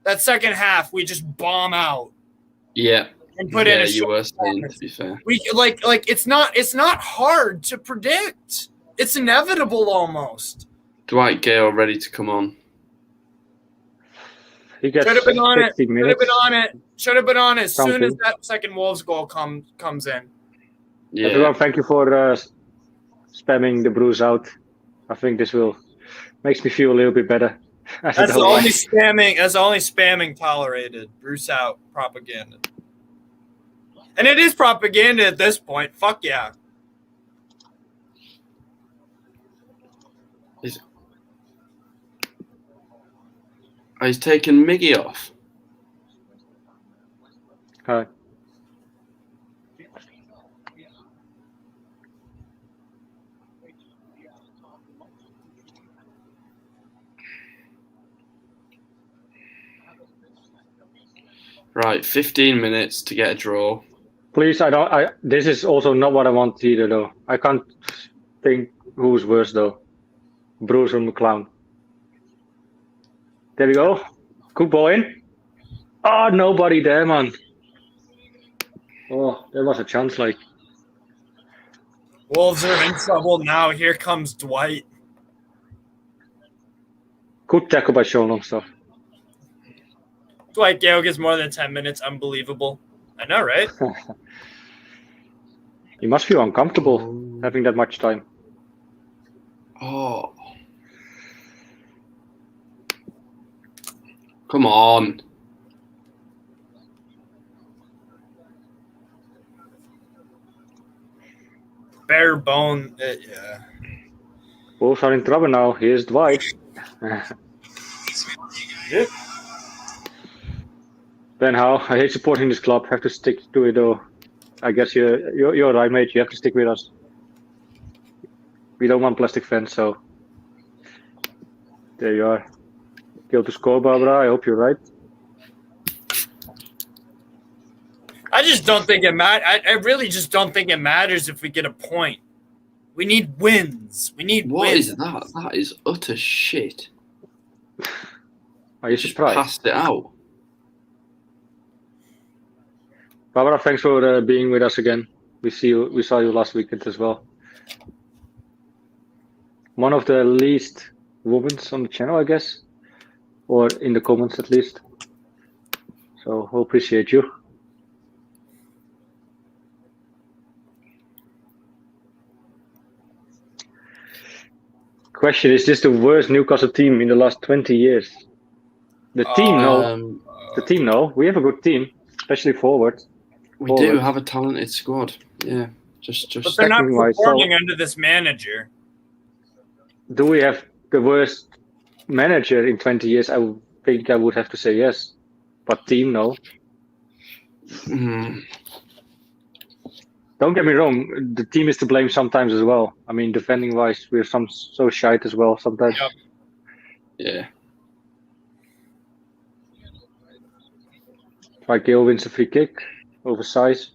That second half, we just bomb out. Yeah. And put in a you were saying, to be fair. We like it's not hard to predict. It's inevitable almost. Dwight Gale ready to come on. He gets Should have been on it. 60 minutes. Should have been on as soon as Something. that second Wolves goal comes in. Yeah. Everyone, thank you for spamming the Bruce out. I think this makes me feel a little bit better. That's the only spamming. That's the only spamming tolerated. Bruce out propaganda, and it is propaganda at this point. Fuck yeah. He's taken Miggy off. Hi. Right, 15 minutes to get a draw. Please, this is also not what I want either, though. I can't think who's worse, though. Bruce or McClown. There we go. Good ball in. Oh, nobody there, man. Oh, there was a chance, like. Wolves are in trouble now. Here comes Dwight. Good tackle by Sean Longstaff. Dwight Gale gets more than 10 minutes. Unbelievable. I know, right? You must feel uncomfortable having that much time. Oh. Come on. Bare bone. Yeah. Wolves are in trouble now. Here's Dwight. Yeah. Ben Howe, I hate supporting this club. Have to stick to it, though. I guess you're right, mate. You have to stick with us. We don't want plastic fans, so there you are. Kill to score, Barbara. I hope you're right. I just don't think it matters. I really just don't think it matters if we get a point. We need wins. We need What wins. is that? That is utter shit. Are you Just surprised? passed it out. Barbara, thanks for being with us again. We saw you last weekend as well. One of the least women's on the channel, I guess, or in the comments at least. So we appreciate you. Question: is this the worst Newcastle team in the last 20 years? The team, no. The team, no. We have a good team, especially forward. We do have a talented squad. Yeah. Just But they're not Technically-wise, performing under this manager. Do we have the worst manager in 20 years? I think I would have to say yes. But team, no. Don't get me wrong. The team is to blame sometimes as well. I mean, defending-wise, we're so shite as well sometimes. Yeah. Like Gale wins a free kick, oversized.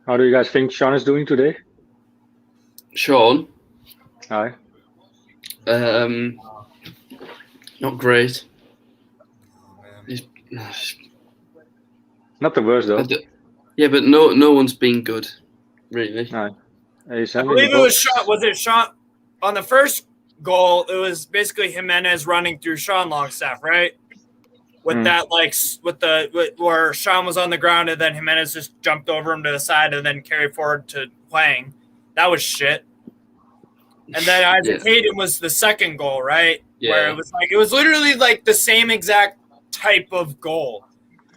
How do you guys think Sean is doing today? Sean? Hi. Not great. He's, Not the worst though. yeah, but no one's been good, really. No. I believe it was Sean. Was it Sean on the first goal? It was basically Jimenez running through Sean Longstaff, right? With that, where Sean was on the ground and then Jimenez just jumped over him to the side and then carried forward to playing. That was shit. And then Isaac Hayden was the second goal, right? Yeah. Where it was literally like the same exact type of goal.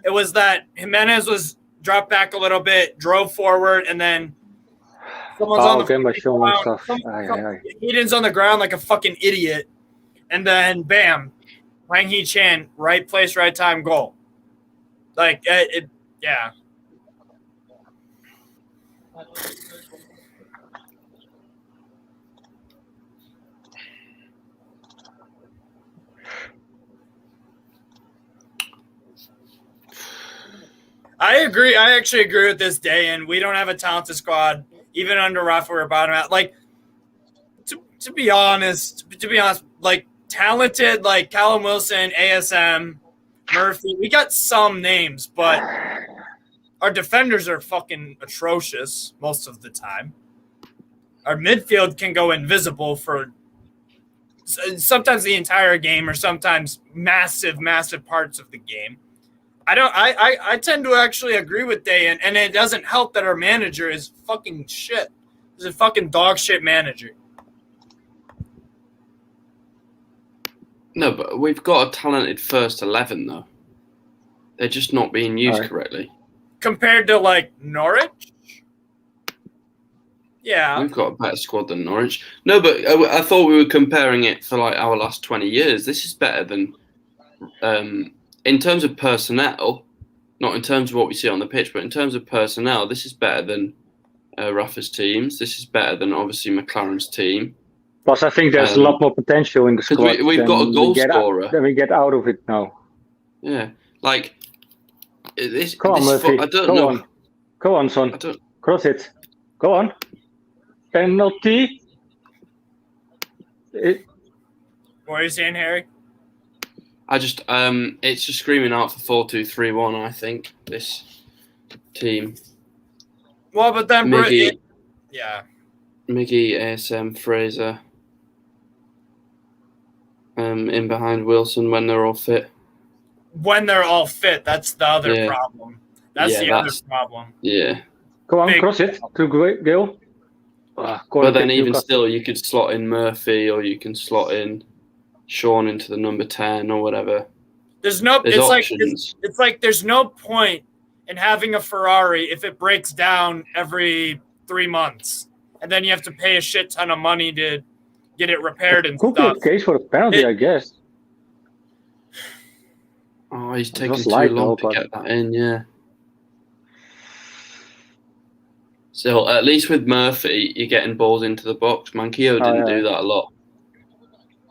It was that Jimenez was dropped back a little bit, drove forward, and then someone's on the ground. Hayden's on the ground like a fucking idiot, and then bam, Wang Hee-chan, right place, right time, goal. Like yeah. I agree. I actually agree with this day, and we don't have a talented squad. Even under Rafa, we're bottom out. Like, to be honest, like talented, like Callum Wilson, ASM, Murphy. We got some names, but our defenders are fucking atrocious most of the time. Our midfield can go invisible for sometimes the entire game, or sometimes massive parts of the game. I tend to actually agree with Day, and it doesn't help that our manager is fucking shit. He's a fucking dog shit manager. No, but we've got a talented first 11 though. They're just not being used correctly. Compared to like Norwich? Yeah. We've got a better squad than Norwich. No, but I thought we were comparing it for like our last 20 years. This is better than in terms of personnel, not in terms of what we see on the pitch, but in terms of personnel, this is better than Rafa's teams. This is better than obviously McLaren's team. Plus, I think there's a lot more potential in the squad. We've got a goal scorer. Then we get out of it now. Yeah, like this. Come on, Murphy. I don't know. Go on, son. Cross it. Go on. Penalty. What are you saying, Harry? I just it's just screaming out for 4-2-3-1. I think this team. Well, but then Miggy, Miggy, ASM, Fraser, in behind Wilson when they're all fit. When they're all fit, that's the other problem. That's the other problem. Yeah. Go on, cross it to Gale. But then even still, you could slot in Murphy, or you can slot in Sean into the number 10 or whatever. There's like there's no point in having a Ferrari if it breaks down every 3 months, and then you have to pay a shit ton of money to get it repaired and stuff. Could be a case for a penalty, I guess. Oh, he's taking too long to get that in, yeah. So at least with Murphy, you're getting balls into the box. Manquillo didn't do that a lot.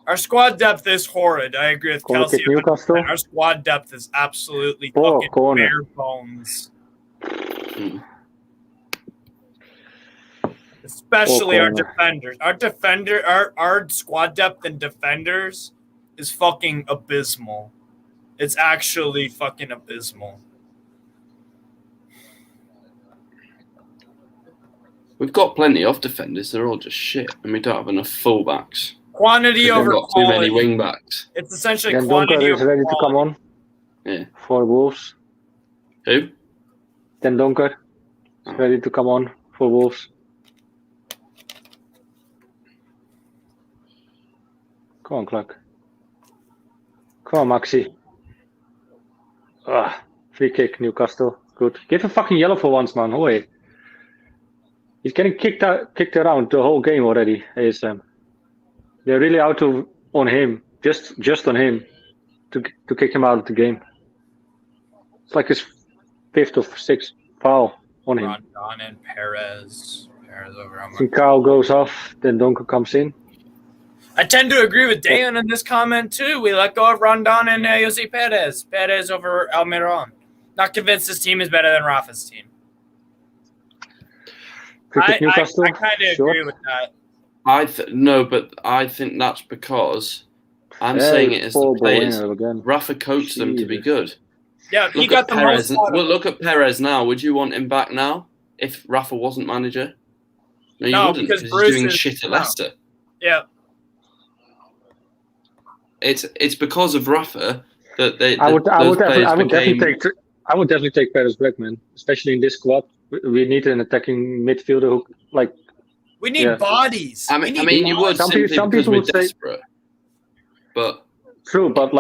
Our squad depth is horrid. I agree with Kelsey. Newcastle. Our squad depth is absolutely fucking bare bones. Especially our defenders. Our squad depth and defenders is fucking abysmal. It's actually fucking abysmal. We've got plenty of defenders. They're all just shit, and we don't have enough fullbacks. Quantity over quality. Too many wing backs. It's essentially quantity over ready quality. To come on. Yeah. For Wolves. Who? Ten Donker is ready to come on for Wolves. Come on, Clark. Come on, Maxi. Free kick, Newcastle. Good. Give a fucking yellow for once, man. Hoy. He's getting kicked around the whole game already, ASM. They're really out to on him, just on him, to kick him out of the game. It's like his 5th or 6th foul on him. Rondon and Perez over on Kyle goes off, then Donker comes in. I tend to agree with Dan in this comment too. We let go of Rondon and Jose Perez. Perez over Almiron. Not convinced this team is better than Rafa's team. I kind of agree with that. No, but I think that's because I'm saying it as the players. Rafa coached them to be good. Yeah, he got the Perez. most. Well, look at Perez now. Would you want him back now if Rafa wasn't manager? No, you wouldn't, because he's doing shit at Leicester. Yeah. It's because of Rafa that I would definitely take Perez back, man. Especially in this squad, we need an attacking midfielder who We need bodies. I mean, you would simply because we're desperate. But true, but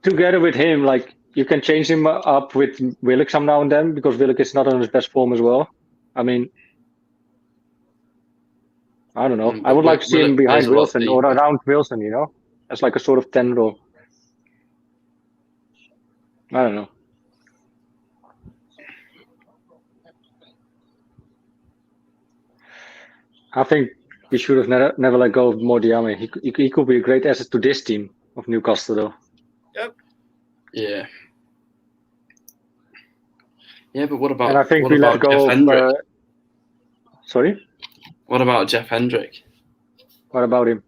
together with him, you can change him up with Willock some now and then because Willock is not on his best form as well. I mean, I don't know. I would like to see him behind Wilson or around Wilson, as like a sort of 10 role. I don't know. I think we should have never let go of Modiame. He could be a great asset to this team of Newcastle, though. Yep. Yeah. Yeah, but what about? And I think we let go of. Sorry. What about Jeff Hendrick? What about him?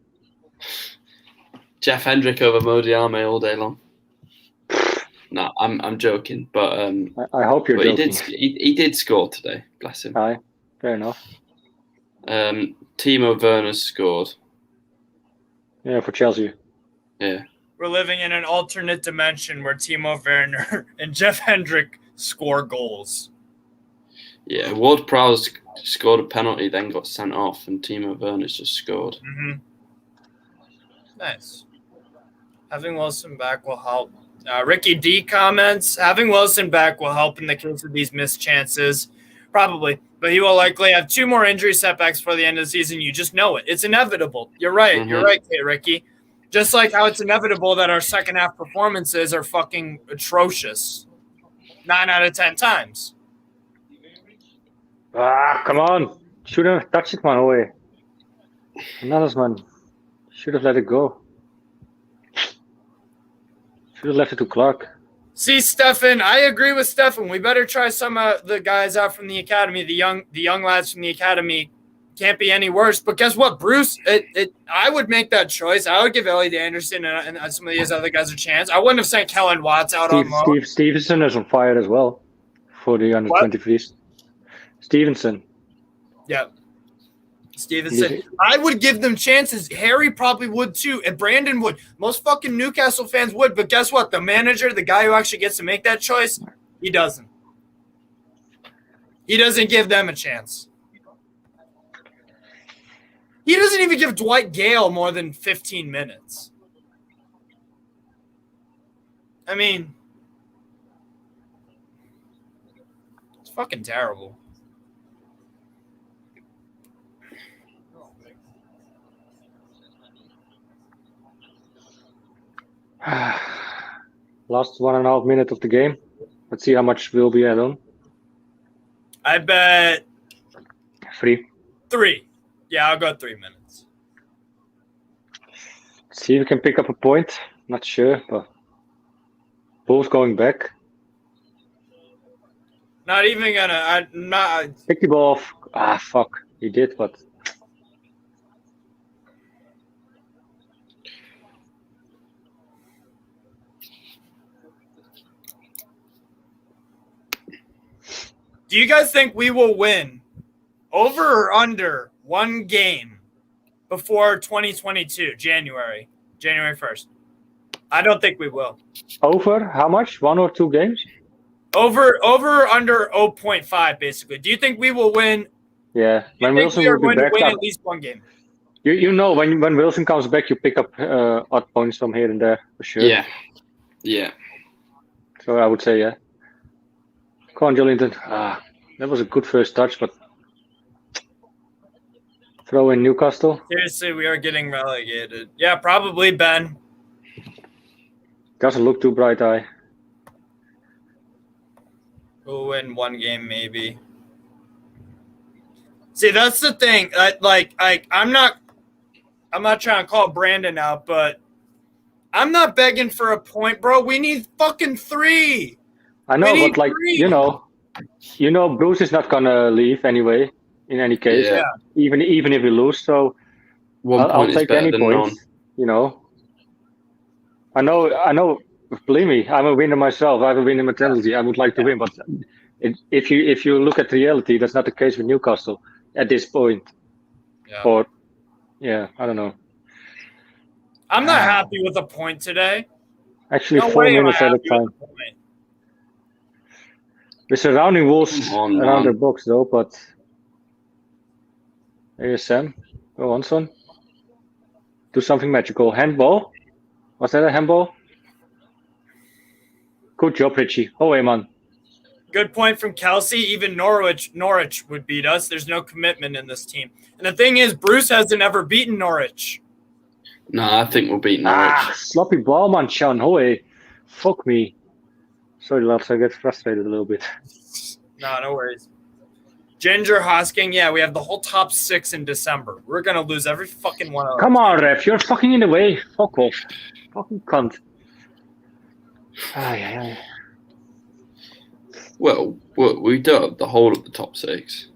Jeff Hendrick over Modiame all day long. No, I'm joking, but I hope you're joking. He did score today. Bless him. Aye, fair enough. Timo Werner scored. Yeah, for Chelsea. Yeah. We're living in an alternate dimension where Timo Werner and Jeff Hendrick score goals. Yeah, Ward-Prowse scored a penalty, then got sent off, and Timo Werner's just scored. Mm-hmm. Nice. Having Wilson back will help. Ricky D comments, having Wilson back will help in the case of these missed chances. Probably. But he will likely have 2 more injury setbacks for the end of the season. You just know it. It's inevitable. You're right. Mm-hmm. You're right, Ricky. Just like how it's inevitable that our second half performances are fucking atrocious. 9 out of 10 times. Come on. Should have touched it, man, away. Another man. Should have let it go. Should have left it to Clark. See, Stefan, I agree with Stefan. We better try some of the guys out from the academy. The young lads from the academy can't be any worse. But guess what, Bruce? I would make that choice. I would give Elliot Anderson and some of these other guys a chance. I wouldn't have sent Kellen Watts out on loan. Steve Stevenson is on fire as well for the under-23s. Stevenson. Yeah. Stevenson. I would give them chances. Harry probably would too. And Brandon would. Most fucking Newcastle fans would. But guess what? The manager, the guy who actually gets to make that choice, he doesn't. He doesn't give them a chance. He doesn't even give Dwight Gale more than 15 minutes. I mean, it's fucking terrible. Last 1.5 minutes of the game. Let's see how much will be add on. I bet 3. 3. Yeah, I'll go 3 minutes. See if we can pick up a point. Not sure, but both going back. Not even gonna. Pick the ball off. Fuck. He did, but. Do you guys think we will win over or under 1 game before 2022, January 1st? I don't think we will. Over how much? 1 or 2 games? Over or under 0.5, basically. Do you think we will win? Yeah, when Wilson will be back, win at least 1 game. You know, when Wilson comes back, you pick up odd points from here and there for sure. Yeah. So I would say yeah. Come on, Jolinton. That was a good first touch, but Throw in Newcastle. Seriously, we are getting relegated. Yeah, probably, Ben. Doesn't look too bright eye. We'll win one game, maybe. See, that's the thing. I'm not trying to call Brandon out, but I'm not begging for a point, bro. We need fucking 3. I know, but like 3. you know, Bruce is not gonna leave anyway. In any case, Yeah. even if we lose, so I'll is take better any than points. none. You know, I know. Believe me, I'm a winner myself. I have a winning mentality. I would like to win, but if you look at reality, that's not the case with Newcastle at this point. Yeah. Or I don't know. I'm not happy with a point today. Actually, No 4 way am I minutes at a happy with time. a point. We're surrounding Wolves Come on, around man. their box though, but ASM, go on, son. Do something magical. Handball? Was that a handball? Good job, Richie. Away, man. Good point from Kelsey. Even Norwich would beat us. There's no commitment in this team. And the thing is, Bruce hasn't ever beaten Norwich. No, I think we'll beat Norwich. Sloppy ball, man, Sean. Away. Fuck me. Sorry, lads. I get frustrated a little bit. No worries. Ginger Hosking, yeah, we have the whole top 6 in December. We're going to lose every fucking one of them. Come on, ref. You're fucking in the way. Fuck off. Fucking cunt. Aye. Well, we dubbed the whole of the top 6.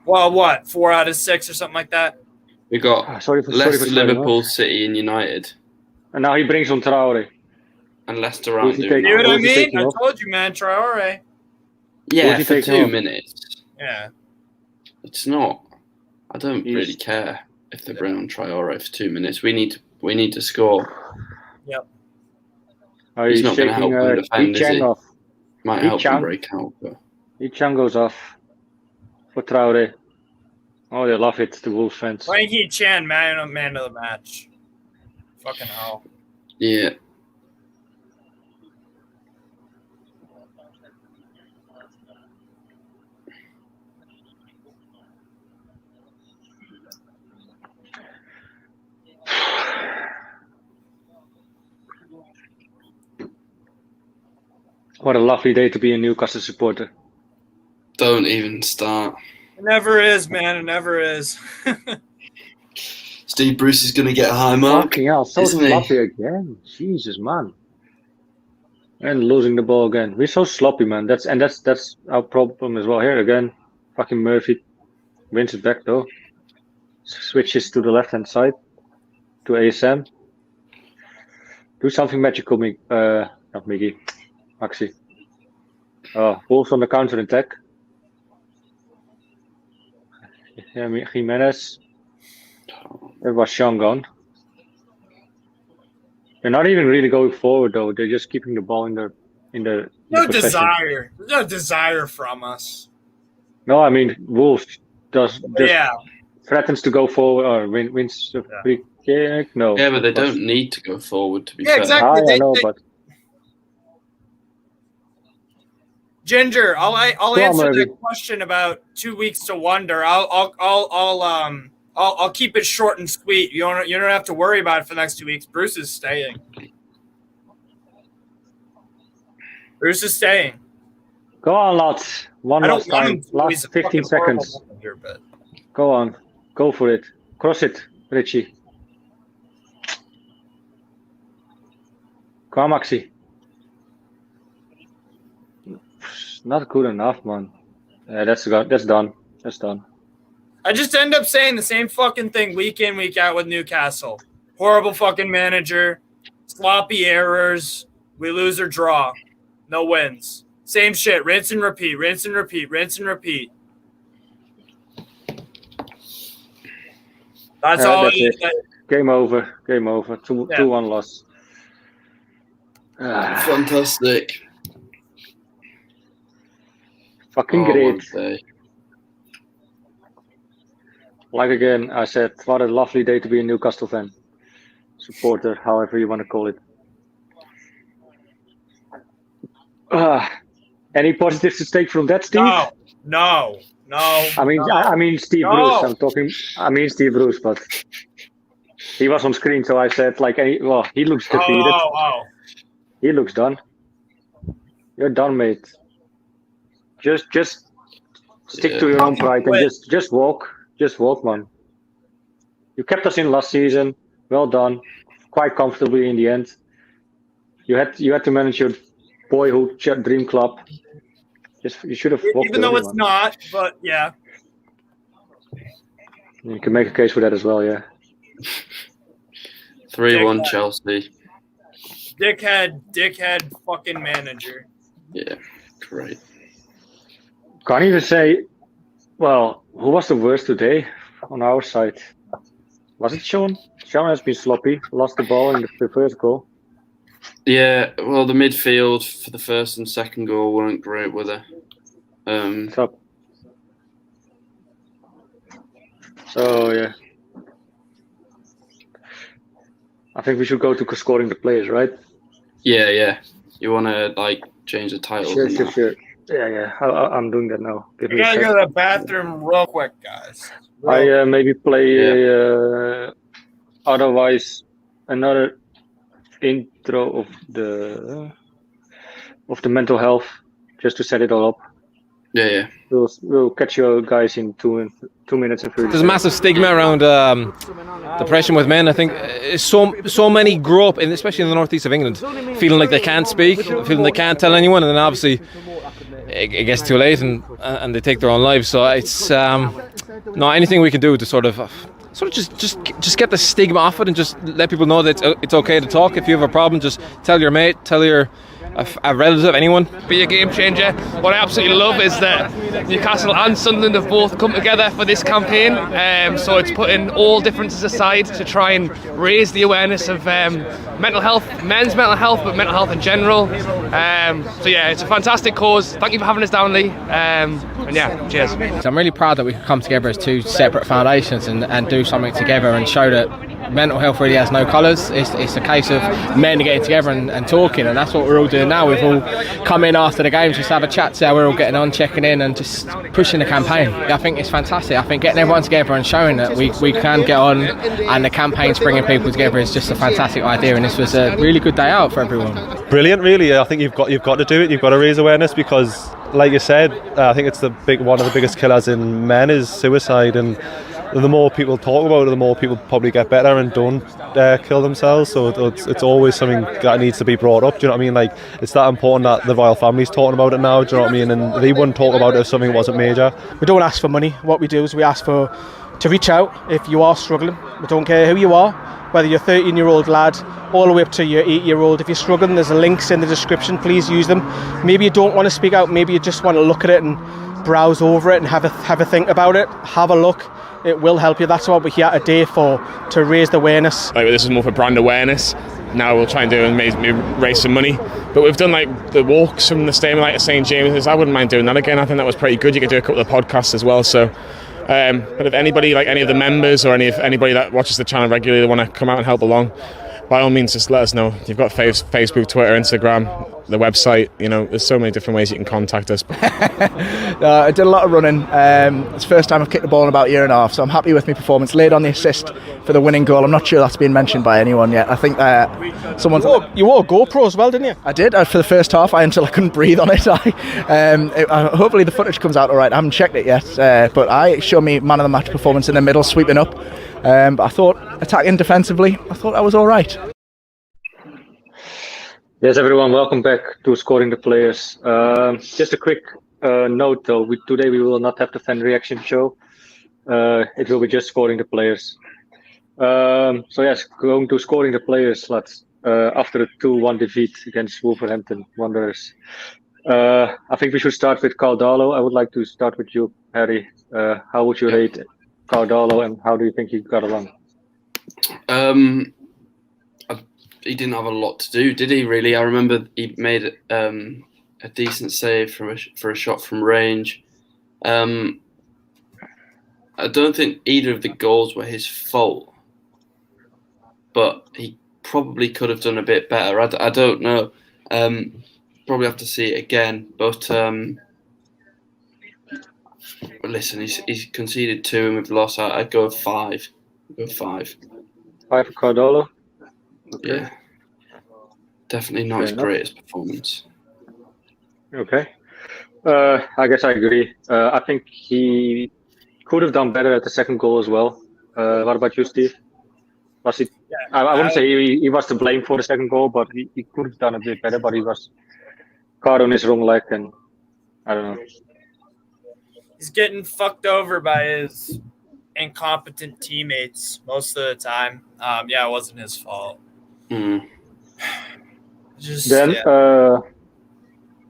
Well, what? 4 out of 6 or something like that? We got Sorry for Leicester, swearing, Liverpool, City, and United. And now he brings on Traore. And Leicester aren't Who's he doing taking? You know what I Who's he mean? taking I off? told you, man. Traore. Yeah, Who's he for taking 2 off? minutes. Yeah. It's not. I don't really care if they bring on Traore for 2 minutes. We need to score. Yep. Are He's you not going to help shaking them defend, is Ichang he? off? Might help them Ichang. break out, but Ichang goes off for Traore. Oh, they love it, the Wolves fans. Frankie Chan, man of the match. Fucking hell. yeah. What a lovely day to be a Newcastle supporter. Don't even start. It never is, man. It never is. Steve Bruce is going to get a high mark. Fucking hell, so isn't he? sloppy again. Jesus, man. And losing the ball again. We're so sloppy, man. That's our problem as well. Here again, fucking Murphy wins it back though. Switches to the left-hand side to ASM. Do something magical, not Miggy. Maxi. Oh, Wolves on the counter attack. Yeah, Jimenez. There was Sean gone. They're not even really going forward though. They're just keeping the ball in their No possession. desire. There's no desire from us. No, I mean Wolves just Yeah. threatens to go forward or wins the free kick. No. Yeah, but they don't need to go forward, to be Yeah, fair. exactly. I know, but Ginger, I'll on, answer Murphy. the question about 2 weeks to wonder. I'll keep it short and sweet. You don't have to worry about it for the next 2 weeks. Bruce is staying. Bruce is staying. go on, lads. One I last don't want time. him to. He's Last a 15 fucking horrible seconds. manager, but Go on. Go for it. Cross it, Richie. Come on, Maxi. Not good enough, man. Yeah, that's done. That's done. I just end up saying the same fucking thing week in, week out with Newcastle. Horrible fucking manager, sloppy errors. We lose or draw. No wins. Same shit. Rinse and repeat. Rinse and repeat. Rinse and repeat. That's all. That's it. Game over. Game over. 2-1 loss. Fantastic. Fucking Oh, great. one day. Like again, I said, what a lovely day to be a Newcastle fan. Supporter, however you want to call it. Any positives to take from that, Steve? No. No. I mean Steve No. Bruce. I mean Steve Bruce, but he was on screen, so I said he looks defeated. Oh. He looks done. You're done, mate. Just stick to your own pride and just walk. Just walk, man. You kept us in last season. Well done. Quite comfortably in the end. You had to manage your boyhood dream club. You should have walked. Even though it's not, but yeah. You can make a case for that as well, yeah. 3-1 Chelsea. Dickhead fucking manager. Yeah, great. Can't even say, well, who was the worst today on our side? Was it Sean? Sean has been sloppy, lost the ball in the first goal. Yeah, well, the midfield for the first and second goal weren't great, were they? So, yeah. I think we should go to scoring the players, right? Yeah. You want to, change the title? Sure. Yeah. I'm doing that now. I gotta go to the bathroom real quick, guys. I maybe play otherwise another intro of the mental health just to set it all up. Yeah. We'll catch you guys in 2 minutes and 30 There's a massive stigma around depression with men. I think so many grow up, especially in the northeast of England, feeling like they can't speak, feeling they can't tell anyone, and then obviously it gets too late and they take their own lives. So it's anything we can do to sort of just get the stigma off it and just let people know that it's okay to talk. If you have a problem, just tell your mate, tell a relative, anyone. Be a game changer. What I absolutely love is that Newcastle and Sunderland have both come together for this campaign. So it's putting all differences aside to try and raise the awareness of mental health, men's mental health, but mental health in general. So yeah, it's a fantastic cause. Thank you for having us down, Lee. And yeah, cheers. So I'm really proud that we could come together as two separate foundations and do something together and show that mental health really has no colours. It's a case of men getting together and talking, and that's what we're all doing now. We've all come in after the games just to have a chat, see how we're all getting on, checking in and just pushing the campaign. I think it's fantastic. I think getting everyone together and showing that we can get on, and the campaign's bringing people together is just a fantastic idea, and this was a really good day out for everyone. Brilliant, really. I think you've got to do it. You've got to raise awareness because, like you said, I think it's one of the biggest killers in men is suicide, and the more people talk about it, the more people probably get better and don't kill themselves. So it's always something that needs to be brought up. Do you know what I mean? It's that important that the royal family's talking about it now. Do you know what I mean? And they wouldn't talk about it if something wasn't major. We don't ask for money. What we do is we ask to reach out if you are struggling. We don't care who you are, whether you're a 13-year-old lad all the way up to your 8-year-old. If you're struggling, there's links in the description. Please use them. Maybe you don't want to speak out. Maybe you just want to look at it and browse over it and have a think about it. Have a look. It will help you. That's what we're here today for, to raise the awareness. This is more for brand awareness. Now we'll try and do and maybe raise some money. But we've done the walks from the stadium to St James's. I wouldn't mind doing that again. I think that was pretty good. You could do a couple of podcasts as well. So, but if anybody, any of the members or anybody that watches the channel regularly, want to come out and help along, by all means, just let us know. You've got Facebook, Twitter, Instagram, the website. There's so many different ways you can contact us. I did a lot of running. It's the first time I've kicked the ball in about a year and a half, so I'm happy with my performance. Laid on the assist for the winning goal. I'm not sure that's been mentioned by anyone yet. I think someone's... You wore GoPro as well, didn't you? I did. For the first half, until I couldn't breathe on it. Hopefully the footage comes out all right. I haven't checked it yet, but I showed me man of the match performance in the middle, sweeping up. But I thought, attacking defensively, I thought I was all right. Yes, everyone, welcome back to Scoring the Players. Just a quick note, though. Today we will not have the fan reaction show. It will be just Scoring the Players. So yes, going to Scoring the Players, lads. After a 2-1 defeat against Wolverhampton Wanderers. I think we should start with Caudalo. I would like to start with you, Harry. How would you rate Caudalo, and how do you think he got along? He didn't have a lot to do, did he? Really, I remember he made a decent save for a shot from range. I don't think either of the goals were his fault, but he probably could have done a bit better. I don't know. Probably have to see it again, but But listen, he's conceded 2 and we've lost. I'd go 5. I'd go 5. 5 for Cardolo. Okay. Yeah. Definitely not Fair his enough. greatest performance. Okay. I guess I agree. I think he could have done better at the second goal as well. What about you, Steve? Was he? I wouldn't say he was to blame for the second goal, but he could have done a bit better. But he was caught on his wrong leg, and I don't know. He's getting fucked over by his incompetent teammates most of the time. Yeah, it wasn't his fault. Mm.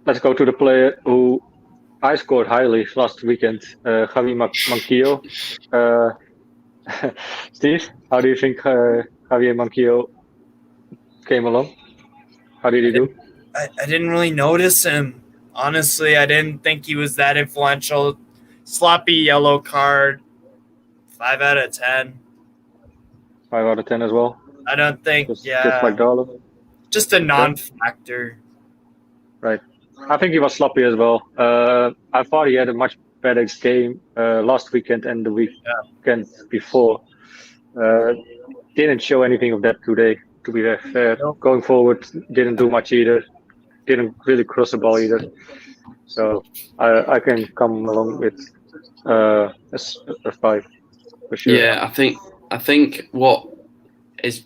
Let's go to the player who I scored highly last weekend, Javi Manquillo. Steve, how do you think Javier Manquillo came along? How did he do? I didn't really notice him. Honestly, I didn't think he was that influential. Sloppy yellow card. 5 out of 10. 5 out of 10 as well. I don't think, Just like Darlow. Just a non-factor. Right. I think he was sloppy as well. I thought he had a much better game last weekend and the weekend before. Didn't show anything of that today, to be very fair. Going forward, didn't do much either. Didn't really cross the ball either. So I can come along with a 5 for sure. Yeah, I think what is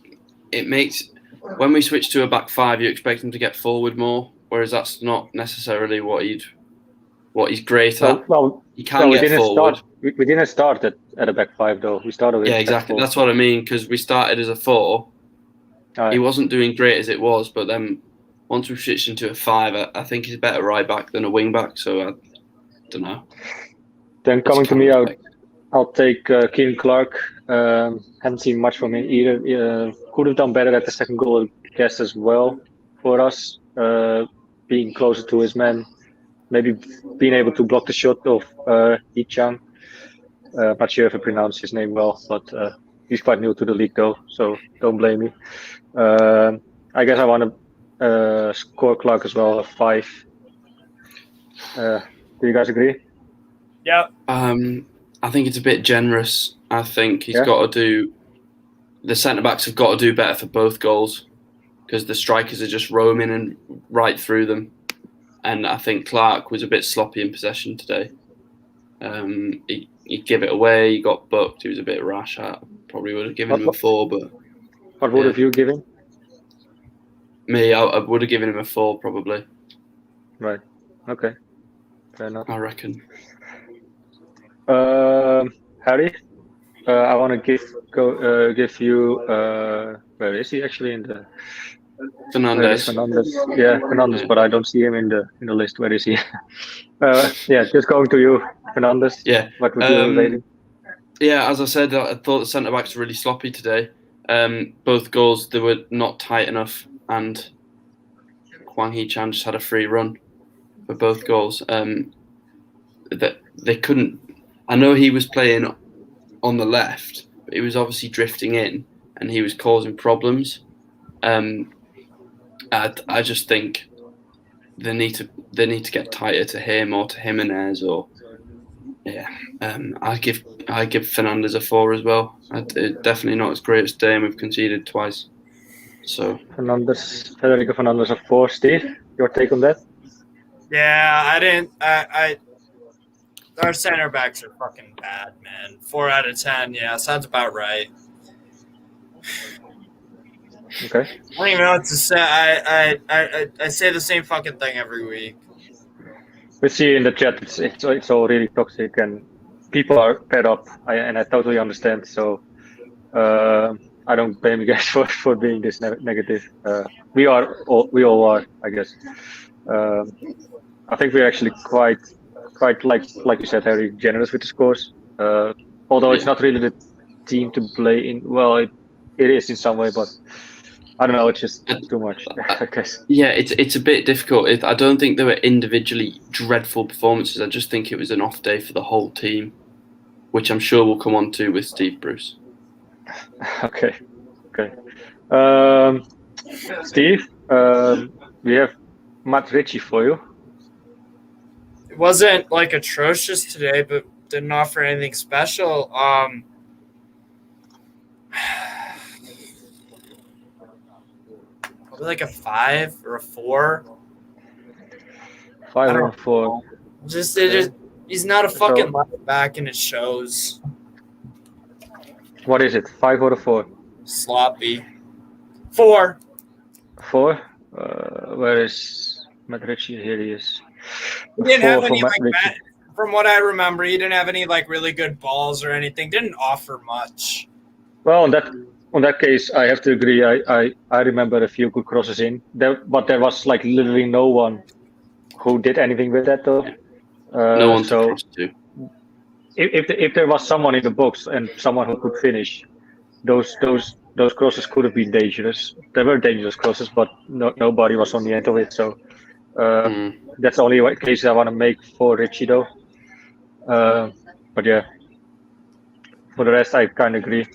it makes when we switch to a back 5, you expect him to get forward more, whereas that's not necessarily what he's great at. Well, he can get forward. We didn't start at a back 5 though. We started with exactly. That's what I mean, because we started as a 4. Right. He wasn't doing great as it was, but then once we switched into a 5, I think he's a better right back than a wing back. So I don't know. Then coming to me, I'll take Kieran Clark. Haven't seen much from him either. Could have done better at the second goal, I guess, as well for us. Being closer to his man, maybe being able to block the shot of Yi Chang. Not sure if I pronounced his name well, but he's quite new to the league though, so don't blame me. I guess I want to score Clark as well, a 5. Do you guys agree? Yeah. I think it's a bit generous. I think he's got to do. The centre backs have got to do better for both goals, because the strikers are just roaming and right through them. And I think Clark was a bit sloppy in possession today. He gave it away. He got booked. He was a bit rash. I probably would have given him a 4, but what would have you given? Me, I would have given him a 4 probably. Right. Okay. Fair enough. I reckon. Harry, I want to give you. Where is he actually in the? Fernandes. Fernandes, but I don't see him in the list. Where is he? Just going to you, Fernandes. Yeah. What would you rate him? Yeah, as I said, I thought the centre backs were really sloppy today. Both goals, they were not tight enough, and Hwang Hee-chan just had a free run for both goals. That they couldn't. I know he was playing on the left, but he was obviously drifting in, and he was causing problems. I just think they need to get tighter to him or to Jimenez or I give Fernandes a 4 as well. Definitely not his greatest day, and we've conceded twice. So Federico Fernandes a 4. Steve, your take on that? Yeah, I didn't. Our center backs are fucking bad, man. 4 out of 10. Yeah, sounds about right. Okay. I don't even know what to say. I say the same fucking thing every week. We see in the chat it's all really toxic and people are fed up. I totally understand. So I don't blame you guys for being this negative. We all are, I guess. I think we're actually quite like you said, Harry, generous with the scores. Although it's not really the team to play in. Well, it is in some way, but I don't know. It's just too much, I guess. Yeah, it's a bit difficult. I don't think they were individually dreadful performances. I just think it was an off day for the whole team, which I'm sure we'll come on to with Steve Bruce. Okay. Steve, we have Matt Ritchie for you. It wasn't like atrocious today, but didn't offer anything special. Probably like a 5 or a 4. 5 or a 4. He's not a fucking left back, and it shows. What is it? 5 or a 4? Sloppy. 4. 4. Where is Madrici? Here he is. He didn't have any Madrici. from what I remember, he didn't have any like really good balls or anything. Didn't offer much. Well, on that case, I have to agree. I remember a few good crosses in there, but there was like literally no one who did anything with that though. No one to so cross to. if there was someone in the box and someone who could finish, those crosses could have been dangerous. They were dangerous crosses, but nobody was on the end of it. So that's the only case I want to make for Richie though. But yeah, for the rest, I kind of agree.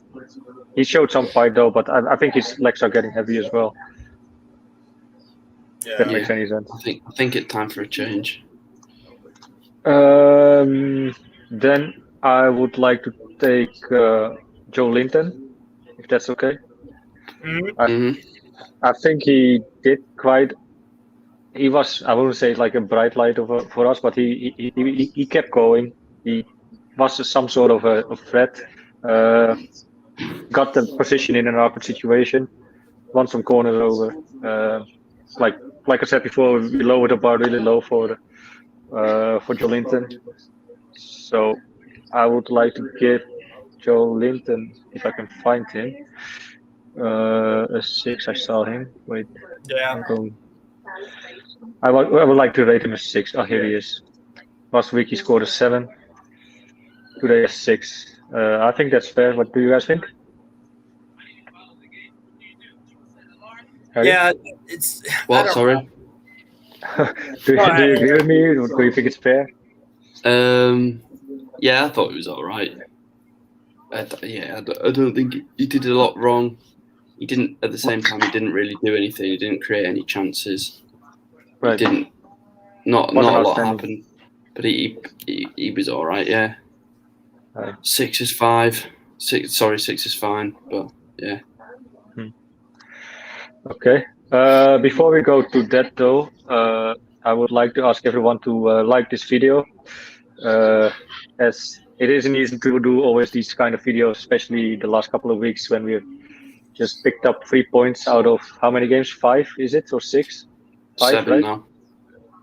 He showed some fight though, but I think his legs are getting heavy as well. Yeah. That makes any sense. I think it's time for a change. Then I would like to take Joe Linton, if that's okay. I think he did quite. He was, I wouldn't say like a bright light for us, but he kept going. He was some sort of a threat. Got the position in an awkward situation. Won some corners over. Like I said before, we lowered the bar really low for Joe Linton. So I would like to give Joe Linton, if I can find him, a 6. I saw him. Wait. Yeah. I would like to rate him a 6. Oh, here he is. Last week he scored a 7. Today a 6. I think that's fair. What do you guys think? Harry? Yeah, it's. What? Sorry. do you agree with me? Or do you think it's fair? Yeah, I thought it was all right. I don't think he did a lot wrong. He didn't. At the same time, he didn't really do anything. He didn't create any chances. Right. He didn't. Not a lot happened, but he was all right. Yeah. Right. 6 is 5. 6 is fine, but yeah. Okay. Before we go to that though, I would like to ask everyone to like this video, as it isn't easy to do always these kind of videos, especially the last couple of weeks when we've just picked up 3 points out of how many games? 5 is it, or 6? 5, 7 right? now.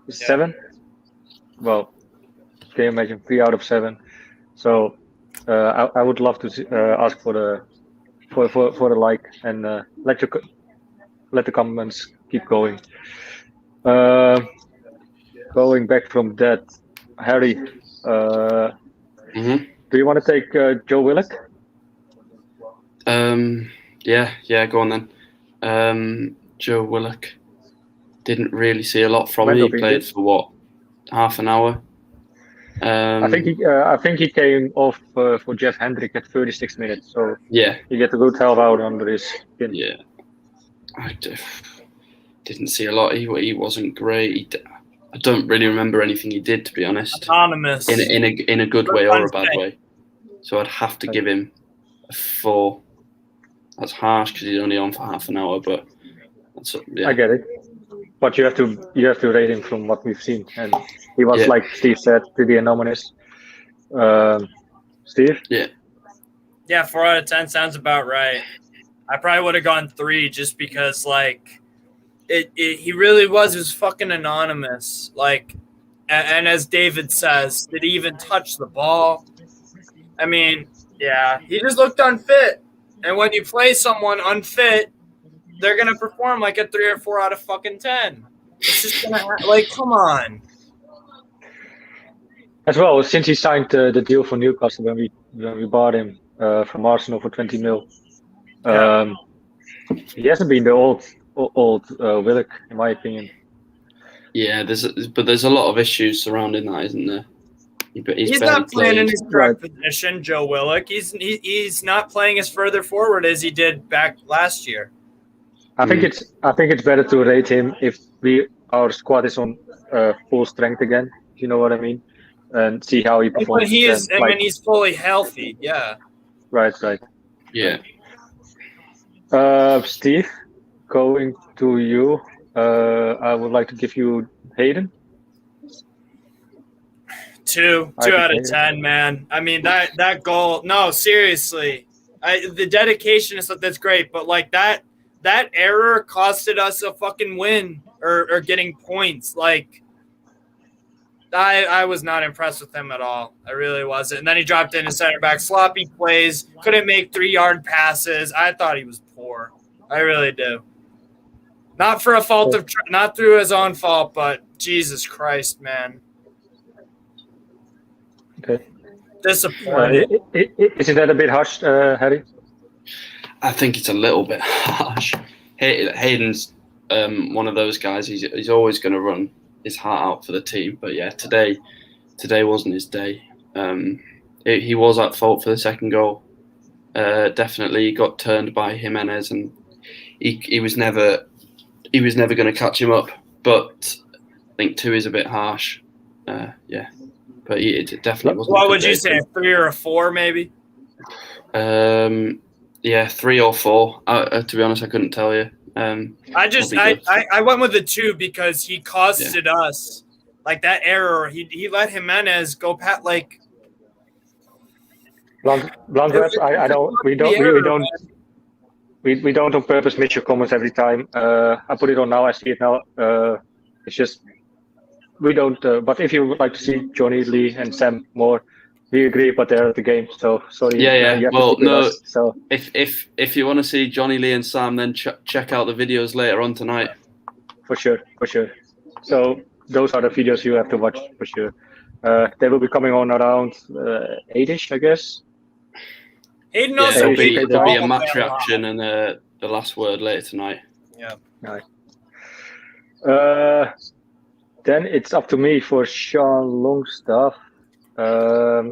It's 7. Well, can you imagine 3 out of 7? So I would love to ask for the like and let the comments keep going. Going back from that, Harry, do you want to take Joe Willock? Yeah, go on then. Joe Willock. Didn't really see a lot from him. He played for what, half an hour? I think he came off for Jeff Hendrick at 36 minutes. So yeah, he get a good half hour under his skin. Yeah, I didn't see a lot. He wasn't great. I don't really remember anything he did, to be honest. Anonymous. In a good way or a bad way. So I'd have to give him a 4. That's harsh because he's only on for half an hour, but that's, yeah. I get it. But you have to rate him from what we've seen, and he was, like Steve said, pretty anomalous. Steve? Yeah, 4 out of 10 sounds about right. I probably would have gone 3 just because, like, he really was fucking anonymous. Like, and as David says, did he even touch the ball? I mean, yeah, he just looked unfit. And when you play someone unfit, they're gonna perform like a 3 or 4 out of fucking 10. It's just gonna like, come on. As well, since he signed the deal for Newcastle when we bought him from Arsenal for 20 mil, he hasn't been the old Willock, in my opinion. Yeah, there's a lot of issues surrounding that, isn't there? He's not playing in his correct position, Joe Willock. He's not playing as further forward as he did back last year. I think it's better to rate him if our squad is on full strength again, you know what I mean, and see how he performs. But he is. And, I mean, he's fully healthy. Yeah. Right. Yeah. Steve, going to you. I would like to give you Hayden. 2 out of 10, man. I mean that goal. No, seriously, the dedication is that's great, but like that error costed us a fucking win or getting points. Like I was not impressed with him at all. I really wasn't. And then he dropped in a center back, sloppy plays, couldn't make 3-yard passes. I thought he was poor. I really do. Not for a fault of, not through his own fault, but Jesus Christ, man. Okay. Disappointed. Isn't that a bit harsh, Harry? I think it's a little bit harsh. Hayden's one of those guys. He's always going to run his heart out for the team. But yeah, today wasn't his day. He was at fault for the second goal. Definitely got turned by Jimenez, and he was never going to catch him up. But I think 2 is a bit harsh. Yeah. But it definitely wasn't. What would you say, a 3 or a 4, maybe? Yeah, 3 or 4. To be honest, I couldn't tell you. I went with the 2 because he costed us like that error. He let Jimenez go past like. Blondress, we don't on purpose miss your comments every time. I put it on now. I see it now. It's just. We don't, but if you would like to see Johnny, Lee, and Sam more, we agree, but they're at the game, so sorry. Yeah. Well, no. So if you want to see Johnny, Lee, and Sam, then check out the videos later on tonight. For sure. So those are the videos you have to watch for sure. They will be coming on around 8ish, I guess. Hayden also there'll be a match reaction and the last word later tonight. Yeah. Nice. Then it's up to me for Sean Longstaff. I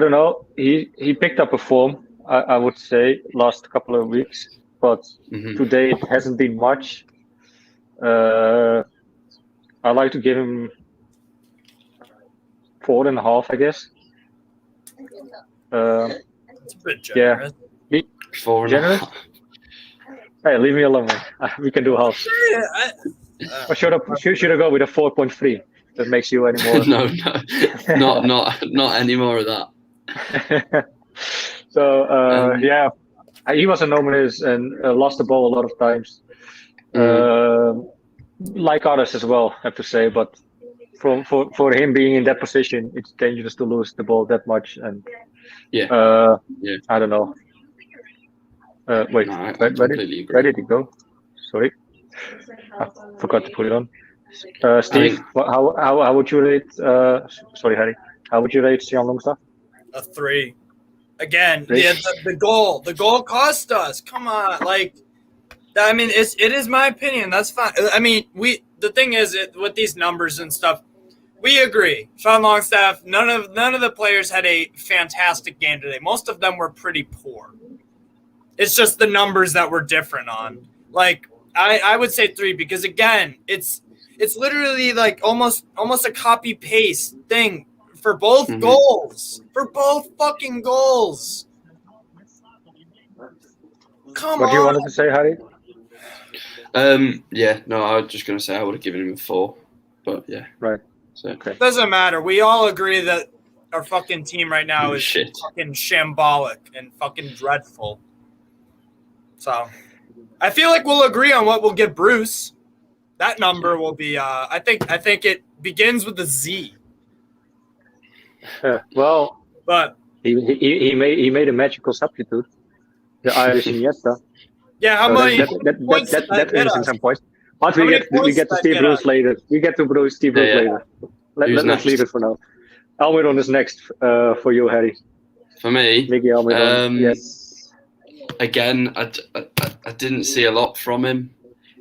don't know. He picked up a form, I would say, last couple of weeks, but today it hasn't been much. I like to give him 4.5, I guess. It's a bit generous. Yeah. 4.5. Hey, leave me alone, man. We can do half. Or should I go with a 4.3? That makes you any more? No, not any more of that. So yeah, he was anomalous and lost the ball a lot of times, like others as well, I have to say. But for him being in that position, it's dangerous to lose the ball that much. And I don't know. Wait, where did it go? Sorry. I forgot to put it on. Steve, how would you rate? Sorry, Harry. How would you rate Sean Longstaff? A 3. Again, the goal cost us. Come on, like, I mean, it is my opinion. That's fine. I mean, the thing is, with these numbers and stuff, we agree. Sean Longstaff, none of the players had a fantastic game today. Most of them were pretty poor. It's just the numbers that were different on. Like, I would say 3 because again, it's literally like almost a copy paste thing for both goals. For both fucking goals. Come on. What do you wanted to say, Harry? Yeah, no, I was just gonna say I would have given him a 4, but yeah. Right. So okay. Doesn't matter. We all agree that our fucking team right now is shit. Fucking shambolic and fucking dreadful. So I feel like we'll agree on what we'll give Bruce. That number will be I think it begins with a Z. Well, but he made a magical substitute. The Irish Iniesta. Yeah, how many points that is in some points. But we get to Steve Bruce later. We get to Steve Bruce later. Let's leave it for now. Almiron is next for you, Harry. For me, Mickey Almiron. Yes. Again, I didn't see a lot from him.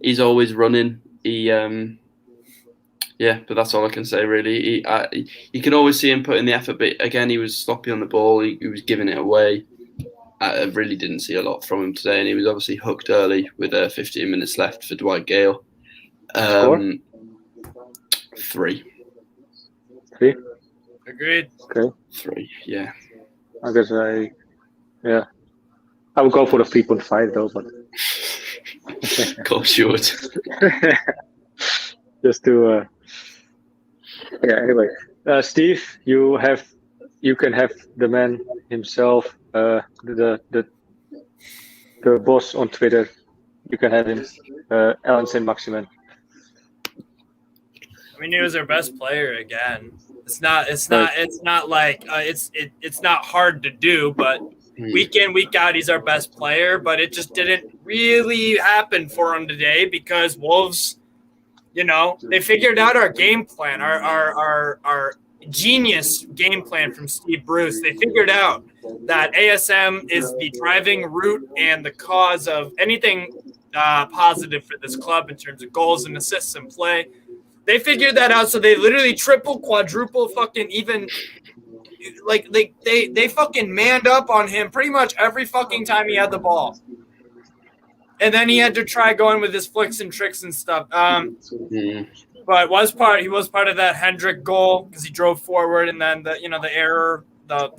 He's always running. But that's all I can say really. You can always see him putting the effort, but again, he was sloppy on the ball. He was giving it away. I really didn't see a lot from him today, and he was obviously hooked early with 15 minutes left for Dwight Gale. 3. 3? Agreed. Okay. 3, yeah. I guess I would go for the 3.5 though, but Of course you would. just to anyway, Steve, you can have the man himself, the boss on Twitter. You can have him, Alan saint-maximin. I mean, he was our best player again. It's not like it's not hard to do, but week in, week out, he's our best player. But it just didn't really happen for him today because Wolves, they figured out our game plan, our genius game plan from Steve Bruce. They figured out that ASM is the driving root and the cause of anything positive for this club in terms of goals and assists and play. They figured that out, so they literally triple, quadruple, fucking even, like they fucking manned up on him pretty much every fucking time he had the ball. And then he had to try going with his flicks and tricks and stuff. But he was part of that Hendrick goal because he drove forward, and then the error. The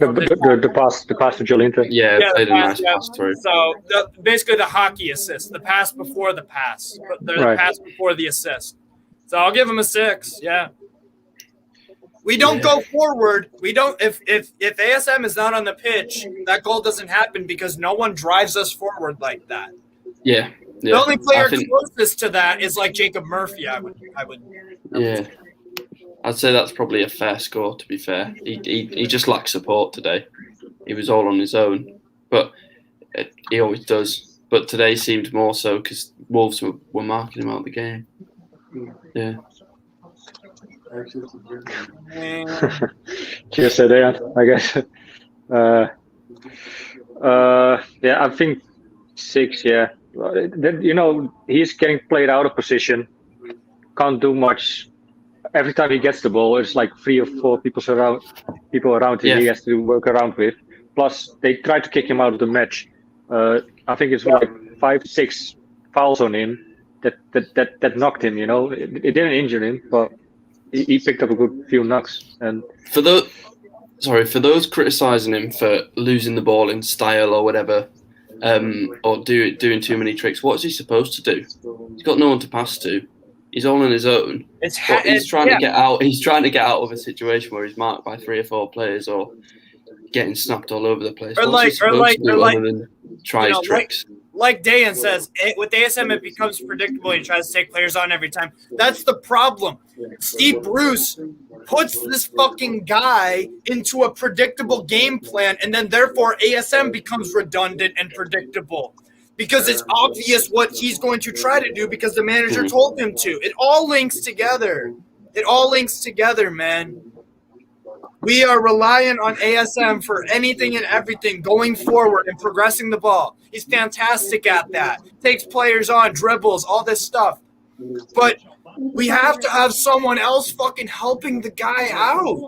pass to Jolinton. Yeah, played a nice pass through. So basically the hockey assist, the pass before the pass, the pass before the assist. So I'll give him a 6. Yeah. We don't go forward. We don't. If ASM is not on the pitch, that goal doesn't happen because no one drives us forward like that. Yeah. The only player closest to that is like Jacob Murphy. I would. Yeah. I'd say that's probably a fair score. To be fair, he just lacked support today. He was all on his own, but he always does. But today seemed more so because Wolves were marking him out of the game. Yeah. Cheers to that, I guess. I think 6. Yeah, he's getting played out of position. Can't do much. Every time he gets the ball, it's like 3 or 4 people around him he has to work around with. Plus, they tried to kick him out of the match. I think it's like 5-6 fouls on him that knocked him. It didn't injure him, but he picked up a good few knocks. And for those criticising him for losing the ball in style or whatever, or doing too many tricks, what's he supposed to do? He's got no one to pass to. He's all on his own. He's trying to get out. He's trying to get out of a situation where he's marked by 3 or 4 players or getting snapped all over the place. Try his tricks. Like Dayan says, with ASM it becomes predictable. He tries to take players on every time. That's the problem. Steve Bruce puts this fucking guy into a predictable game plan, and then therefore ASM becomes redundant and predictable. Because it's obvious what he's going to try to do because the manager told him to. It all links together. It all links together, man. We are reliant on ASM for anything and everything going forward and progressing the ball. He's fantastic at that. Takes players on, dribbles, all this stuff. But we have to have someone else fucking helping the guy out.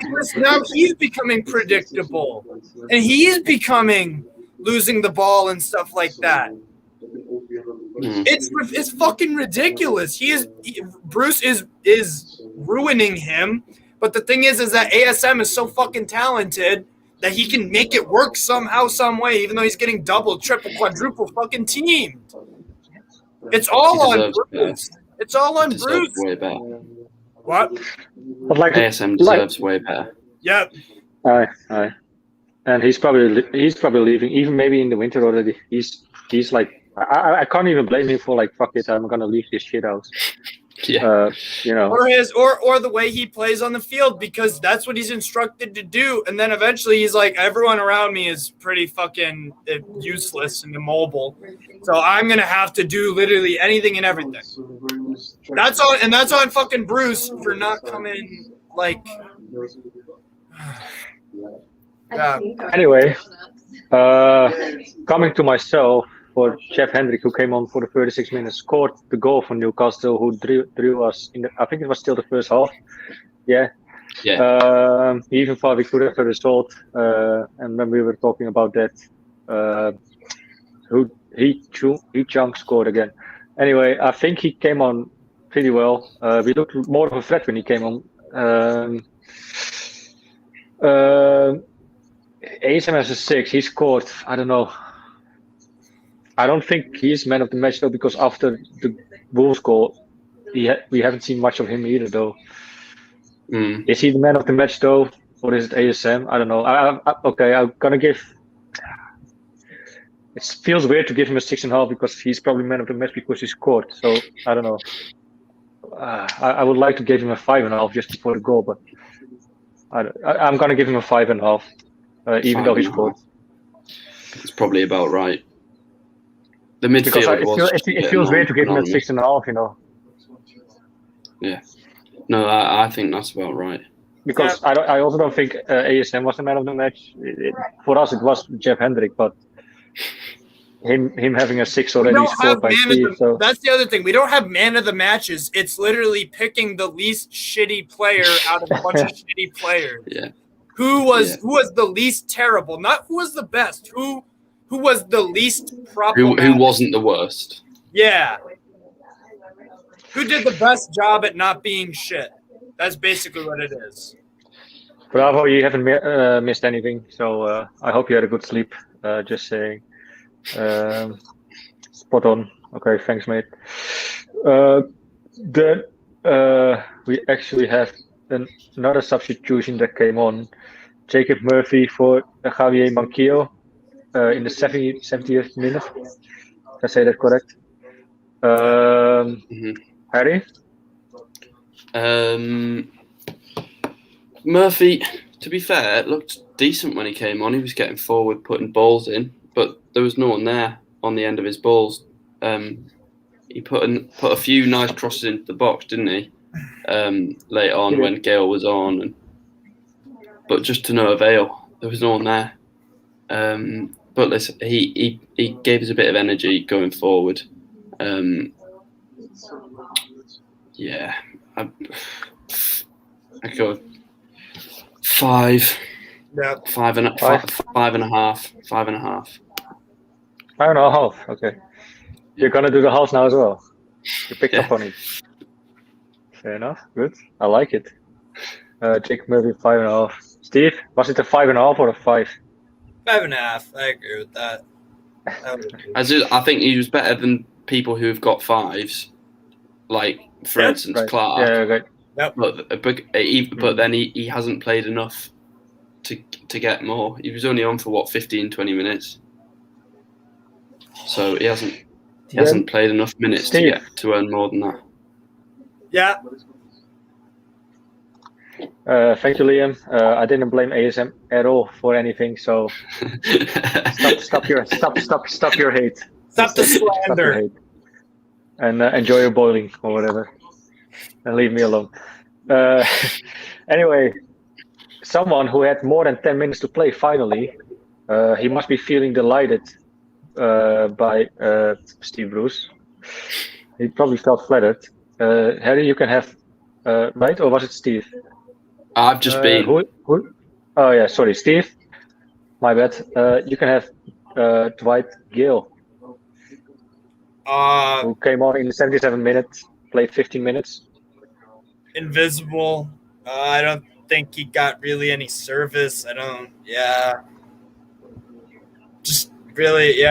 Because now he's becoming predictable. And he's becoming losing the ball and stuff like that. It's fucking ridiculous. Bruce is ruining him. But the thing is that ASM is so fucking talented that he can make it work somehow, some way, even though he's getting double, triple, quadruple fucking teamed. It's all on Bruce. It's all on Bruce. Way better. What? ASM deserves way better. Yep. Aye. And he's probably leaving, even maybe in the winter already. He's like, I can't even blame him for like, fuck it, I'm gonna leave this shit out. Yeah. Or the way he plays on the field, because that's what he's instructed to do. And then eventually he's like, everyone around me is pretty fucking useless and immobile, so I'm gonna have to do literally anything and everything. That's on fucking Bruce for not coming like. Yeah. Anyway, coming to myself, for Jeff Hendrick, who came on for the 36 minutes, scored the goal for Newcastle, who drew us in I think it was still the first half. Yeah. He even thought we could have a result. And when we were talking about that, He Chung scored again. Anyway, I think he came on pretty well. We looked more of a threat when he came on. ASM has a 6. He scored. I don't know. I don't think he's man of the match though, because after the Wolves goal, we haven't seen much of him either though. Is he the man of the match though, or is it ASM? I don't know. Okay, I'm gonna give. It feels weird to give him a 6.5 because he's probably man of the match because he scored. So I don't know. I would like to give him a 5.5 just before the goal, but I'm gonna give him a 5.5, even though he scored. It's probably about right. The midfield it feels weird to give him a 6.5, you know. Yeah. No, I think that's about right. Because I also don't think ASM was the man of the match. For us, it was Jeff Hendrick, but him having a 6 already scored by Steve. So that's the other thing. We don't have man of the matches. It's literally picking the least shitty player out of a bunch of shitty players. Yeah. Who was the least terrible? Not who was the best. Who was the least problematic? Who wasn't the worst? Yeah. Who did the best job at not being shit? That's basically what it is. Bravo, you haven't missed anything. So I hope you had a good sleep. Just saying. Spot on. Okay, thanks, mate. Then we actually have another substitution that came on. Jacob Murphy for Javier Manquillo in the 70th minute. Did I say that correct? Harry? Murphy, to be fair, looked decent when he came on. He was getting forward, putting balls in, but there was no one there on the end of his balls. He put a few nice crosses into the box, didn't he? Late on when Gale was on, but just to no avail. There was no one there. But listen, he gave us a bit of energy going forward. Yeah, I go 5. Yeah. 5.5. 5.5. 5.5. Okay. You're gonna do the halves now as well. You picked up on it. Fair enough. Good. I like it. Jake Murphy 5.5. Steve, was it a 5.5 or a 5? 5.5. I agree with that. I think he was better than people who've got 5s, like for instance Clark. Yeah, okay. Yep. But then he hasn't played enough to get more. He was only on for 15-20 minutes, so he hasn't played enough minutes to earn more than that. Yeah. Thank you, Liam. I didn't blame ASM at all for anything, so stop your hate. Stop the slander. Stop your hate. And enjoy your boiling or whatever, and leave me alone. Anyway, someone who had more than 10 minutes to play finally, he must be feeling delighted by Steve Bruce. He probably felt flattered. Harry, you can have right, or was it Steve? I've just been. Who? Oh yeah, sorry, Steve. My bad. You can have Dwight Gale, who came on in the 77 minutes, played 15 minutes. Invisible. I don't think he got really any service. Just really,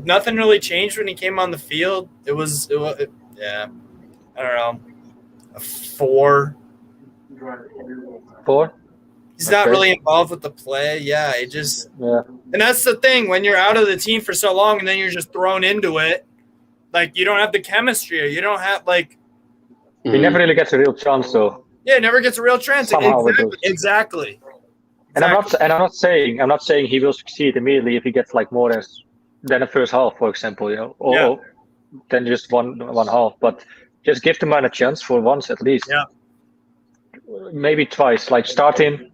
nothing really changed when he came on the field. It was I don't know, a 4. 4? He's not really involved with the play. Yeah, and that's the thing, when you're out of the team for so long and then you're just thrown into it, like you don't have the chemistry, or you don't have he never really gets a real chance though. Yeah, never gets a real chance. Exactly. And I'm not saying he will succeed immediately if he gets like more than a first half, for example, or than just one half. But just give the man a chance for once at least. Yeah. Maybe twice. Like start him,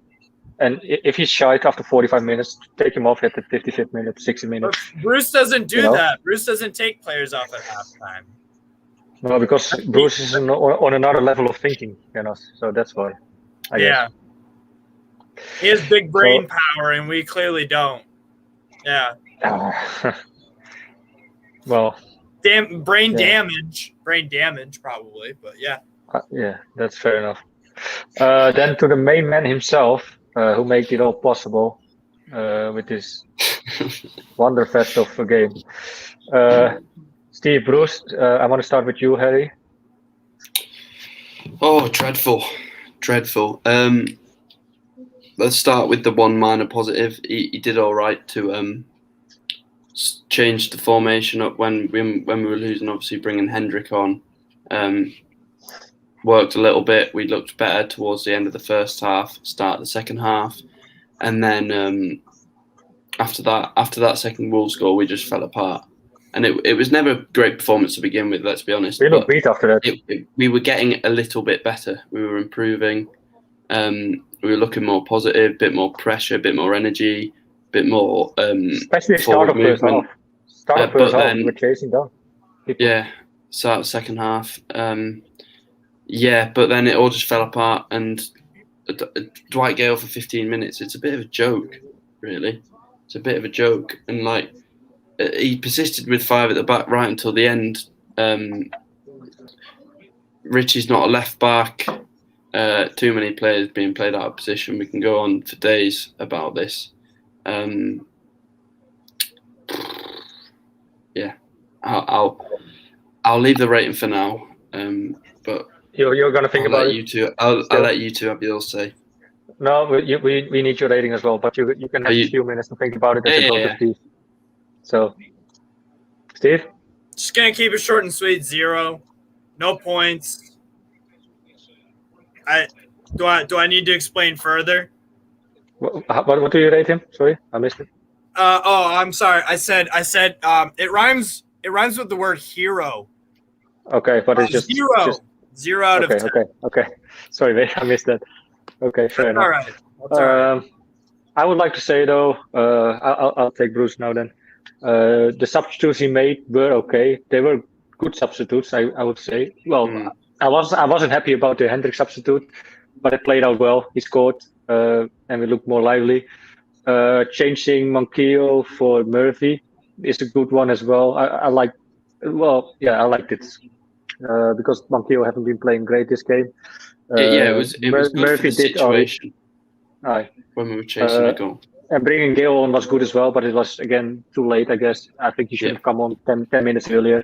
and if he's shy after 45 minutes, take him off at the 55th minute, 60 minutes. But Bruce doesn't do that. Bruce doesn't take players off at halftime. No, because Bruce is on another level of thinking than us, so that's why. I guess. He has big brain power, and we clearly don't. Yeah. Well. Brain damage, probably, but yeah. Yeah, that's fair enough. Then to the main man himself, who made it all possible with this wonderfest of a game. Steve Bruce, I want to start with you, Harry. Oh, dreadful. Let's start with the one minor positive. He did all right to change the formation up when we were losing. Obviously, bringing Hendrick on worked a little bit. We looked better towards the end of the first half, start of the second half, and then after that second Wolves goal, we just fell apart. And it was never a great performance to begin with. Let's be honest. We looked beat after that. We were getting a little bit better. We were improving. We were looking more positive, a bit more pressure, a bit more energy, a bit more especially start of first half. Start of first half, we were chasing down. Yeah, start of second half. Yeah, but then it all just fell apart. And Dwight Gale for 15 minutes, it's a bit of a joke, really. It's a bit of a joke. And like, he persisted with 5 at the back right until the end. Richie's not a left back. Too many players being played out of position. We can go on for days about this. Yeah, I'll leave the rating for now. But you're gonna think about it. I'll let you two have yours say. No, we need your rating as well. But you can have a few minutes to think about it. Yeah. Steve. So, Steve, just gonna keep it short and sweet. 0, no points. Do I need to explain further? What do you rate him? Sorry, I missed it. I'm sorry. I said it rhymes with the word hero. Okay, but it's just 0 out of 10. Okay. Sorry, mate, I missed that. Okay, fair enough. All right. That's all right. I would like to say though, I'll take Bruce now then. The substitutes he made were okay. They were good substitutes, I would say. Well, I wasn't happy about the Hendrick substitute, but it played out well. He scored, and we looked more lively. Changing Monquillo for Murphy is a good one as well. I liked it because Monquillo hasn't been playing great this game. It was Murphy good for the situation when we were chasing a goal. And bringing Gale on was good as well, but it was again too late, I guess. I think he should have come on 10 minutes earlier.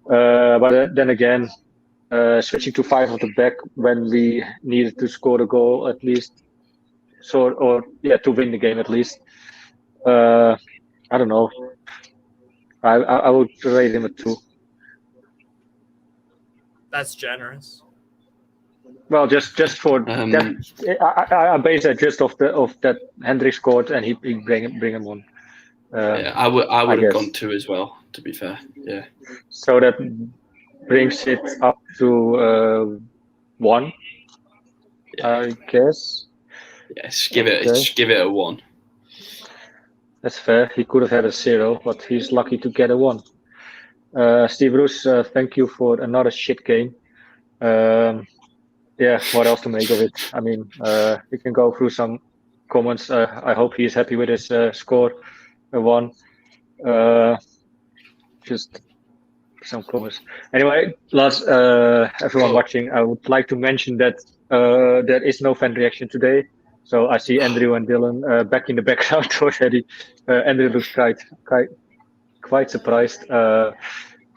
But then again, switching to 5 at the back when we needed to score a goal at least, to win the game at least. I don't know. I would rate him a 2. That's generous. Well, just for that, I base that just off that Hendrick scored and he bring him on. I would have gone 2 as well. To be fair, yeah. So that brings it up to 1, I guess. Yes, give it a 1. That's fair. He could have had a 0, but he's lucky to get a 1. Steve Bruce, thank you for another shit game. What else to make of it? I mean, we can go through some comments. I hope he's happy with his score, a 1. Just some comments. Anyway, lads, everyone watching, I would like to mention that there is no fan reaction today. So I see Andrew and Dylan back in the background already. Andrew looks quite surprised. We're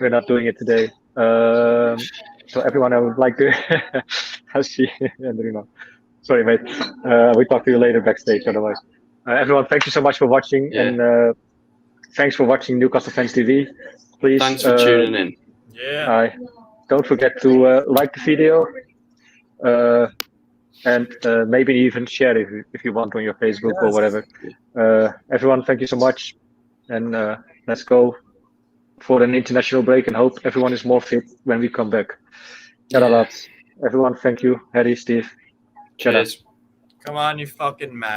not doing it today. So everyone, I would like to. I see Andrew now. Sorry, mate. We'll talk to you later backstage. Otherwise, everyone, thank you so much for watching, and thanks for watching Newcastle Fans TV. Please. Thanks for tuning in. Yeah. Don't forget to like the video. And maybe even share it if you want on your Facebook or whatever. Everyone, thank you so much. And let's go for an international break and hope everyone is more fit when we come back. Lads. Everyone, thank you. Harry, Steve. Cheers. Come on, you fucking mad.